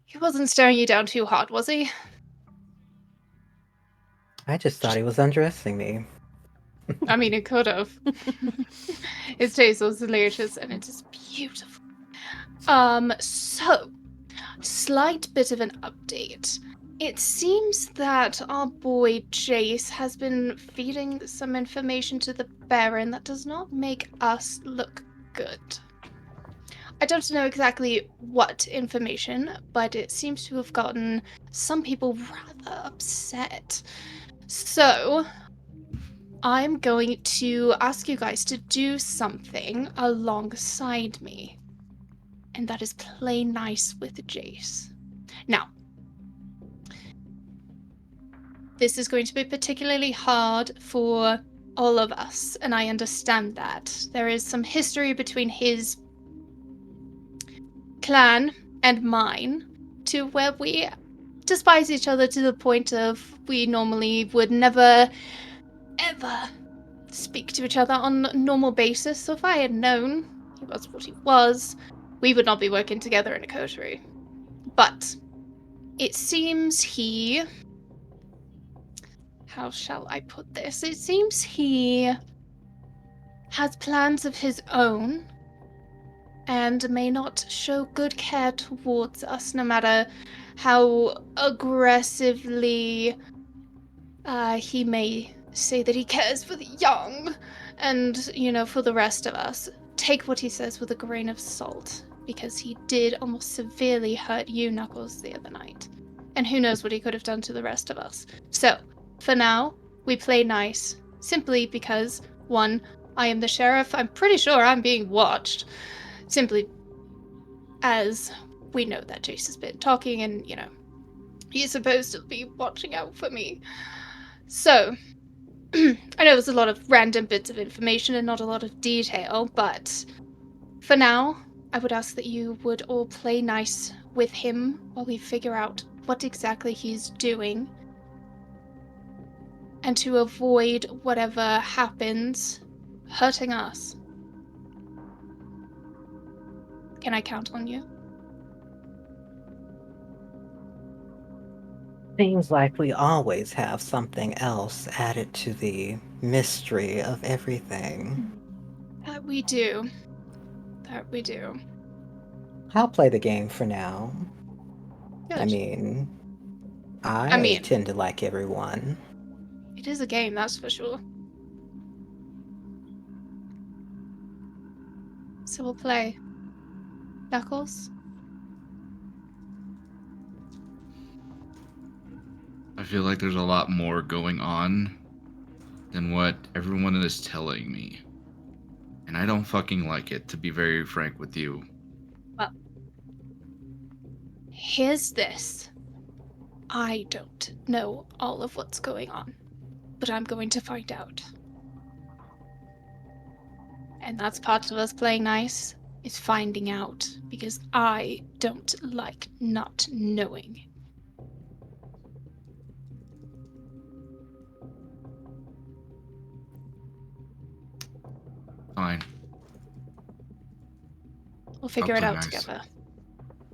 He wasn't staring you down too hard, was he? I just thought he was undressing me. I mean, it could have. His taste was delicious, and it is beautiful. So, slight bit of an update. It seems that our boy Jayce has been feeding some information to the Baron that does not make us look good. I don't know exactly what information, but it seems to have gotten some people rather upset. So, I'm going to ask you guys to do something alongside me. And that is play nice with Jayce. Now, this is going to be particularly hard for all of us, and I understand that. There is some history between his clan and mine to where we despise each other to the point of we normally would never, ever speak to each other on a normal basis. So if I had known he was what he was, we would not be working together in a coterie. But it seems he... How shall I put this? It seems he has plans of his own and may not show good care towards us, no matter how aggressively he may say that he cares for the young and, you know, for the rest of us. Take what he says with a grain of salt, because he did almost severely hurt you, Knuckles, the other night. And who knows what he could have done to the rest of us. So, for now, we play nice, simply because, one, I am the sheriff. I'm pretty sure I'm being watched. Simply as we know that Jayce has been talking and, you know, he's supposed to be watching out for me. So, I know there's a lot of random bits of information and not a lot of detail, but for now, I would ask that you would all play nice with him while we figure out what exactly he's doing, and to avoid whatever happens hurting us. Can I count on you? Seems like we always have something else added to the mystery of everything. That we do. That we do. I'll play the game for now. Good. I mean, I tend to like everyone. It is a game, that's for sure. So we'll play. Knuckles? I feel like there's a lot more going on than what everyone is telling me. And I don't fucking like it, to be very frank with you. Well, here's this. I don't know all of what's going on, but I'm going to find out. And that's part of us playing nice, is finding out, because I don't like not knowing. Fine. We'll figure I'll it play out nice. together.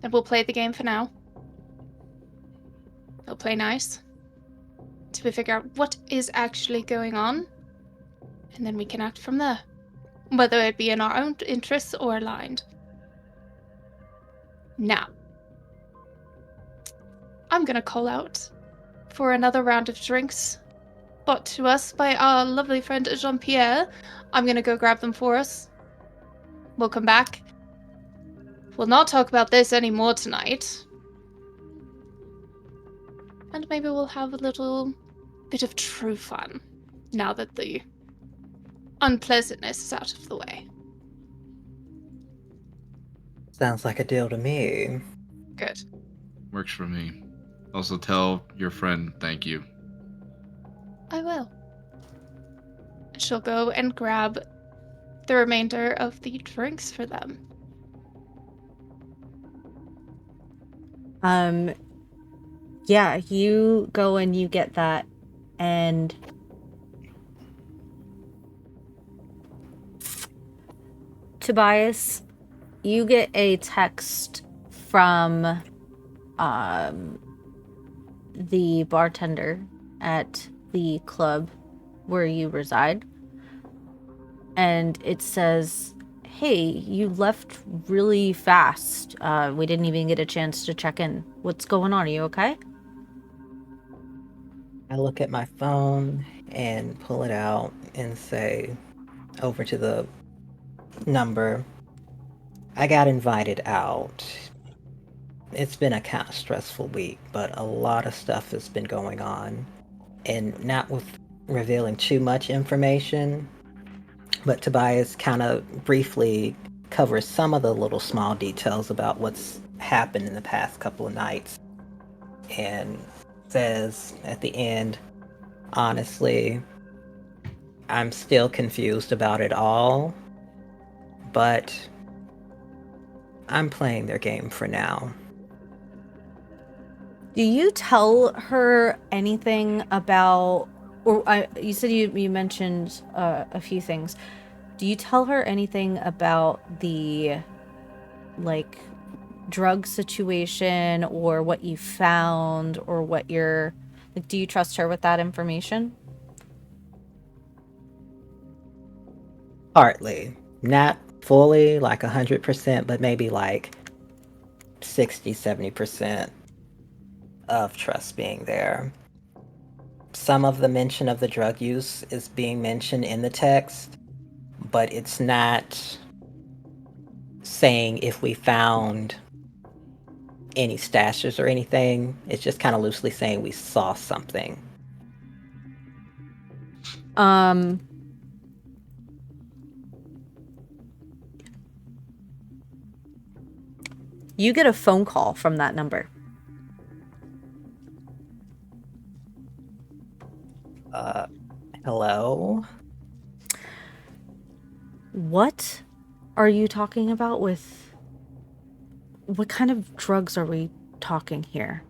And we'll play the game for now. We'll play nice. Till we figure out what is actually going on. And then we can act from there. Whether it be in our own interests or aligned. Now, I'm gonna call out for another round of drinks brought to us by our lovely friend Jean-Pierre. I'm gonna go grab them for us. We'll come back. We'll not talk about this anymore tonight. And maybe we'll have a little bit of true fun now that the unpleasantness is out of the way. Sounds like a deal to me. Good. Works for me. Also tell your friend thank you. I will. She'll go and grab the remainder of the drinks for them. Yeah, you go and you get that, and Tobias, you get a text from the bartender at the club where you reside, and it says, "Hey, you left really fast. We didn't even get a chance to check in. What's going on? Are you okay?" I look at my phone and pull it out and say over to the number, I got invited out. It's been a kind of stressful week, but a lot of stuff has been going on. And not with revealing too much information, but Tobias kind of briefly covers some of the little small details about what's happened in the past couple of nights. And says at the end, honestly, I'm still confused about it all, but I'm playing their game for now. Do you tell her anything about, or you said you mentioned a few things. Do you tell her anything about the, like, drug situation or what you found or what you're, like, do you trust her with that information? Partly. Not fully, like 100%, but maybe like 60, 70% of trust being there. Some of the mention of the drug use is being mentioned in the text, but it's not saying if we found any stashes or anything. It's just kind of loosely saying we saw something. You get a phone call from that number. Hello? What are you talking about with... What kind of drugs are we talking here?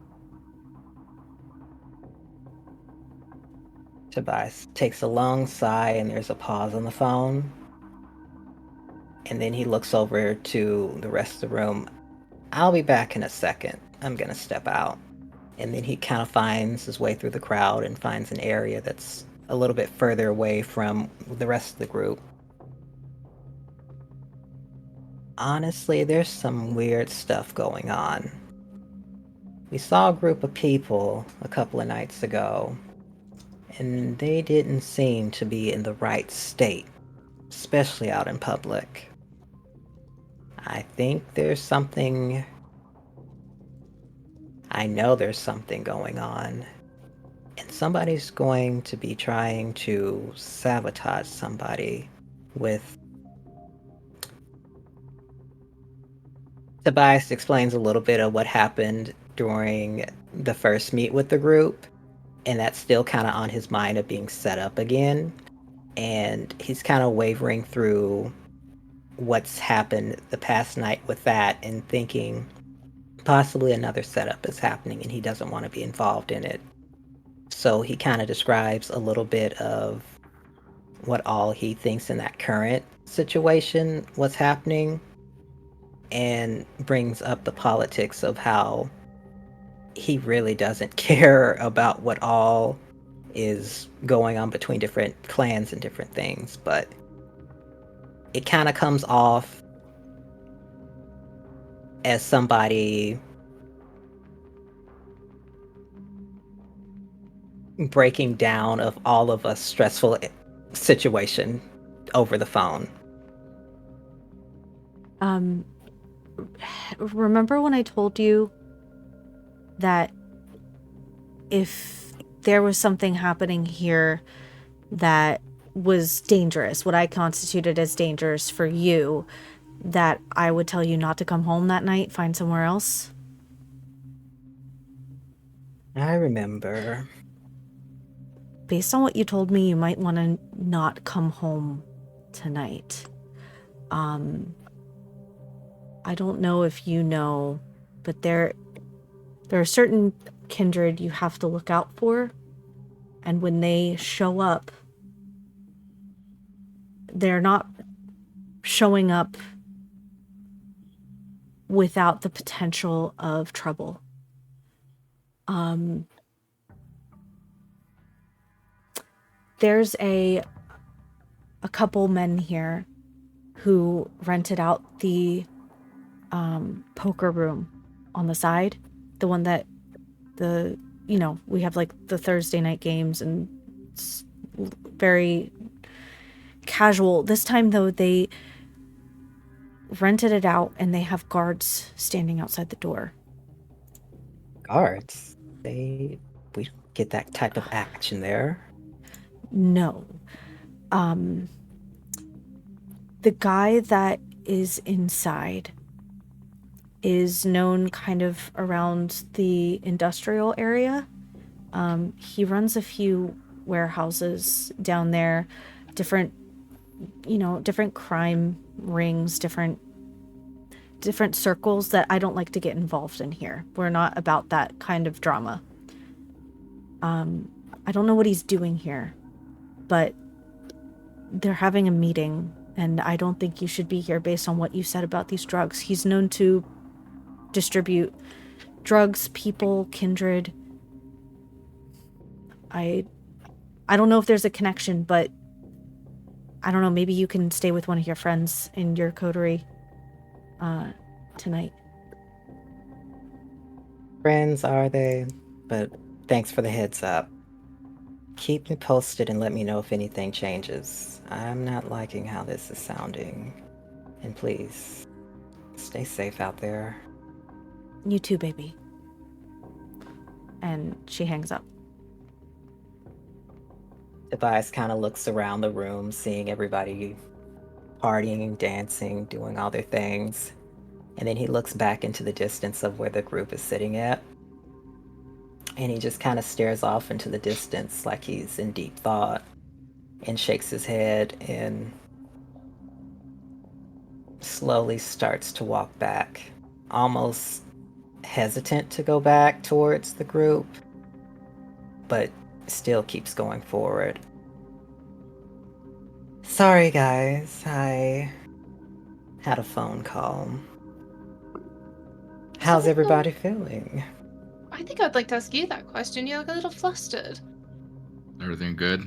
Tobias takes a long sigh and there's a pause on the phone. And then he looks over to the rest of the room. I'll be back in a second. I'm gonna step out. And then he kind of finds his way through the crowd and finds an area that's a little bit further away from the rest of the group. Honestly, there's some weird stuff going on. We saw a group of people a couple of nights ago, and they didn't seem to be in the right state, especially out in public. I think there's something... I know there's something going on, and somebody's going to be trying to sabotage somebody with... Tobias explains a little bit of what happened during the first meet with the group, and that's still kind of on his mind of being set up again. And he's kind of wavering through what's happened the past night with that and thinking possibly another setup is happening and he doesn't want to be involved in it. So he kind of describes a little bit of what all he thinks in that current situation, what's happening, and brings up the politics of how he really doesn't care about what all is going on between different clans and different things, but it kind of comes off as somebody breaking down of all of a stressful situation over the phone. Remember when I told you that if there was something happening here that was dangerous, what I constituted as dangerous for you, that I would tell you not to come home that night, find somewhere else? I remember. Based on what you told me, you might want to not come home tonight. I don't know if you know, but there are certain kindred you have to look out for, and when they show up, they're not showing up without the potential of trouble. There's a couple men here who rented out the poker room on the side, the one that we have like the Thursday night games, and it's very casual. This time though, they rented it out and they have guards standing outside the door. Guards? We don't get that type of action there. No. The guy that is inside is known kind of around the industrial area. He runs a few warehouses down there, different crime rings, different circles that I don't like to get involved in here. We're not about that kind of drama. I don't know what he's doing here, but they're having a meeting, and I don't think you should be here based on what you said about these drugs. He's known to distribute drugs, people, kindred. I don't know if there's a connection, but I don't know, maybe you can stay with one of your friends in your coterie tonight. Friends, are they? But thanks for the heads up. Keep me posted and let me know if anything changes. I'm not liking how this is sounding. And please, stay safe out there. You too, baby. And she hangs up. Tobias kind of looks around the room, seeing everybody partying, dancing, doing all their things. And then he looks back into the distance of where the group is sitting at. And he just kind of stares off into the distance like he's in deep thought and shakes his head and slowly starts to walk back, almost hesitant to go back towards the group, but still keeps going forward. Sorry guys, I had a phone call. How's everybody feeling? I think I'd like to ask you that question. You look a little flustered. Everything good?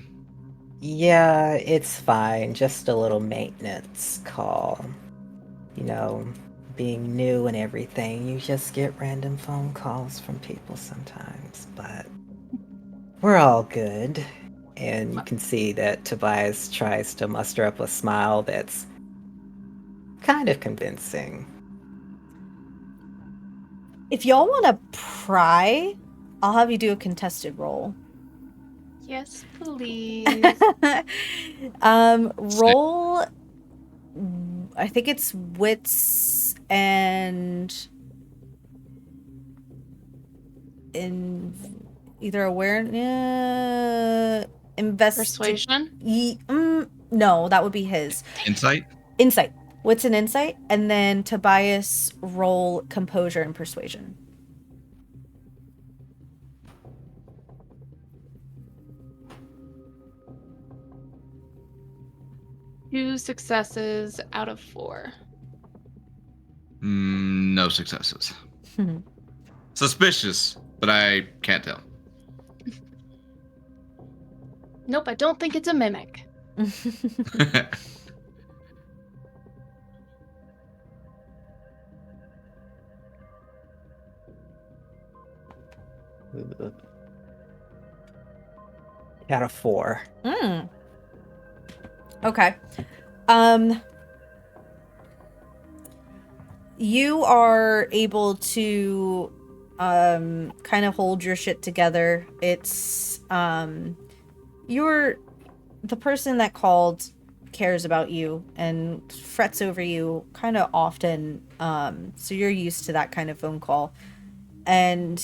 Yeah, it's fine. Just a little maintenance call. You know, being new and everything, you just get random phone calls from people sometimes, but we're all good. And you can see that Tobias tries to muster up a smile that's kind of convincing. If y'all want to pry, I'll have you do a contested roll. Yes, please. Roll. I think it's wits and in either awareness, Persuasion? No, that would be his. Insight? Insight. Wits and insight, and then Tobias roll composure and persuasion. Two successes out of 4. No successes. Suspicious, but I can't tell. Nope, I don't think it's a mimic. Out of 4. Okay. You are able to kind of hold your shit together. It's you're the person that called cares about you and frets over you kind of often. So you're used to that kind of phone call. And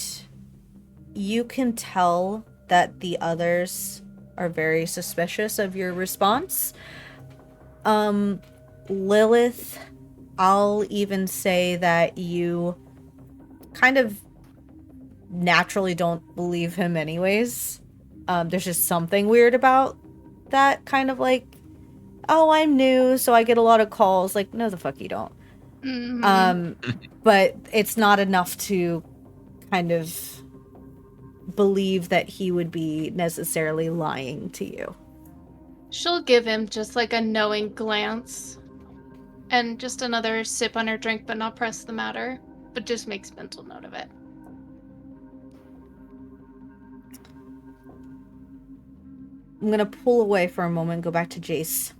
you can tell that the others are very suspicious of your response. Lilith, I'll even say that you kind of naturally don't believe him anyways. There's just something weird about that, kind of like, oh, I'm new, so I get a lot of calls. Like, no, the fuck you don't. But it's not enough to kind of believe that he would be necessarily lying to you. She'll give him just like a knowing glance and just another sip on her drink, but not press the matter, but just makes mental note of it. I'm going to pull away for a moment and go back to Jayce.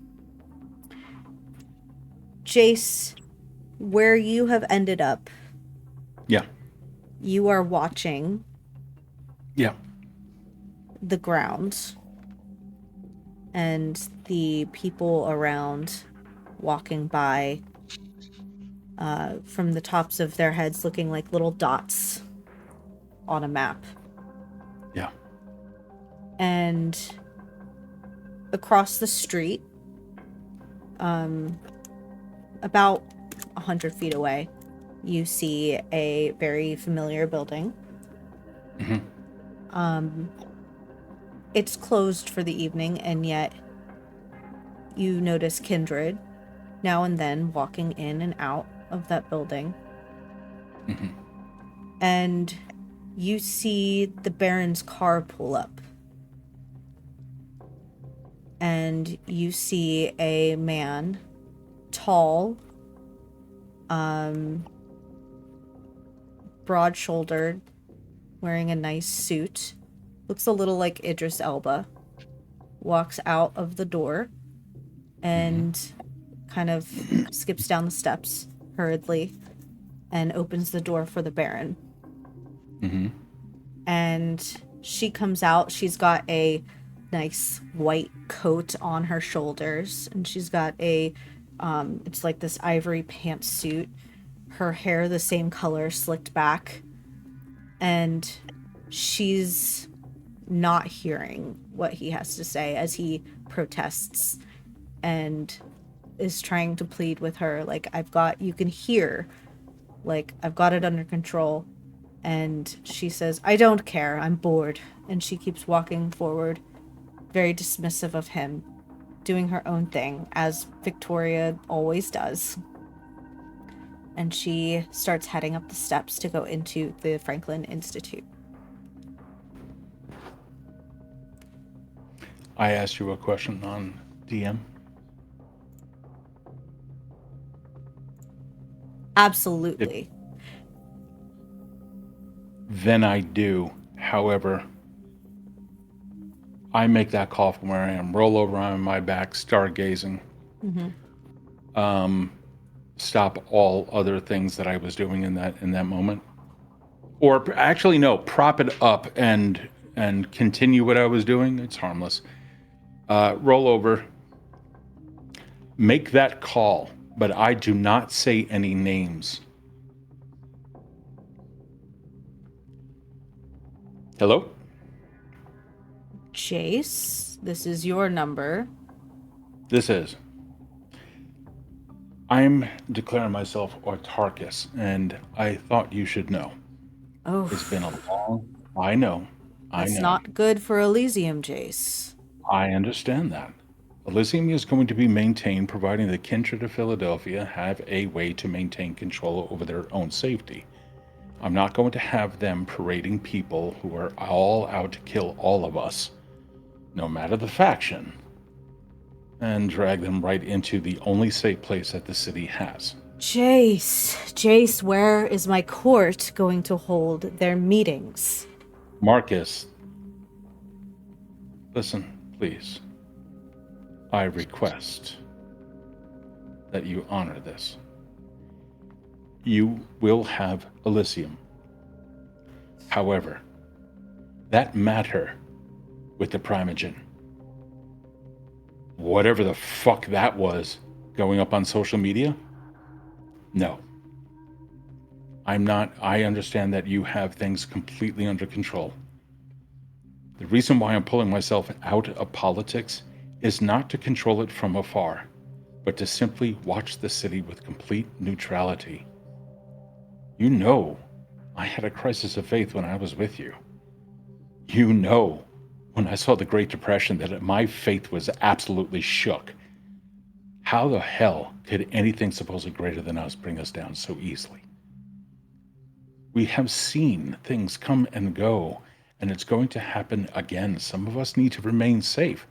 Jayce, where you have ended up. Yeah. You are watching. Yeah. The ground. And the people around walking by from the tops of their heads looking like little dots on a map. Yeah. And across the street, about 100 feet away, you see a very familiar building. It's closed for the evening, and yet you notice kindred now and then walking in and out of that building. And you see the Baron's car pull up. And you see a man, tall, broad-shouldered, wearing a nice suit, looks a little like Idris Elba, walks out of the door and kind of skips down the steps hurriedly and opens the door for the Baron. And she comes out. She's got a nice white coat on her shoulders, and she's got a it's like this ivory pantsuit, her hair the same color, slicked back, and she's not hearing what he has to say as he protests and is trying to plead with her, like, you can hear, like, I've got it under control. And she says, I don't care, I'm bored. And she keeps walking forward, very dismissive of him, doing her own thing, as Victoria always does. And she starts heading up the steps to go into the Franklin Institute. I asked you a question on DM? Absolutely. Then I do. However, I make that call from where I am. Roll over on my back, stargazing. Stop all other things that I was doing in that moment. Or actually, no, prop it up and continue what I was doing. It's harmless. Roll over. Make that call, but I do not say any names. Hello? Jayce, this is your number. This is. I'm declaring myself Autarchus, and I thought you should know. Oh, It's been a long... I know. that's not good for Elysium, Jayce. I understand that. Elysium is going to be maintained providing the kindred of Philadelphia have a way to maintain control over their own safety. I'm not going to have them parading people who are all out to kill all of us, no matter the faction, and drag them right into the only safe place that the city has. Jayce, where is my court going to hold their meetings? Marcus, listen, please. I request that you honor this. You will have Elysium. However, that matter with the Primogen, whatever the fuck that was going up on social media, no. I understand that you have things completely under control. The reason why I'm pulling myself out of politics is not to control it from afar, but to simply watch the city with complete neutrality. You know, I had a crisis of faith when I was with you. You know, when I saw the Great Depression, that my faith was absolutely shook. How the hell could anything supposedly greater than us bring us down so easily? We have seen things come and go, and it's going to happen again. Some of us need to remain safe,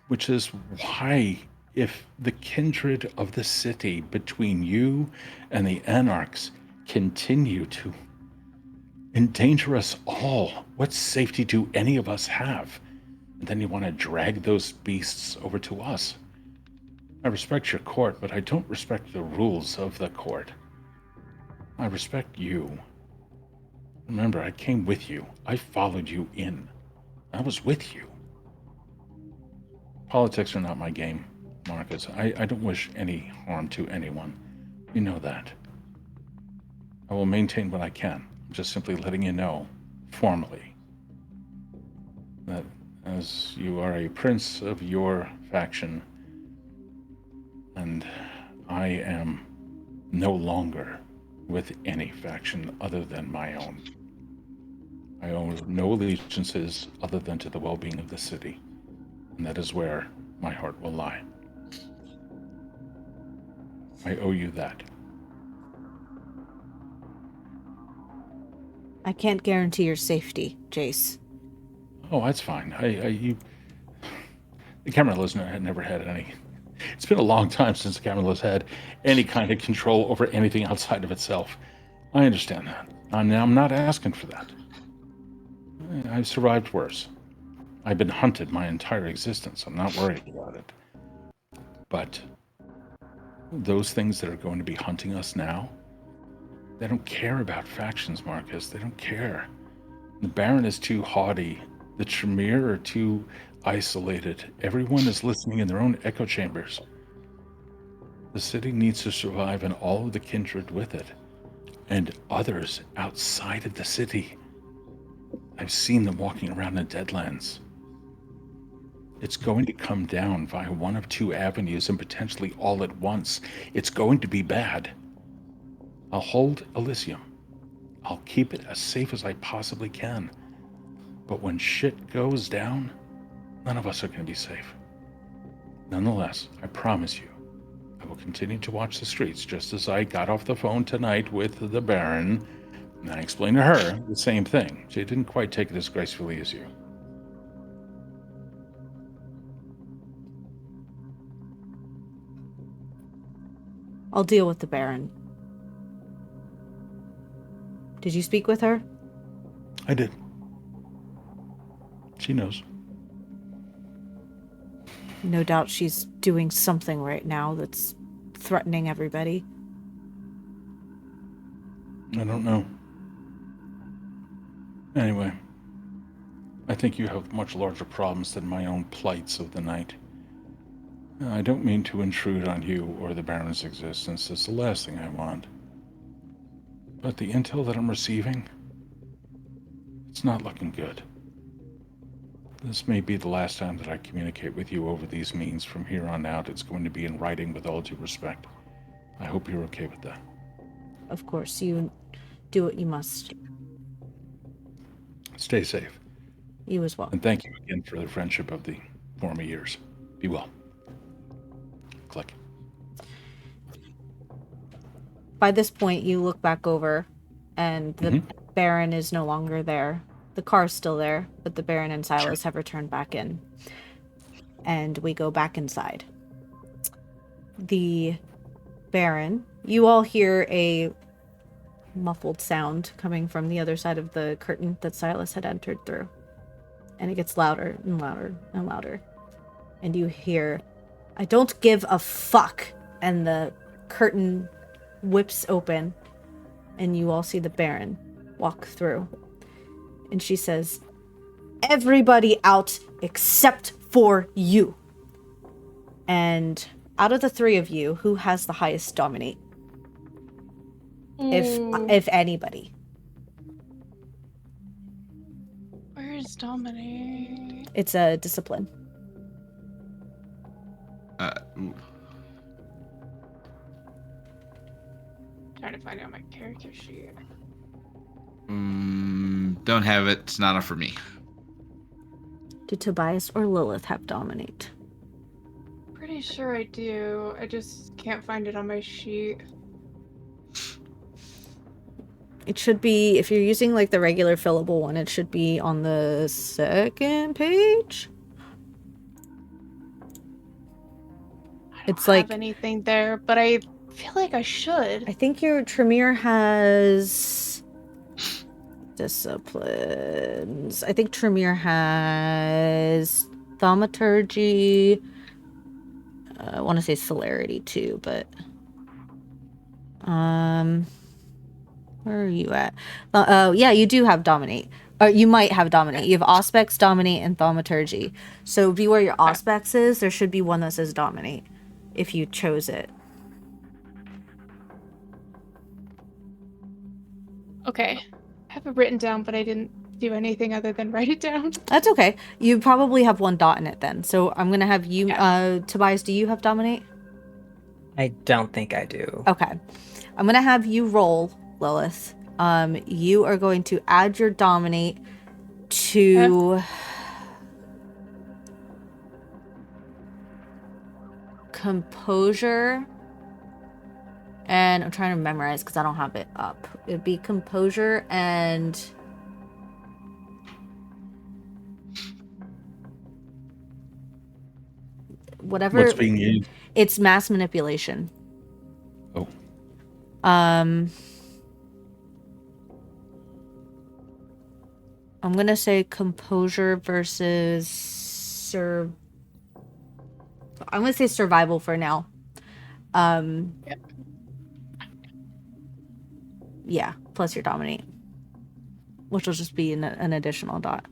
which is why if the kindred of the city between you and the Anarchs continue to endanger us all, what safety do any of us have? And then you want to drag those beasts over to us. I respect your court, but I don't respect the rules of the court. I respect you. Remember, I came with you. I followed you in. I was with you. Politics are not my game, Marcus. I don't wish any harm to anyone. You know that. I will maintain what I can. I'm just simply letting you know, formally, that as you are a prince of your faction, and I am no longer with any faction other than my own. I owe no allegiances other than to the well-being of the city, and that is where my heart will lie. I owe you that. I can't guarantee your safety, Jayce. Oh, that's fine. The Camerlas had never had any. It's been a long time since the Camerlas had any kind of control over anything outside of itself. I understand that. I'm not asking for that. I've survived worse. I've been hunted my entire existence. I'm not worried about it. But those things that are going to be hunting us now, they don't care about factions, Marcus. They don't care. The Baron is too haughty. The Tremere are too isolated. Everyone is listening in their own echo chambers. The city needs to survive, and all of the kindred with it, and others outside of the city. I've seen them walking around the Deadlands. It's going to come down via one of two avenues, and potentially all at once. It's going to be bad. I'll hold Elysium. I'll keep it as safe as I possibly can. But when shit goes down, none of us are going to be safe. Nonetheless, I promise you, I will continue to watch the streets, just as I got off the phone tonight with the Baron, and I explained to her the same thing. She didn't quite take it as gracefully as you. I'll deal with the Baron. Did you speak with her? I did. She knows. No doubt she's doing something right now that's threatening everybody. I don't know. Anyway, I think you have much larger problems than my own plights of the night. I don't mean to intrude on you or the Baron's existence. It's the last thing I want. But the intel that I'm receiving, it's not looking good. This may be the last time that I communicate with you over these means. From here on out, it's going to be in writing with all due respect. I hope you're okay with that. Of course, you do what you must. Stay safe. You as well. And thank you again for the friendship of the former years. Be well. Click. By this point, you look back over, and the Baron is no longer there. The car's still there, but the Baron and Silas have returned back in. And we go back inside. The Baron, you all hear a muffled sound coming from the other side of the curtain that Silas had entered through. And it gets louder and louder and louder. And you hear, "I don't give a fuck." And the curtain whips open, and you all see the Baron walk through. And she says, "Everybody out except for you." And out of the three of you, who has the highest dominate? If anybody. Where is dominate? It's a discipline. Trying to find out my character sheet. Don't have it. It's not enough for me. Do Tobias or Lilith have dominate? Pretty sure I do. I just can't find it on my sheet. It should be, if you're using like the regular fillable one, it should be on the second page. I don't have anything there, but I feel like I should. I think your Tremere has disciplines. I think Tremere has thaumaturgy. I want to say celerity too, but where are you at? Yeah, you do have dominate. Or you might have dominate. You have auspex, dominate, and thaumaturgy. So be where your auspex is. There should be one that says dominate if you chose it. Okay. I have it written down, but I didn't do anything other than write it down. That's okay. You probably have one dot in it then. So I'm going to have you, Tobias, do you have dominate? I don't think I do. Okay. I'm going to have you roll, Lilith. You are going to add your dominate to composure. And I'm trying to memorize because I don't have it up. It'd be composure and whatever. What's being used? It's mass manipulation. Oh. I'm gonna say composure versus I'm gonna say survival for now. Yep. Yeah, plus your dominate, which will just be an additional dot.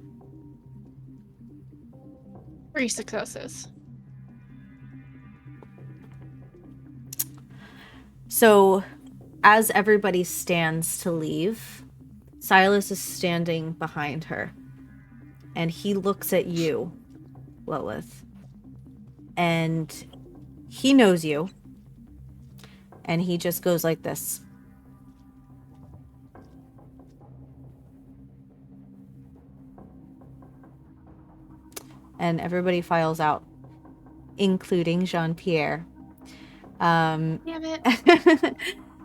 3 successes. So, as everybody stands to leave, Silas is standing behind her, and he looks at you, Lilith, and he knows you, and he just goes like this. And everybody files out, including Jean-Pierre. Damn it.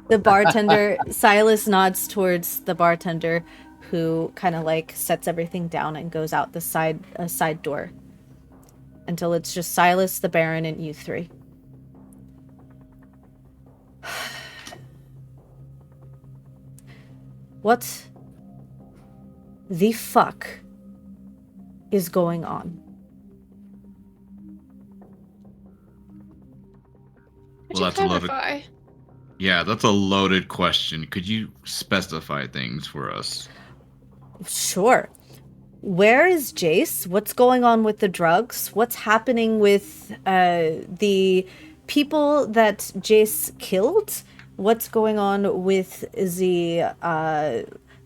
The bartender, Silas nods towards the bartender, who kind of like sets everything down and goes out the side door until it's just Silas, the Baron, and you three. What the fuck is going on? Could Well, you that's a loaded. clarify? Yeah, that's a loaded question. Could you specify things for us? Sure. Where is Jayce? What's going on with the drugs? What's happening with the people that Jayce killed? What's going on with the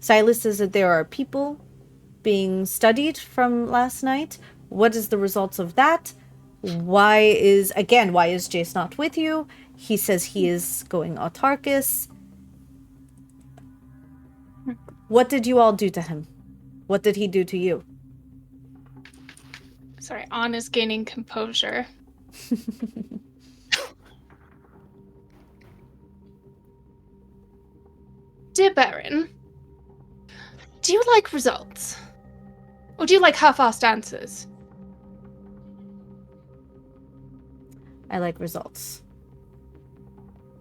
Silas says that there are people being studied from last night. What is the results of that? Why is Jayce not with you? He says he is going autarchus. What did you all do to him? What did he do to you? Sorry, On is gaining composure. Dear Baron, do you like results? Or do you like half-assed answers? I like results.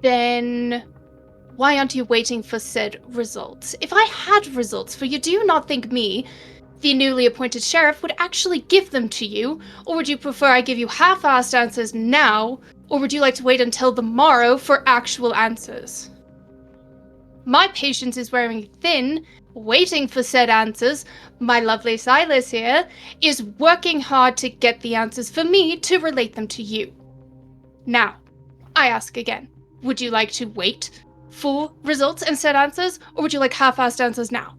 Then why aren't you waiting for said results? If I had results for you, do you not think me, the newly appointed sheriff, would actually give them to you? Or would you prefer I give you half-assed answers now? Or would you like to wait until the morrow for actual answers? My patience is wearing thin, waiting for said answers. My lovely Silas here is working hard to get the answers for me to relate them to you. Now, I ask again, would you like to wait for results and said answers, or would you like half-assed answers now?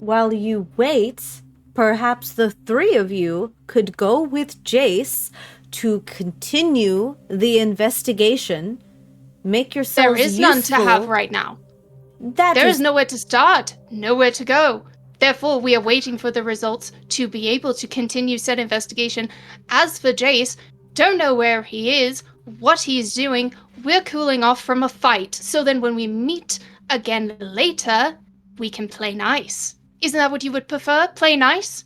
While you wait, perhaps the three of you could go with Jayce to continue the investigation. Make yourselves There is useful. none to have right now. There There is nowhere to start, nowhere to go. Therefore, we are waiting for the results to be able to continue said investigation. As for Jayce, don't know where he is, what he's doing. We're cooling off from a fight, so then when we meet again later, we can play nice. Isn't that what you would prefer? Play nice?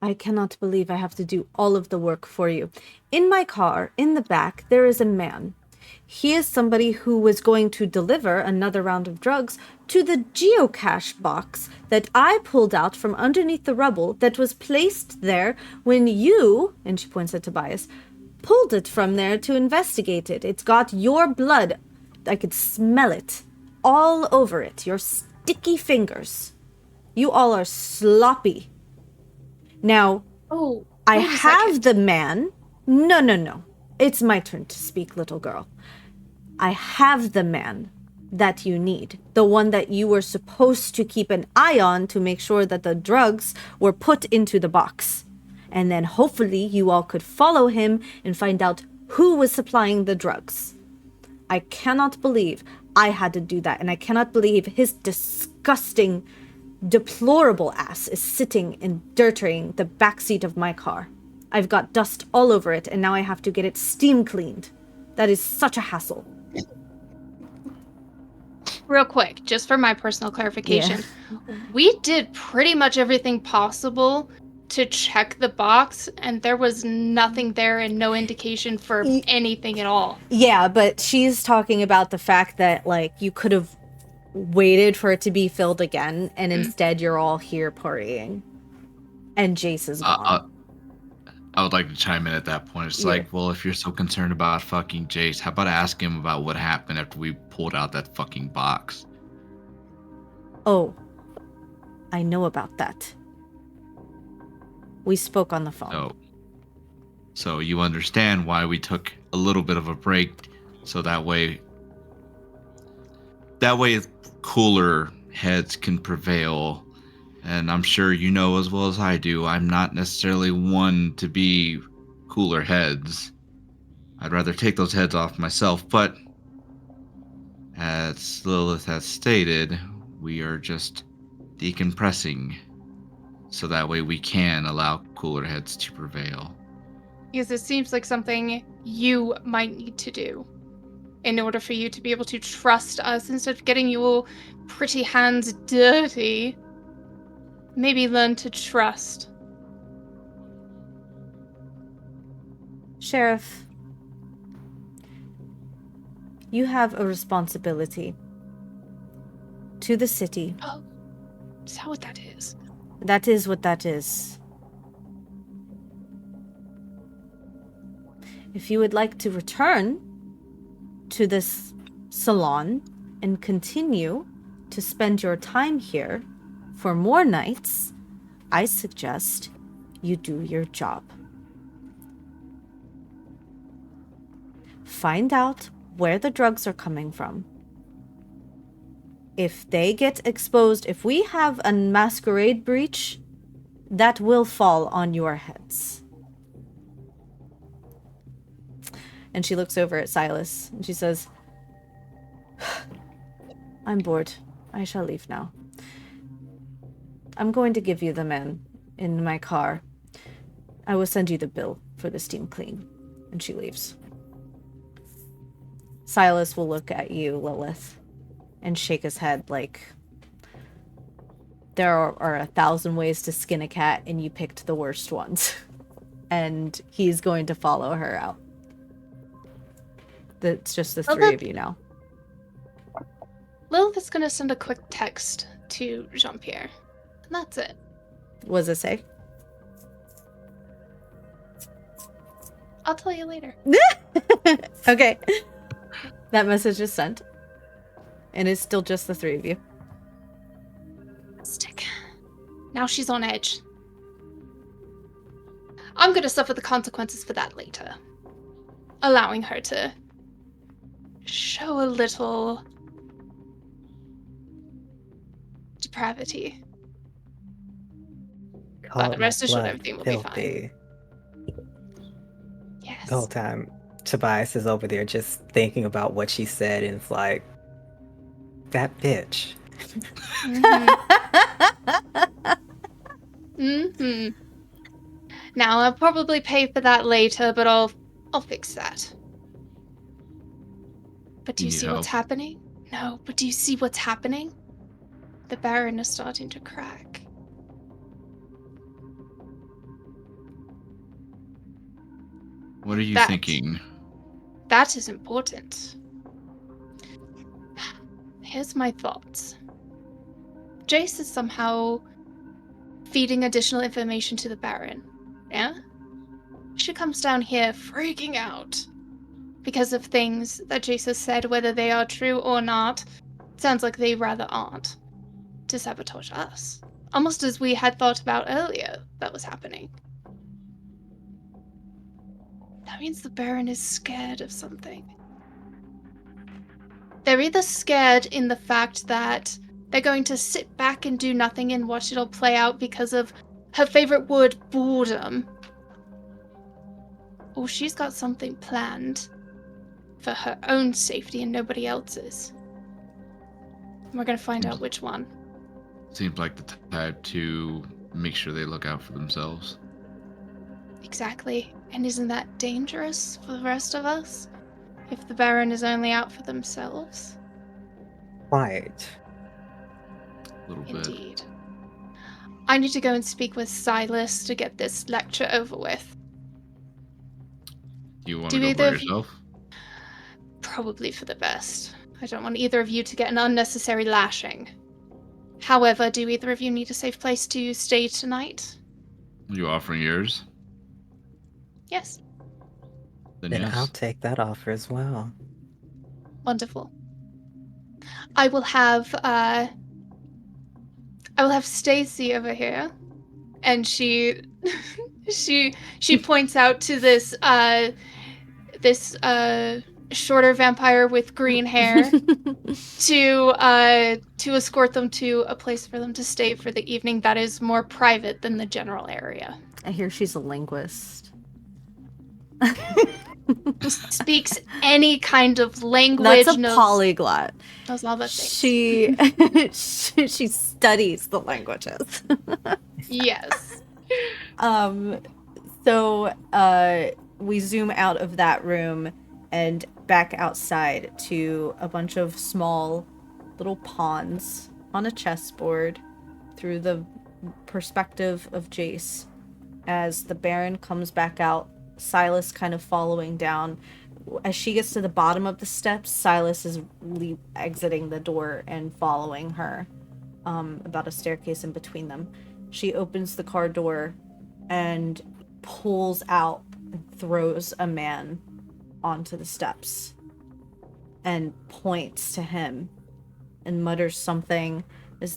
I cannot believe I have to do all of the work for you. In my car, in the back, there is a man. He is somebody who was going to deliver another round of drugs to the geocache box that I pulled out from underneath the rubble that was placed there when you, and she points at Tobias, pulled it from there to investigate it. It's got your blood. I could smell it all over it. Your sticky fingers. You all are sloppy. Now, I have the man. No. It's my turn to speak, little girl. I have the man that you need. The one that you were supposed to keep an eye on to make sure that the drugs were put into the box. And then hopefully you all could follow him and find out who was supplying the drugs. I cannot believe I had to do that. And I cannot believe his disgusting, deplorable ass is sitting and dirtying the backseat of my car. I've got dust all over it, and now I have to get it steam cleaned. That is such a hassle. Real quick, just for my personal clarification, we did pretty much everything possible to check the box, and there was nothing there and no indication for anything at all. Yeah, but she's talking about the fact that, like, you could have waited for it to be filled again, and instead you're all here partying. And Jayce is gone. I would like to chime in at that point. It's like, well, if you're so concerned about fucking Jayce, how about ask him about what happened after we pulled out that fucking box? Oh, I know about that. We spoke on the phone. So you understand why we took a little bit of a break, so that way cooler heads can prevail. And I'm sure you know as well as I do, I'm not necessarily one to be cooler heads. I'd rather take those heads off myself, but as Lilith has stated, we are just decompressing, so that way we can allow cooler heads to prevail. Because it seems like something you might need to do in order for you to be able to trust us instead of getting your pretty hands dirty. Maybe learn to trust. Sheriff, you have a responsibility to the city. Oh, is that what that is? That is what that is. If you would like to return to this salon and continue to spend your time here for more nights, I suggest you do your job. Find out where the drugs are coming from. If they get exposed, if we have a masquerade breach, that will fall on your heads. And she looks over at Silas and she says, I'm bored. I shall leave now. I'm going to give you the man in my car. I will send you the bill for the steam clean. And she leaves. Silas will look at you, Lilith, and shake his head like, there are 1,000 ways to skin a cat and you picked the worst ones. And he's going to follow her out. It's just the three of you now. Lilith is going to send a quick text to Jean-Pierre. And that's it. What does it say? I'll tell you later. Okay. That message is sent. And it's still just the three of you. Stick. Now she's on edge. I'm going to suffer the consequences for that later. Allowing her to show a little depravity. But rest assured, everything will be fine. Yes. The whole time, Tobias is over there just thinking about what she said, and it's like, that bitch. Mm-hmm. Now, I'll probably pay for that later, but I'll fix that. But do you see what's happening? No, but do you see what's happening? The Baron is starting to crack. What are you thinking? That is important. Here's my thoughts. Jayce is somehow feeding additional information to the Baron. Yeah? She comes down here freaking out because of things that Jayce has said, whether they are true or not. Sounds like they rather aren't. To sabotage us. Almost as we had thought about earlier that was happening. That means the Baron is scared of something. They're either scared in the fact that they're going to sit back and do nothing and watch it all play out because of her favorite word, boredom. Or she's got something planned for her own safety and nobody else's. And we're going to find out which one. Seems like the type to make sure they look out for themselves. Exactly. And isn't that dangerous for the rest of us? If the Baron is only out for themselves? Right. A little bit. Indeed. I need to go and speak with Silas to get this lecture over with. Do you want to go by yourself? Probably for the best. I don't want either of you to get an unnecessary lashing. However, do either of you need a safe place to stay tonight? Are you offering yours? Yes. Then yes. I'll take that offer as well. Wonderful. I will have Stacy over here, and she points out to this shorter vampire with green hair to escort them to a place for them to stay for the evening that is more private than the general area. I hear she's a linguist. Speaks any kind of language. That's a polyglot. Knows all the things. She studies the languages. Yes. So we zoom out of that room and back outside to a bunch of small little pawns on a chessboard through the perspective of Jayce as the Baron comes back out, Silas kind of following down. as she gets to the bottom of the steps, Silas is exiting the door and following her, about a staircase in between them. She opens the car door and pulls out and throws a man onto the steps and points to him and mutters something as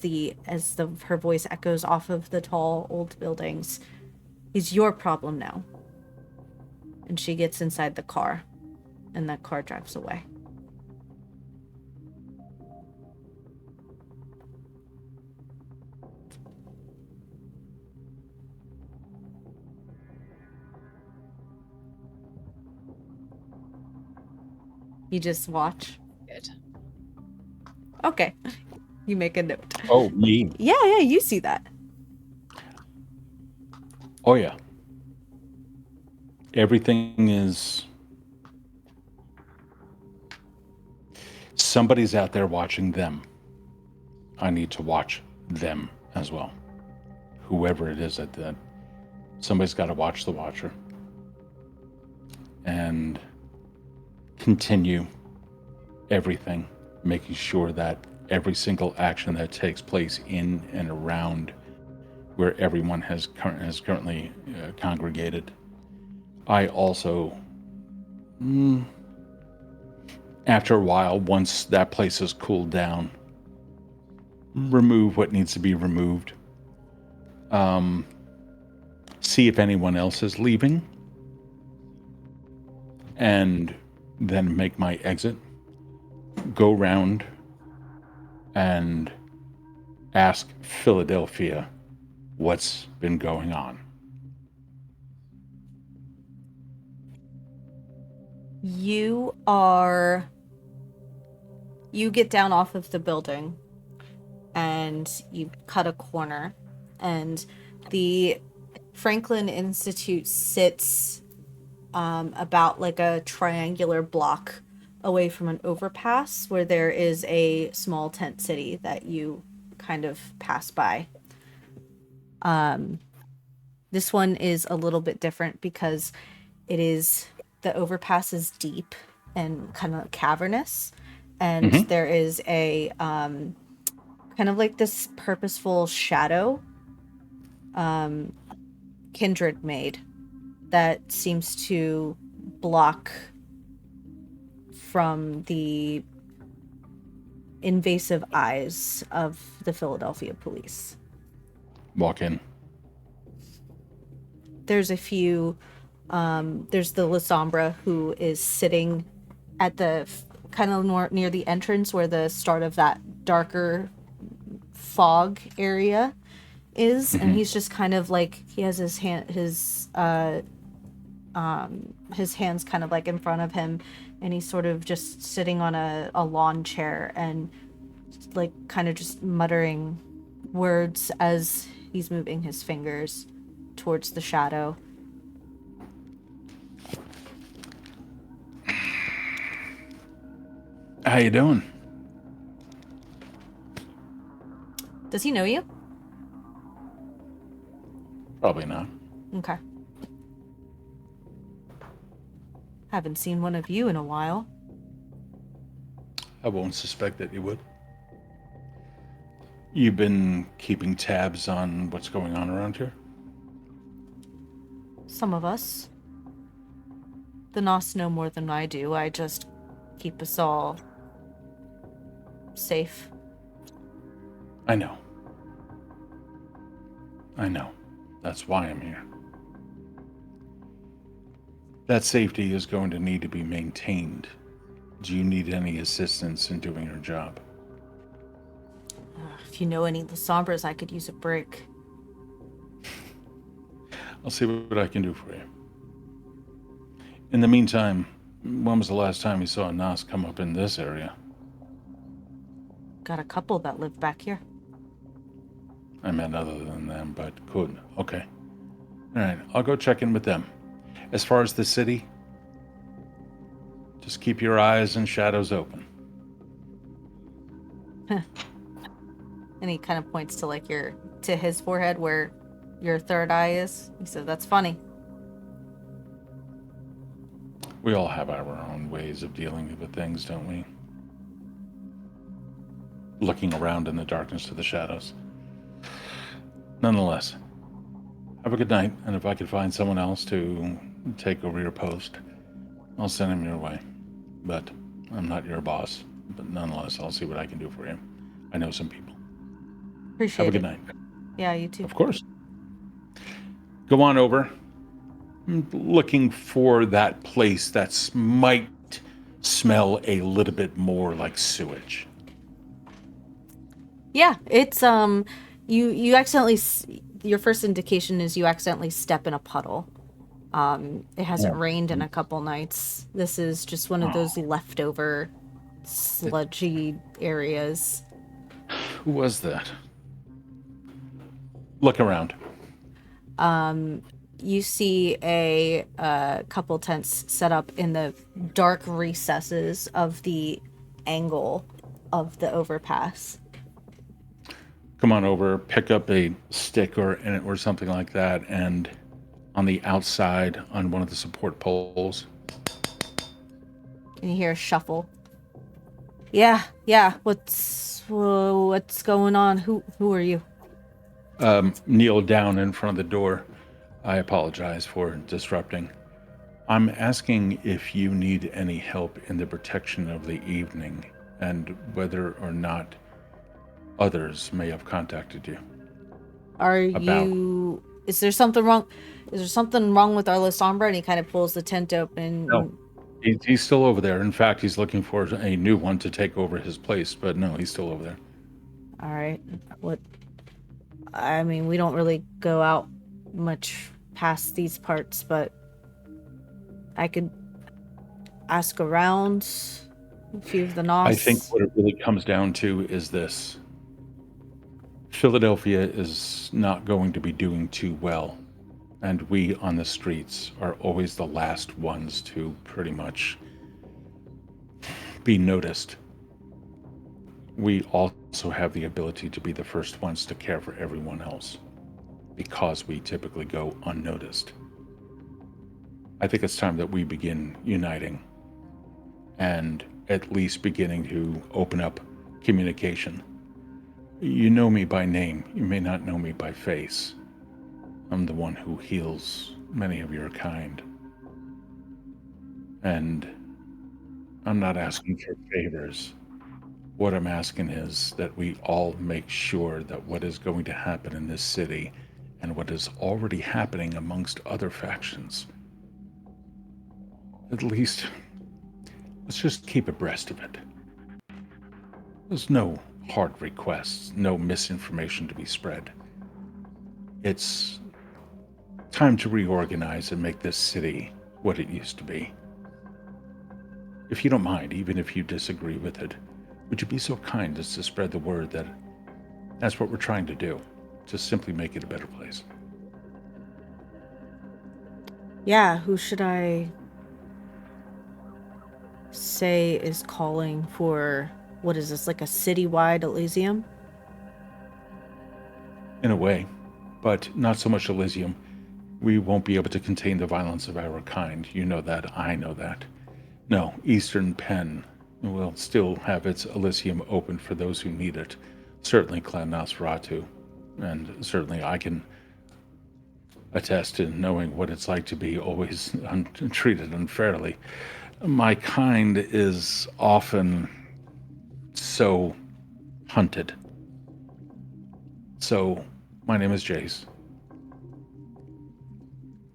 her voice echoes off of the tall old buildings. He's your problem now. And she gets inside the car, and that car drives away. You just watch? Good. Okay. You make a note. Oh, me? Yeah, you see that. Oh, yeah. Everything is... Somebody's out there watching them. I need to watch them as well. Whoever it is at that. Somebody's got to watch the watcher. And continue everything, making sure that every single action that takes place in and around where everyone has currently congregated. I also, after a while, once that place has cooled down, remove what needs to be removed. See if anyone else is leaving, and then make my exit. Go round and ask Philadelphia what's been going on. You get down off of the building and you cut a corner, and the Franklin Institute sits about like a triangular block away from an overpass where there is a small tent city that you kind of pass by. This one is a little bit different because the overpass is deep and kind of cavernous, and there is a kind of like this purposeful shadow Kindred made that seems to block from the invasive eyes of the Philadelphia police. Walk in. There's a few, there's the La Sombra who is sitting at the kind of near the entrance where the start of that darker fog area is, and he's just kind of like, he has his hands kind of like in front of him, and he's sort of just sitting on a lawn chair and like kind of just muttering words as he's moving his fingers towards the shadow. How you doing? Does he know you? Probably not. Okay. Haven't seen one of you in a while. I won't suspect that you would. You've been keeping tabs on what's going on around here? Some of us. The Nos know more than I do. I just keep us all safe. I know. That's why I'm here. That safety is going to need to be maintained. Do you need any assistance in doing your job? If you know any La Sombras, I could use a break. I'll see what I can do for you. In the meantime, when was the last time you saw a Nos come up in this area? Got a couple that live back here. I meant other than them, but good. Okay. All right, I'll go check in with them. As far as the city, just keep your eyes and shadows open. And he kind of points to like to his forehead where your third eye is. He said, "That's funny." We all have our own ways of dealing with things, don't we? Looking around in the darkness of the shadows. Nonetheless, have a good night, and if I could find someone else to take over your post, I'll send him your way. But I'm not your boss. But nonetheless, I'll see what I can do for you. I know some people. Appreciate Have a it. good night. Yeah, you too. Of course. Go on over. I'm looking for that place that might smell a little bit more like sewage. Yeah, it's you accidentally your first indication is you accidentally step in a puddle. It hasn't rained in a couple nights. This is just one of those leftover sludgy areas. Who was that? Look around. You see a couple tents set up in the dark recesses of the angle of the overpass. Come on over, pick up a stick or something like that, and on the outside, on one of the support poles. And you hear a shuffle. Yeah. What's going on? Who are you? Kneel down in front of the door. I apologize for disrupting. I'm asking if you need any help in the protection of the evening, and whether or not others may have contacted you. Is there something wrong? Is there something wrong with our Lissombra? And he kind of pulls the tent open. No. He's still over there. In fact, he's looking for a new one to take over his place, but no, he's still over there. All right. What? I mean, we don't really go out much past these parts, but I could ask around a few of the knobs. I think what it really comes down to is this. Philadelphia is not going to be doing too well, and we on the streets are always the last ones to pretty much be noticed. We also have the ability to be the first ones to care for everyone else, because we typically go unnoticed. I think it's time that we begin uniting, and at least beginning to open up communication. You know me by name, you may not know me by face. I'm the one who heals many of your kind. And I'm not asking for favors. What I'm asking is that we all make sure that what is going to happen in this city, and what is already happening amongst other factions, at least let's just keep abreast of it. There's no hard requests, no misinformation to be spread. It's time to reorganize and make this city what it used to be. If you don't mind, even if you disagree with it, would you be so kind as to spread the word that that's what we're trying to do, to simply make it a better place? Yeah, who should I say is calling for, what is this, like a citywide Elysium? In a way, but not so much Elysium. We won't be able to contain the violence of our kind. You know that, I know that. No, Eastern Penn will still have its Elysium open for those who need it. Certainly Clan Nosferatu, and certainly I can attest to knowing what it's like to be always treated unfairly. My kind is often so hunted. So, my name is Jayce.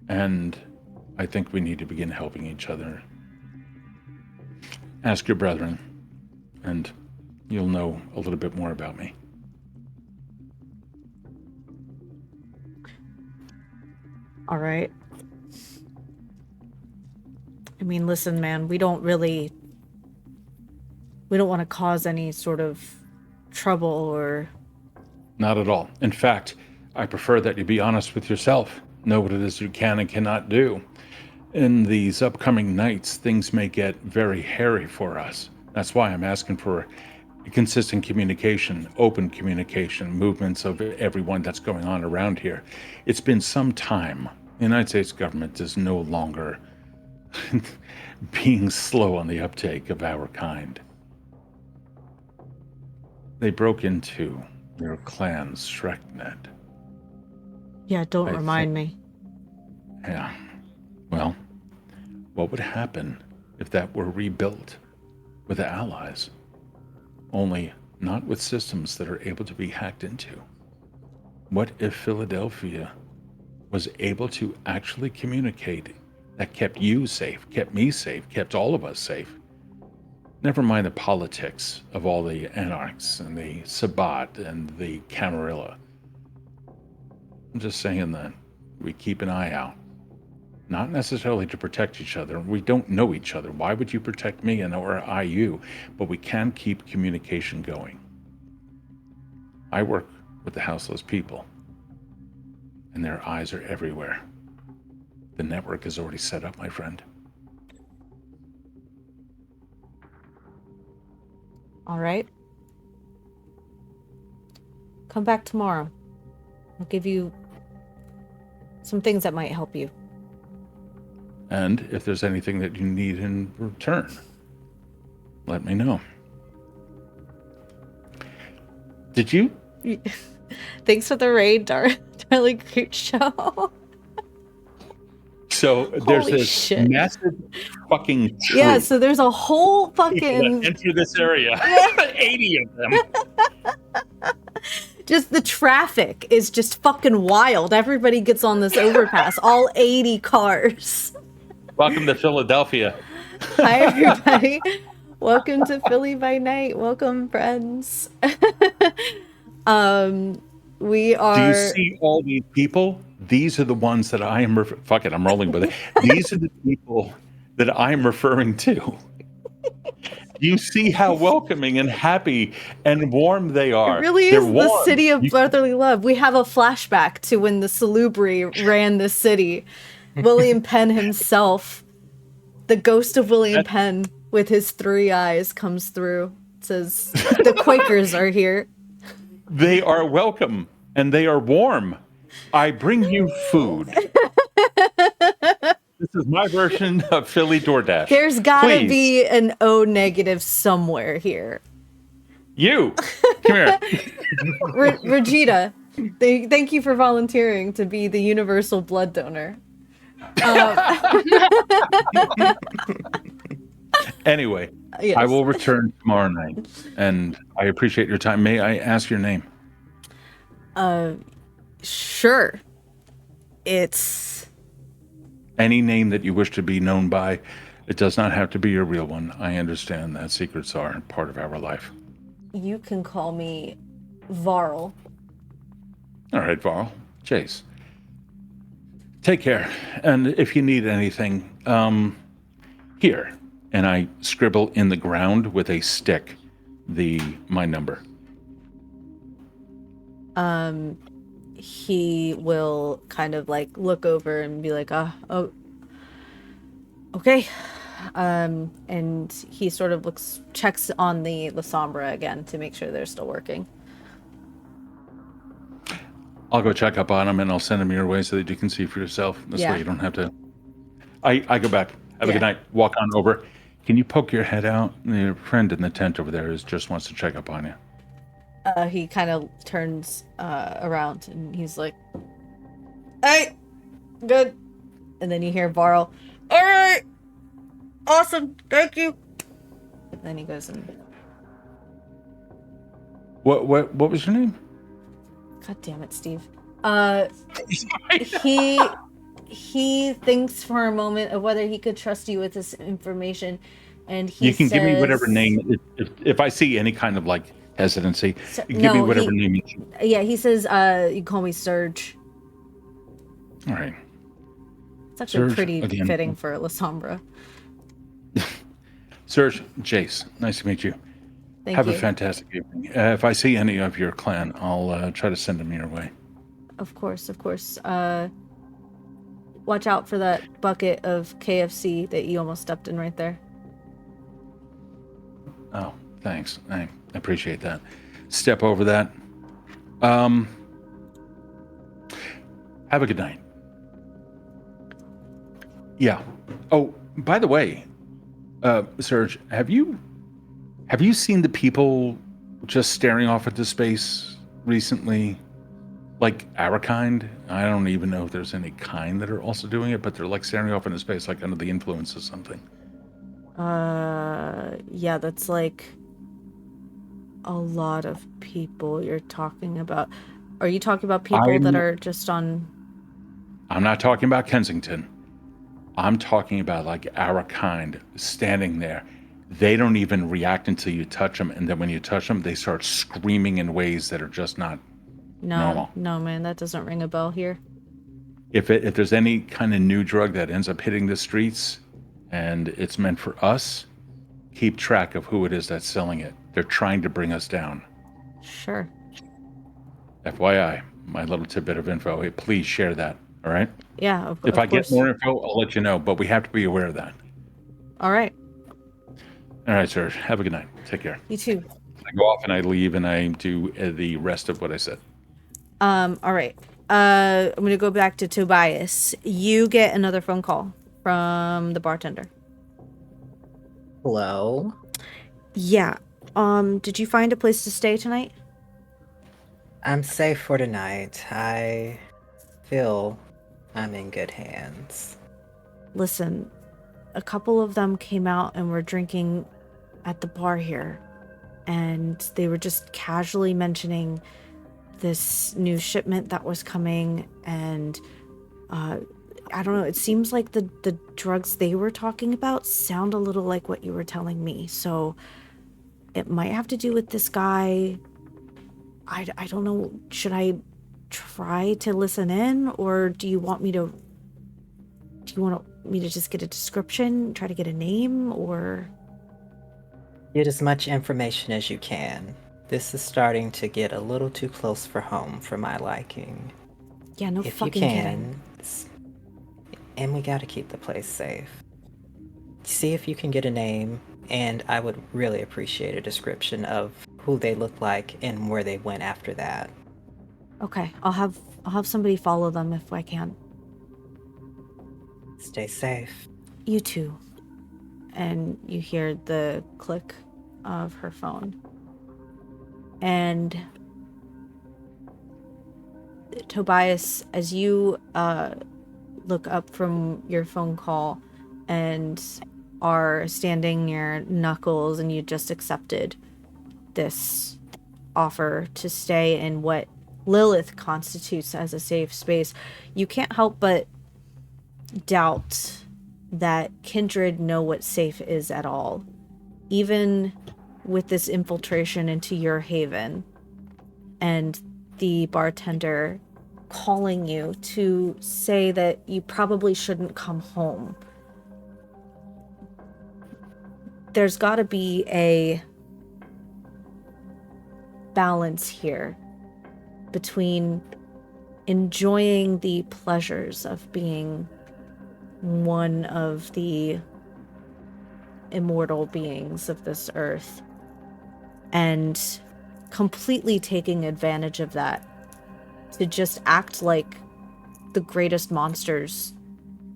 And I think we need to begin helping each other. Ask your brethren, and you'll know a little bit more about me. All right. I mean, listen, man, we don't want to cause any sort of trouble or... Not at all. In fact, I prefer that you be honest with yourself. Know what it is you can and cannot do. In these upcoming nights, things may get very hairy for us. That's why I'm asking for consistent communication, open communication, movements of everyone that's going on around here. It's been some time. The United States government is no longer being slow on the uptake of our kind. They broke into your clan's ShrekNet. Yeah, don't I remind think- me. Yeah. Well, what would happen if that were rebuilt with allies? Only not with systems that are able to be hacked into. What if Philadelphia was able to actually communicate that kept you safe, kept me safe, kept all of us safe? Never mind the politics of all the Anarchs and the Sabbat and the Camarilla. I'm just saying that we keep an eye out. Not necessarily to protect each other. We don't know each other. Why would you protect me and or I you? But we can keep communication going. I work with the houseless people, and their eyes are everywhere. The network is already set up, my friend. All right. Come back tomorrow. I'll give you some things that might help you. And if there's anything that you need in return, let me know. Did you? Thanks for the raid, darling creep show. So there's Holy this shit. massive fucking tree. Yeah, so there's a whole fucking enter this area. 80 of them. just the traffic is just fucking wild. Everybody gets on this overpass, all 80 cars. Welcome to Philadelphia. Hi everybody. Welcome to Philly by Night. Welcome friends. We are Do you see all these people? These are the ones that I am fuck it, I'm rolling with it. These are the people that I'm referring to. You see how welcoming and happy and warm they are. It really They're is the warm. city of brotherly love. We have a flashback to when the Salubri ran the city. William Penn himself, the ghost of William Penn with his 3 eyes comes through. It says, the Quakers are here. They are welcome and they are warm. I bring you food. This is my version of Philly DoorDash. There's gotta Please. be an O negative somewhere here. You, come here. Regita, thank you for volunteering to be the universal blood donor. Anyway, Yes. I will return tomorrow night, and I appreciate your time. May I ask your name? Sure. It's Any name that you wish to be known by. It does not have to be your real one. I understand that secrets are part of our life. you can call me Varl. All right, Varl. Jayce. Take care. And if you need anything, here. And I scribble in the ground with a stick my number. He will kind of like look over and be like, oh, okay. And he sort of checks on the Sombra again to make sure they're still working. I'll go check up on him and I'll send him your way so that you can see for yourself. This Yeah. way you don't have to. I go back. Have a Yeah. good night. Walk on over. Can you poke your head out? Your friend in the tent over there just wants to check up on you. He kind of turns around and he's like, "Hey, good." And then you hear Varl, "All right, awesome, thank you." And then he goes and, What was your name? God damn it, Steve. He thinks for a moment of whether he could trust you with this information, and he You can give me whatever says- name. If I see any kind of like hesitancy, So- you give me no, whatever he- name you choose. Yeah, he says, "You call me Surge." All right. It's actually Surge, pretty again. fitting for La Sombra. Jayce, nice to meet you. Thank Have you. a fantastic evening. If I see any of your clan, I'll try to send them your way. Of course. Watch out for that bucket of KFC that you almost stepped in right there. Oh, thanks. I appreciate that. Step over that. Have a good night. Yeah. Oh, By the way, Serge, have you seen the people just staring off into space recently? Like our kind? I don't even know if there's any kind that are also doing it, but they're like staring off into space, like under the influence of something. Yeah, that's like a lot of people you're talking about. Are you talking about people that are just on... I'm not talking about Kensington. I'm talking about like our kind standing there. They don't even react until you touch them, and then when you touch them, they start screaming in ways that are just not normal. No, man, that doesn't ring a bell here. If there's any kind of new drug that ends up hitting the streets, and it's meant for us, keep track of who it is that's selling it. They're trying to bring us down. Sure. FYI, my little tidbit of info. Hey, please share that. All right. Yeah, of If I course. get more info, I'll let you know. But we have to be aware of that. All right. All right, sir. Have a good night. Take care. You too. I go off and I leave and I do the rest of what I said. All right. I'm gonna go back to Tobias. You get another phone call from the bartender. Hello? Yeah. Did you find a place to stay tonight? I'm safe for tonight. I feel I'm in good hands. Listen, a couple of them came out and were drinking at the bar here, and they were just casually mentioning this new shipment that was coming, and I don't know, it seems like the drugs they were talking about sound a little like what you were telling me, so it might have to do with this guy. I don't know, should I try to listen in, or do you want me to just get a description, try to get a name, or... Get as much information as you can. This is starting to get a little too close for home for my liking. Yeah, no If fucking you kidding. can, and we gotta keep the place safe. See if you can get a name, and I would really appreciate a description of who they look like and where they went after that. Okay, I'll have somebody follow them if I can. Stay safe. You too. And you hear the click of her phone. And Tobias, as you look up from your phone call and are standing near Knuckles, and you just accepted this offer to stay in what Lilith constitutes as a safe space, you can't help but doubt that Kindred know what safe is at all. Even with this infiltration into your haven and the bartender calling you to say that you probably shouldn't come home. There's got to be a balance here between enjoying the pleasures of being one of the immortal beings of this earth and completely taking advantage of that to just act like the greatest monsters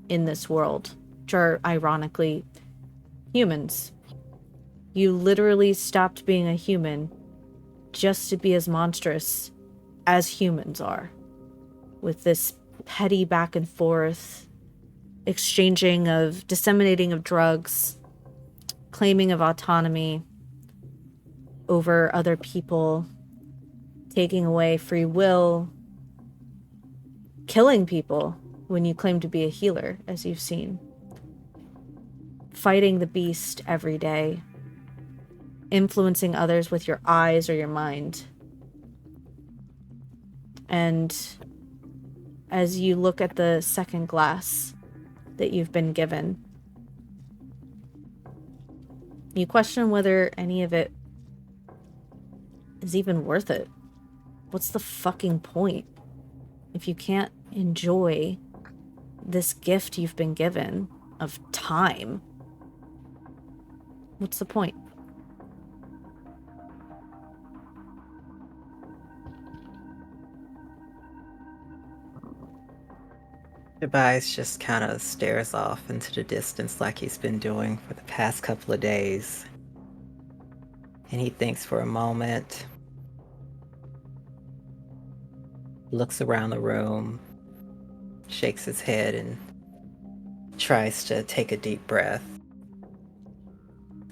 in this world, which are ironically humans. You literally stopped being a human just to be as monstrous as humans are, with this petty back and forth disseminating of drugs, claiming of autonomy over other people, taking away free will, killing people when you claim to be a healer, as you've seen, fighting the beast every day, influencing others with your eyes or your mind. And as you look at the second glass that you've been given, you question whether any of it is even worth it. What's the fucking point if you can't enjoy this gift you've been given of time? What's the point? Tobias just kind of stares off into the distance like he's been doing for the past couple of days. And he thinks for a moment, looks around the room, shakes his head, and tries to take a deep breath.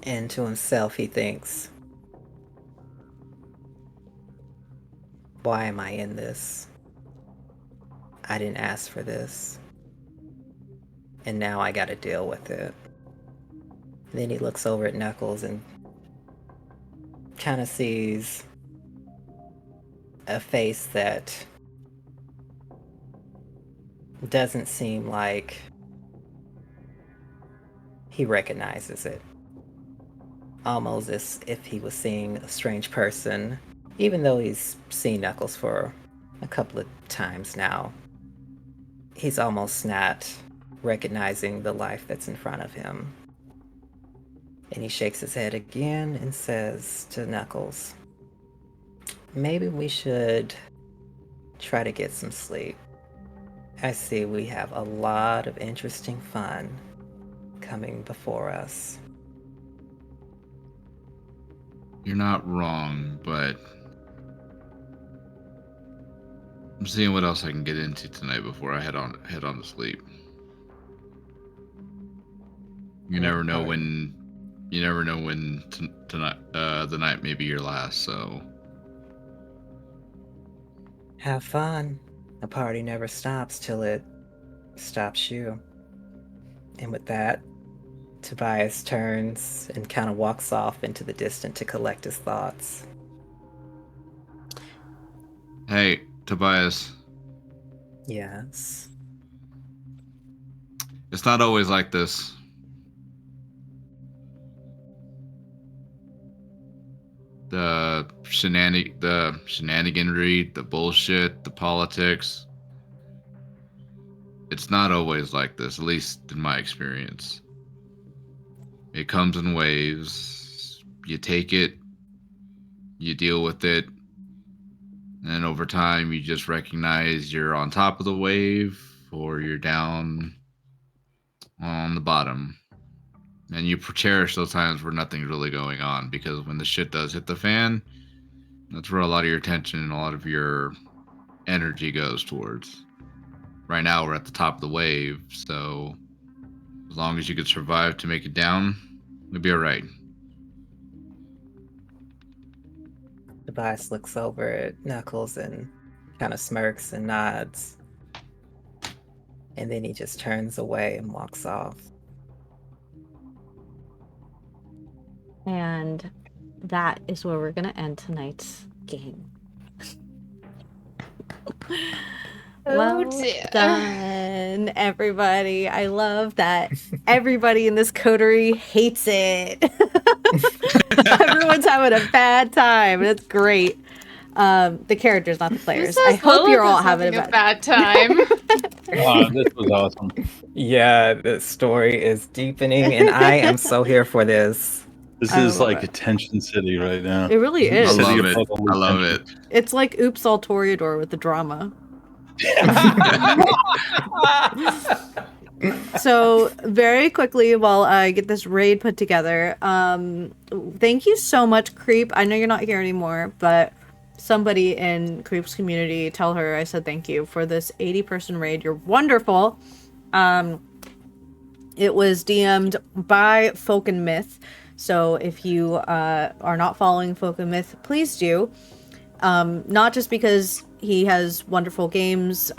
And to himself, he thinks, why am I in this? I didn't ask for this. And now I gotta deal with it. And then he looks over at Knuckles and kind of sees a face that doesn't seem like he recognizes it. Almost as if he was seeing a strange person, even though he's seen Knuckles for a couple of times now. He's almost not recognizing the life that's in front of him. And he shakes his head again and says to Knuckles, maybe we should try to get some sleep. I see we have a lot of interesting fun coming before us. You're not wrong, but I'm seeing what else I can get into tonight before I head on to sleep. You never know when tonight the night may be your last, so Have fun. A party never stops till it stops you. And with that, Tobias turns and kind of walks off into the distance to collect his thoughts. Hey, Tobias. Yes. It's not always like this. The shenaniganry, the bullshit, the politics. It's not always like this, at least in my experience. It comes in waves. You take it, you deal with it, and over time you just recognize you're on top of the wave or you're down on the bottom. And you cherish those times where nothing's really going on, because when the shit does hit the fan, that's where a lot of your attention and a lot of your energy goes towards. Right now we're at the top of the wave, so as long as you could survive to make it down, we'll be alright. Tobias looks over at Knuckles and kind of smirks and nods. And then he just turns away and walks off. And that is where we're going to end tonight's game. Well done, everybody. I love that everybody in this coterie hates it. Everyone's having a bad time. It's great. The characters, not the players. I hope you're all having a bad time. This was awesome. Yeah, the story is deepening, and I am so here for this. This is like Attention City right now. It really is. I love it. It's like Oops All Toreador with the drama. So very quickly, while I get this raid put together, thank you so much, Creep. I know you're not here anymore, but somebody in Creep's community, tell her I said thank you for this 80-person raid. You're wonderful. It was DM'd by Folk and Myth, so if you are not following Folk and Myth, please do. Not just because he has wonderful games.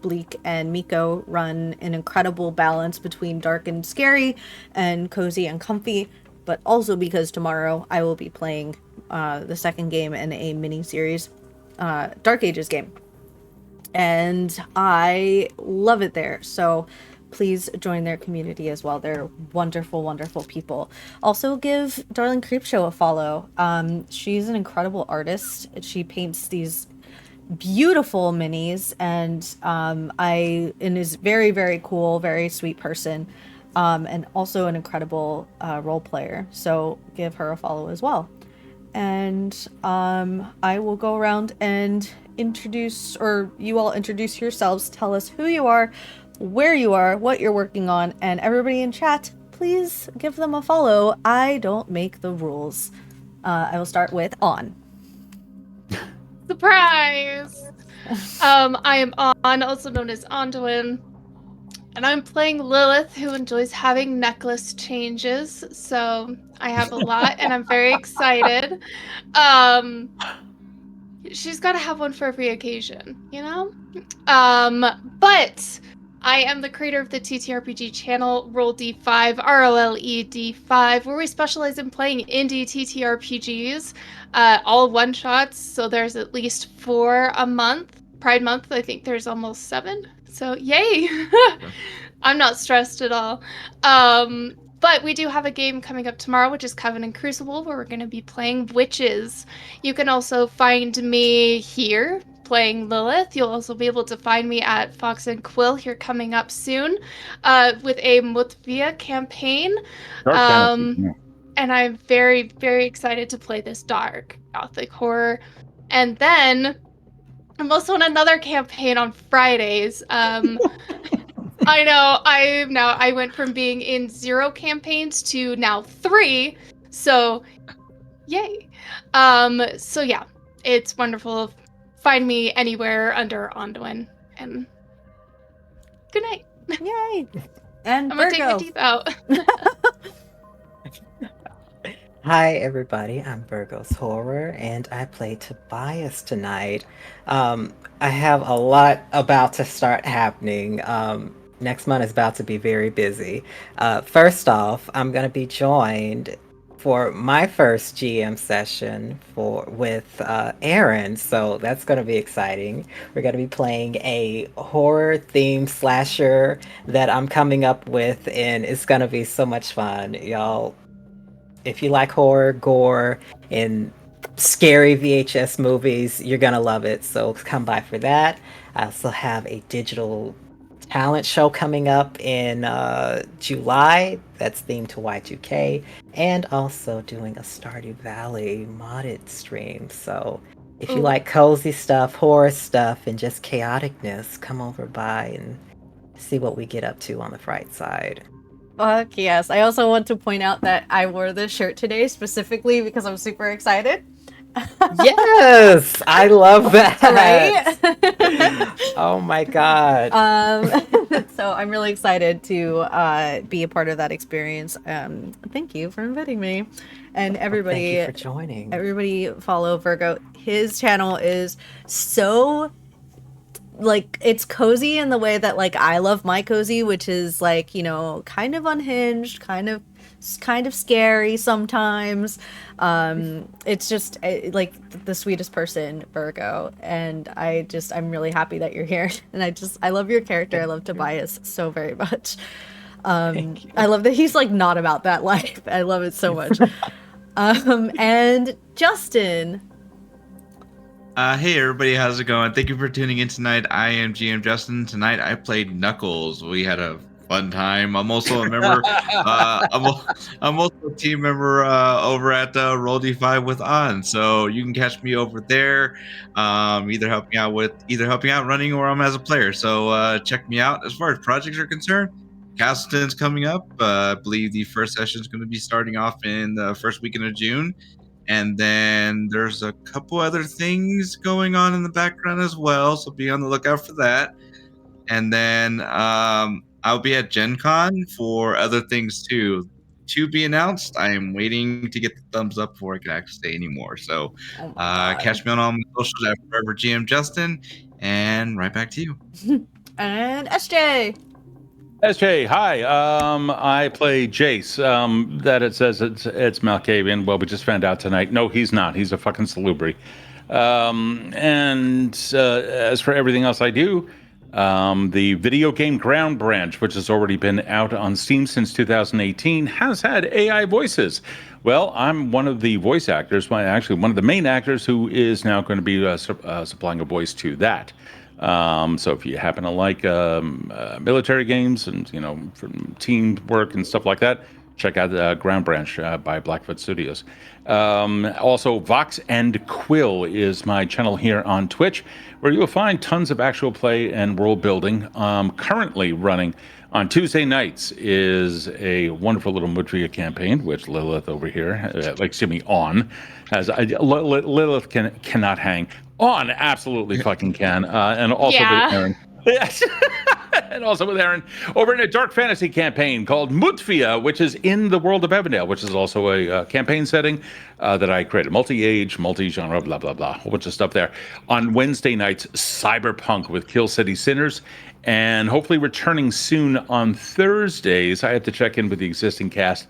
Bleak and Miko run an incredible balance between dark and scary and cozy and comfy, but also because tomorrow I will be playing the second game in a mini-series Dark Ages game. And I love it there. So please join their community as well. They're wonderful, wonderful people. Also give Darling Creepshow a follow. She's an incredible artist. She paints these beautiful minis, and is very, very cool, very sweet person, and also an incredible role player. So give her a follow as well. And I will go around and introduce, or you all introduce yourselves, tell us who you are, where you are, what you're working on, and everybody in chat, please give them a follow. I don't make the rules. I will start with On. Surprise! I am On, also known as Onduin, and I'm playing Lilith, who enjoys having necklace changes. So I have a lot, and I'm very excited. She's got to have one for every occasion, you know? But I am the creator of the TTRPG channel, Roll D5, ROLE D5, where we specialize in playing indie TTRPGs, all one-shots, so there's at least 4 a month. Pride Month, I think there's almost 7, so yay! I'm not stressed at all. But we do have a game coming up tomorrow, which is Covenant Crucible, where we're going to be playing witches. You can also find me here playing Lilith. You'll also be able to find me at Fox and Quill here coming up soon with a Mutvia campaign. And I'm very, very excited to play this dark gothic horror. And then I'm also on another campaign on Fridays. I know. I went from being in 0 campaigns to now 3. So, yay. So yeah, it's wonderful. Find me anywhere under Onduin. And good night. Yay! And I'm gonna take my Virgo. teeth out. Hi, everybody. I'm Virgo's Horror, and I play Tobias tonight. I have a lot about to start happening. Next month is about to be very busy. First off, I'm going to be joined for my first GM session with Erin, so that's going to be exciting. We're going to be playing a horror-themed slasher that I'm coming up with, and it's going to be so much fun, y'all. If you like horror, gore, and scary VHS movies, you're gonna love it. So come by for that. I also have a digital talent show coming up in July that's themed to Y2K, and also doing a Stardew Valley modded stream. So if you like cozy stuff, horror stuff, and just chaoticness, come over by and see what we get up to on the Fright side. Fuck yes. I also want to point out that I wore this shirt today specifically because I'm super excited. Yes! I love that! Right? Oh my god. So I'm really excited to be a part of that experience. Thank you for inviting me. And everybody, thank you for joining. Everybody follow Virgo. His channel is so like, it's cozy in the way that like I love my cozy, which is like, you know, kind of unhinged, kind of scary sometimes. It's just like the sweetest person, Virgo, and I'm really happy that you're here. And I love your character. I love Tobias so very much. I love that he's like not about that life. I love it so much. And Justin. Hey everybody, how's it going? Thank you for tuning in tonight. I am GM Justin. Tonight I played Knuckles. We had a fun time. I'm also a member. I'm also a team member over at Roll D5 with On. So you can catch me over there, either helping out running, or I'm as a player. So check me out. As far as projects are concerned, Castleton's coming up. I believe the first session is going to be starting off in the first weekend of June. And then there's a couple other things going on in the background as well, so be on the lookout for that. And then I'll be at Gen Con for other things too. To be announced. I am waiting to get the thumbs up before I can actually say anymore. So catch me on all my socials at Forever GM Justin, and right back to you. And SJ. SJ, hi. I play Jayce. That it says it's Malkavian. Well, we just found out tonight. No, he's not. He's a fucking salubri. And as for everything else I do, the video game Ground Branch, which has already been out on Steam since 2018, has had AI voices. Well, I'm one of the voice actors, actually one of the main actors, who is now going to be supplying a voice to that. So if you happen to like military games and, you know, from teamwork and stuff like that, check out Ground Branch by Blackfoot Studios. Also, Vox and Quill is my channel here on Twitch, where you'll find tons of actual play and world building. Currently running on Tuesday nights is a wonderful little Mutria campaign, which Lilith over here, has. Lilith cannot hang. On absolutely fucking can. And also with Aaron. Yes. And also with Aaron over in a dark fantasy campaign called Mutfia, which is in the world of Evandale, which is also a campaign setting that I created. Multi-age, multi-genre, blah, blah, blah. A whole bunch of stuff there. On Wednesday nights, Cyberpunk with Kill City Sinners. And hopefully returning soon on Thursdays. I have to check in with the existing cast.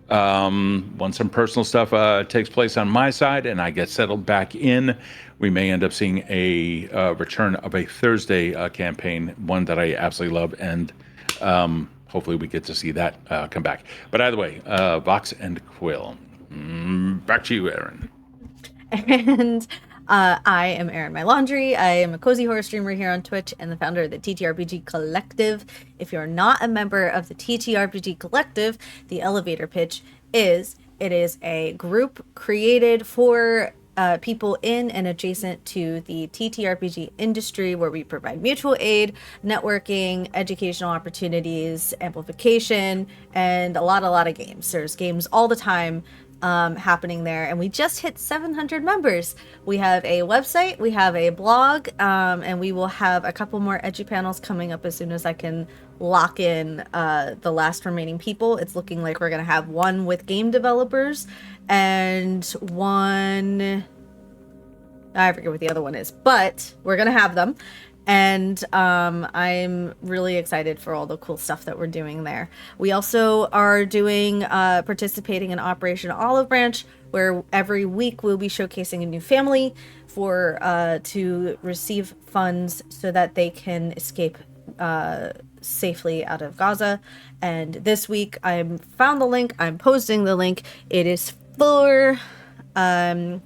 Once some personal stuff takes place on my side and I get settled back in, we may end up seeing a return of a Thursday campaign, one that I absolutely love, and hopefully we get to see that come back. But either way, Vox and Quill. Back to you, Aaron. And I am erinmylaundry. I am a cozy horror streamer here on Twitch and the founder of the TTRPG Collective. If you're not a member of the TTRPG Collective, the elevator pitch is it is a group created for people in and adjacent to the TTRPG industry, where we provide mutual aid, networking, educational opportunities, amplification, and a lot of games. There's games all the time happening there, and we just hit 700 members. We have a website, we have a blog, and we will have a couple more edgy panels coming up as soon as I can lock in the last remaining people. It's looking like we're gonna have one with game developers and one, I forget what the other one is, but we're gonna have them. And I'm really excited for all the cool stuff that we're doing there. We also are doing participating in Operation Olive Branch, where every week we'll be showcasing a new family for to receive funds so that they can escape safely out of Gaza. And this week I found the link, I'm posting the link. It is for Ahmed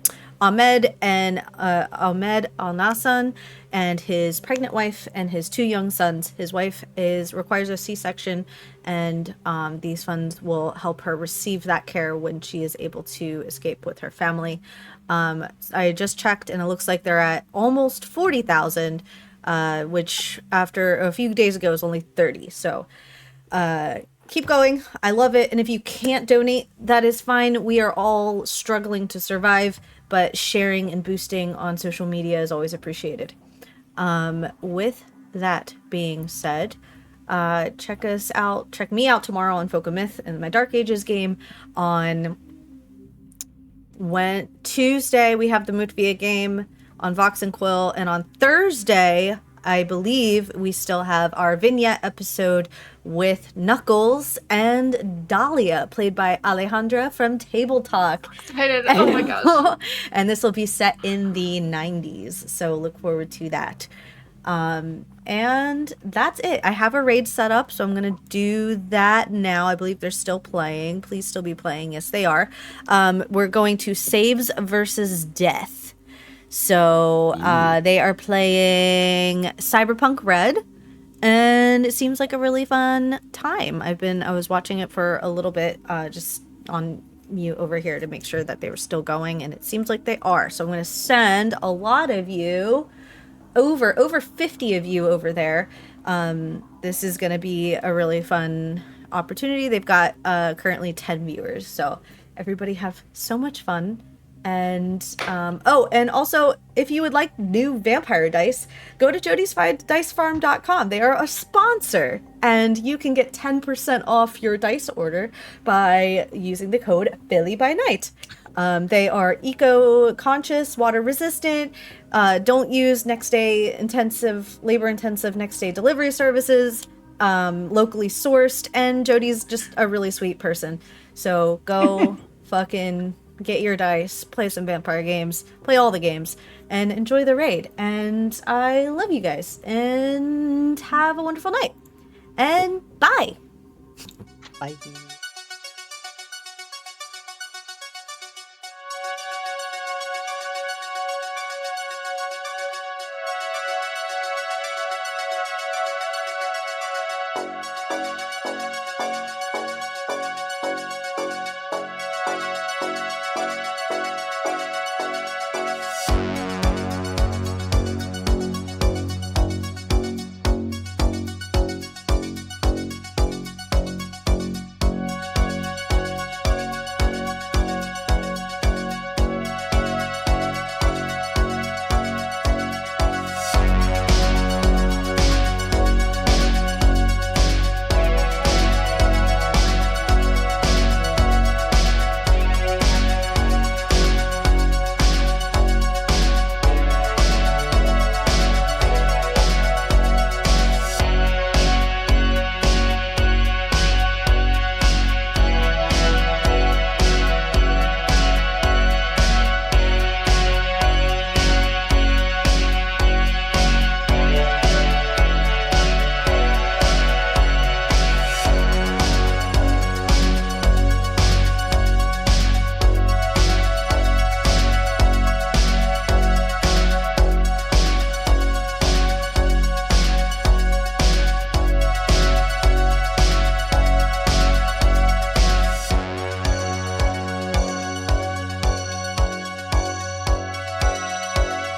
Al-Nassan and his pregnant wife and his 2 young sons. His wife requires a C-section, and these funds will help her receive that care when she is able to escape with her family. I just checked, and it looks like they're at almost 40,000, which after a few days ago was only 30. So keep going. I love it. And if you can't donate, that is fine. We are all struggling to survive, but sharing and boosting on social media is always appreciated. With that being said, check me out tomorrow on Folk of Myth and my Dark Ages game. On Tuesday, we have the Mutvia game on Vox and Quill, and on Thursday, I believe we still have our vignette episode with Knuckles and Dahlia, played by Alejandra from Table Talk. Excited. Oh my gosh. And this will be set in the 90s, so look forward to that. And that's it. I have a raid set up, so I'm going to do that now. I believe they're still playing. Please still be playing. Yes, they are. We're going to Saves versus Death. So they are playing Cyberpunk Red, and it seems like a really fun time. I was watching it for a little bit, just on mute over here to make sure that they were still going, and it seems like they are. So I'm going to send a lot of you over 50 of you over there. This is going to be a really fun opportunity. They've got currently 10 viewers, so everybody have so much fun. And and also, if you would like new vampire dice, go to jodysdicefarm.com. They are a sponsor, and you can get 10% off your dice order by using the code BillyByNight. They are eco-conscious, water-resistant, don't use labor-intensive next-day delivery services, locally sourced, and Jody's just a really sweet person. So go fucking get your dice, play some vampire games, play all the games, and enjoy the raid. And I love you guys, and have a wonderful night. And bye! Bye.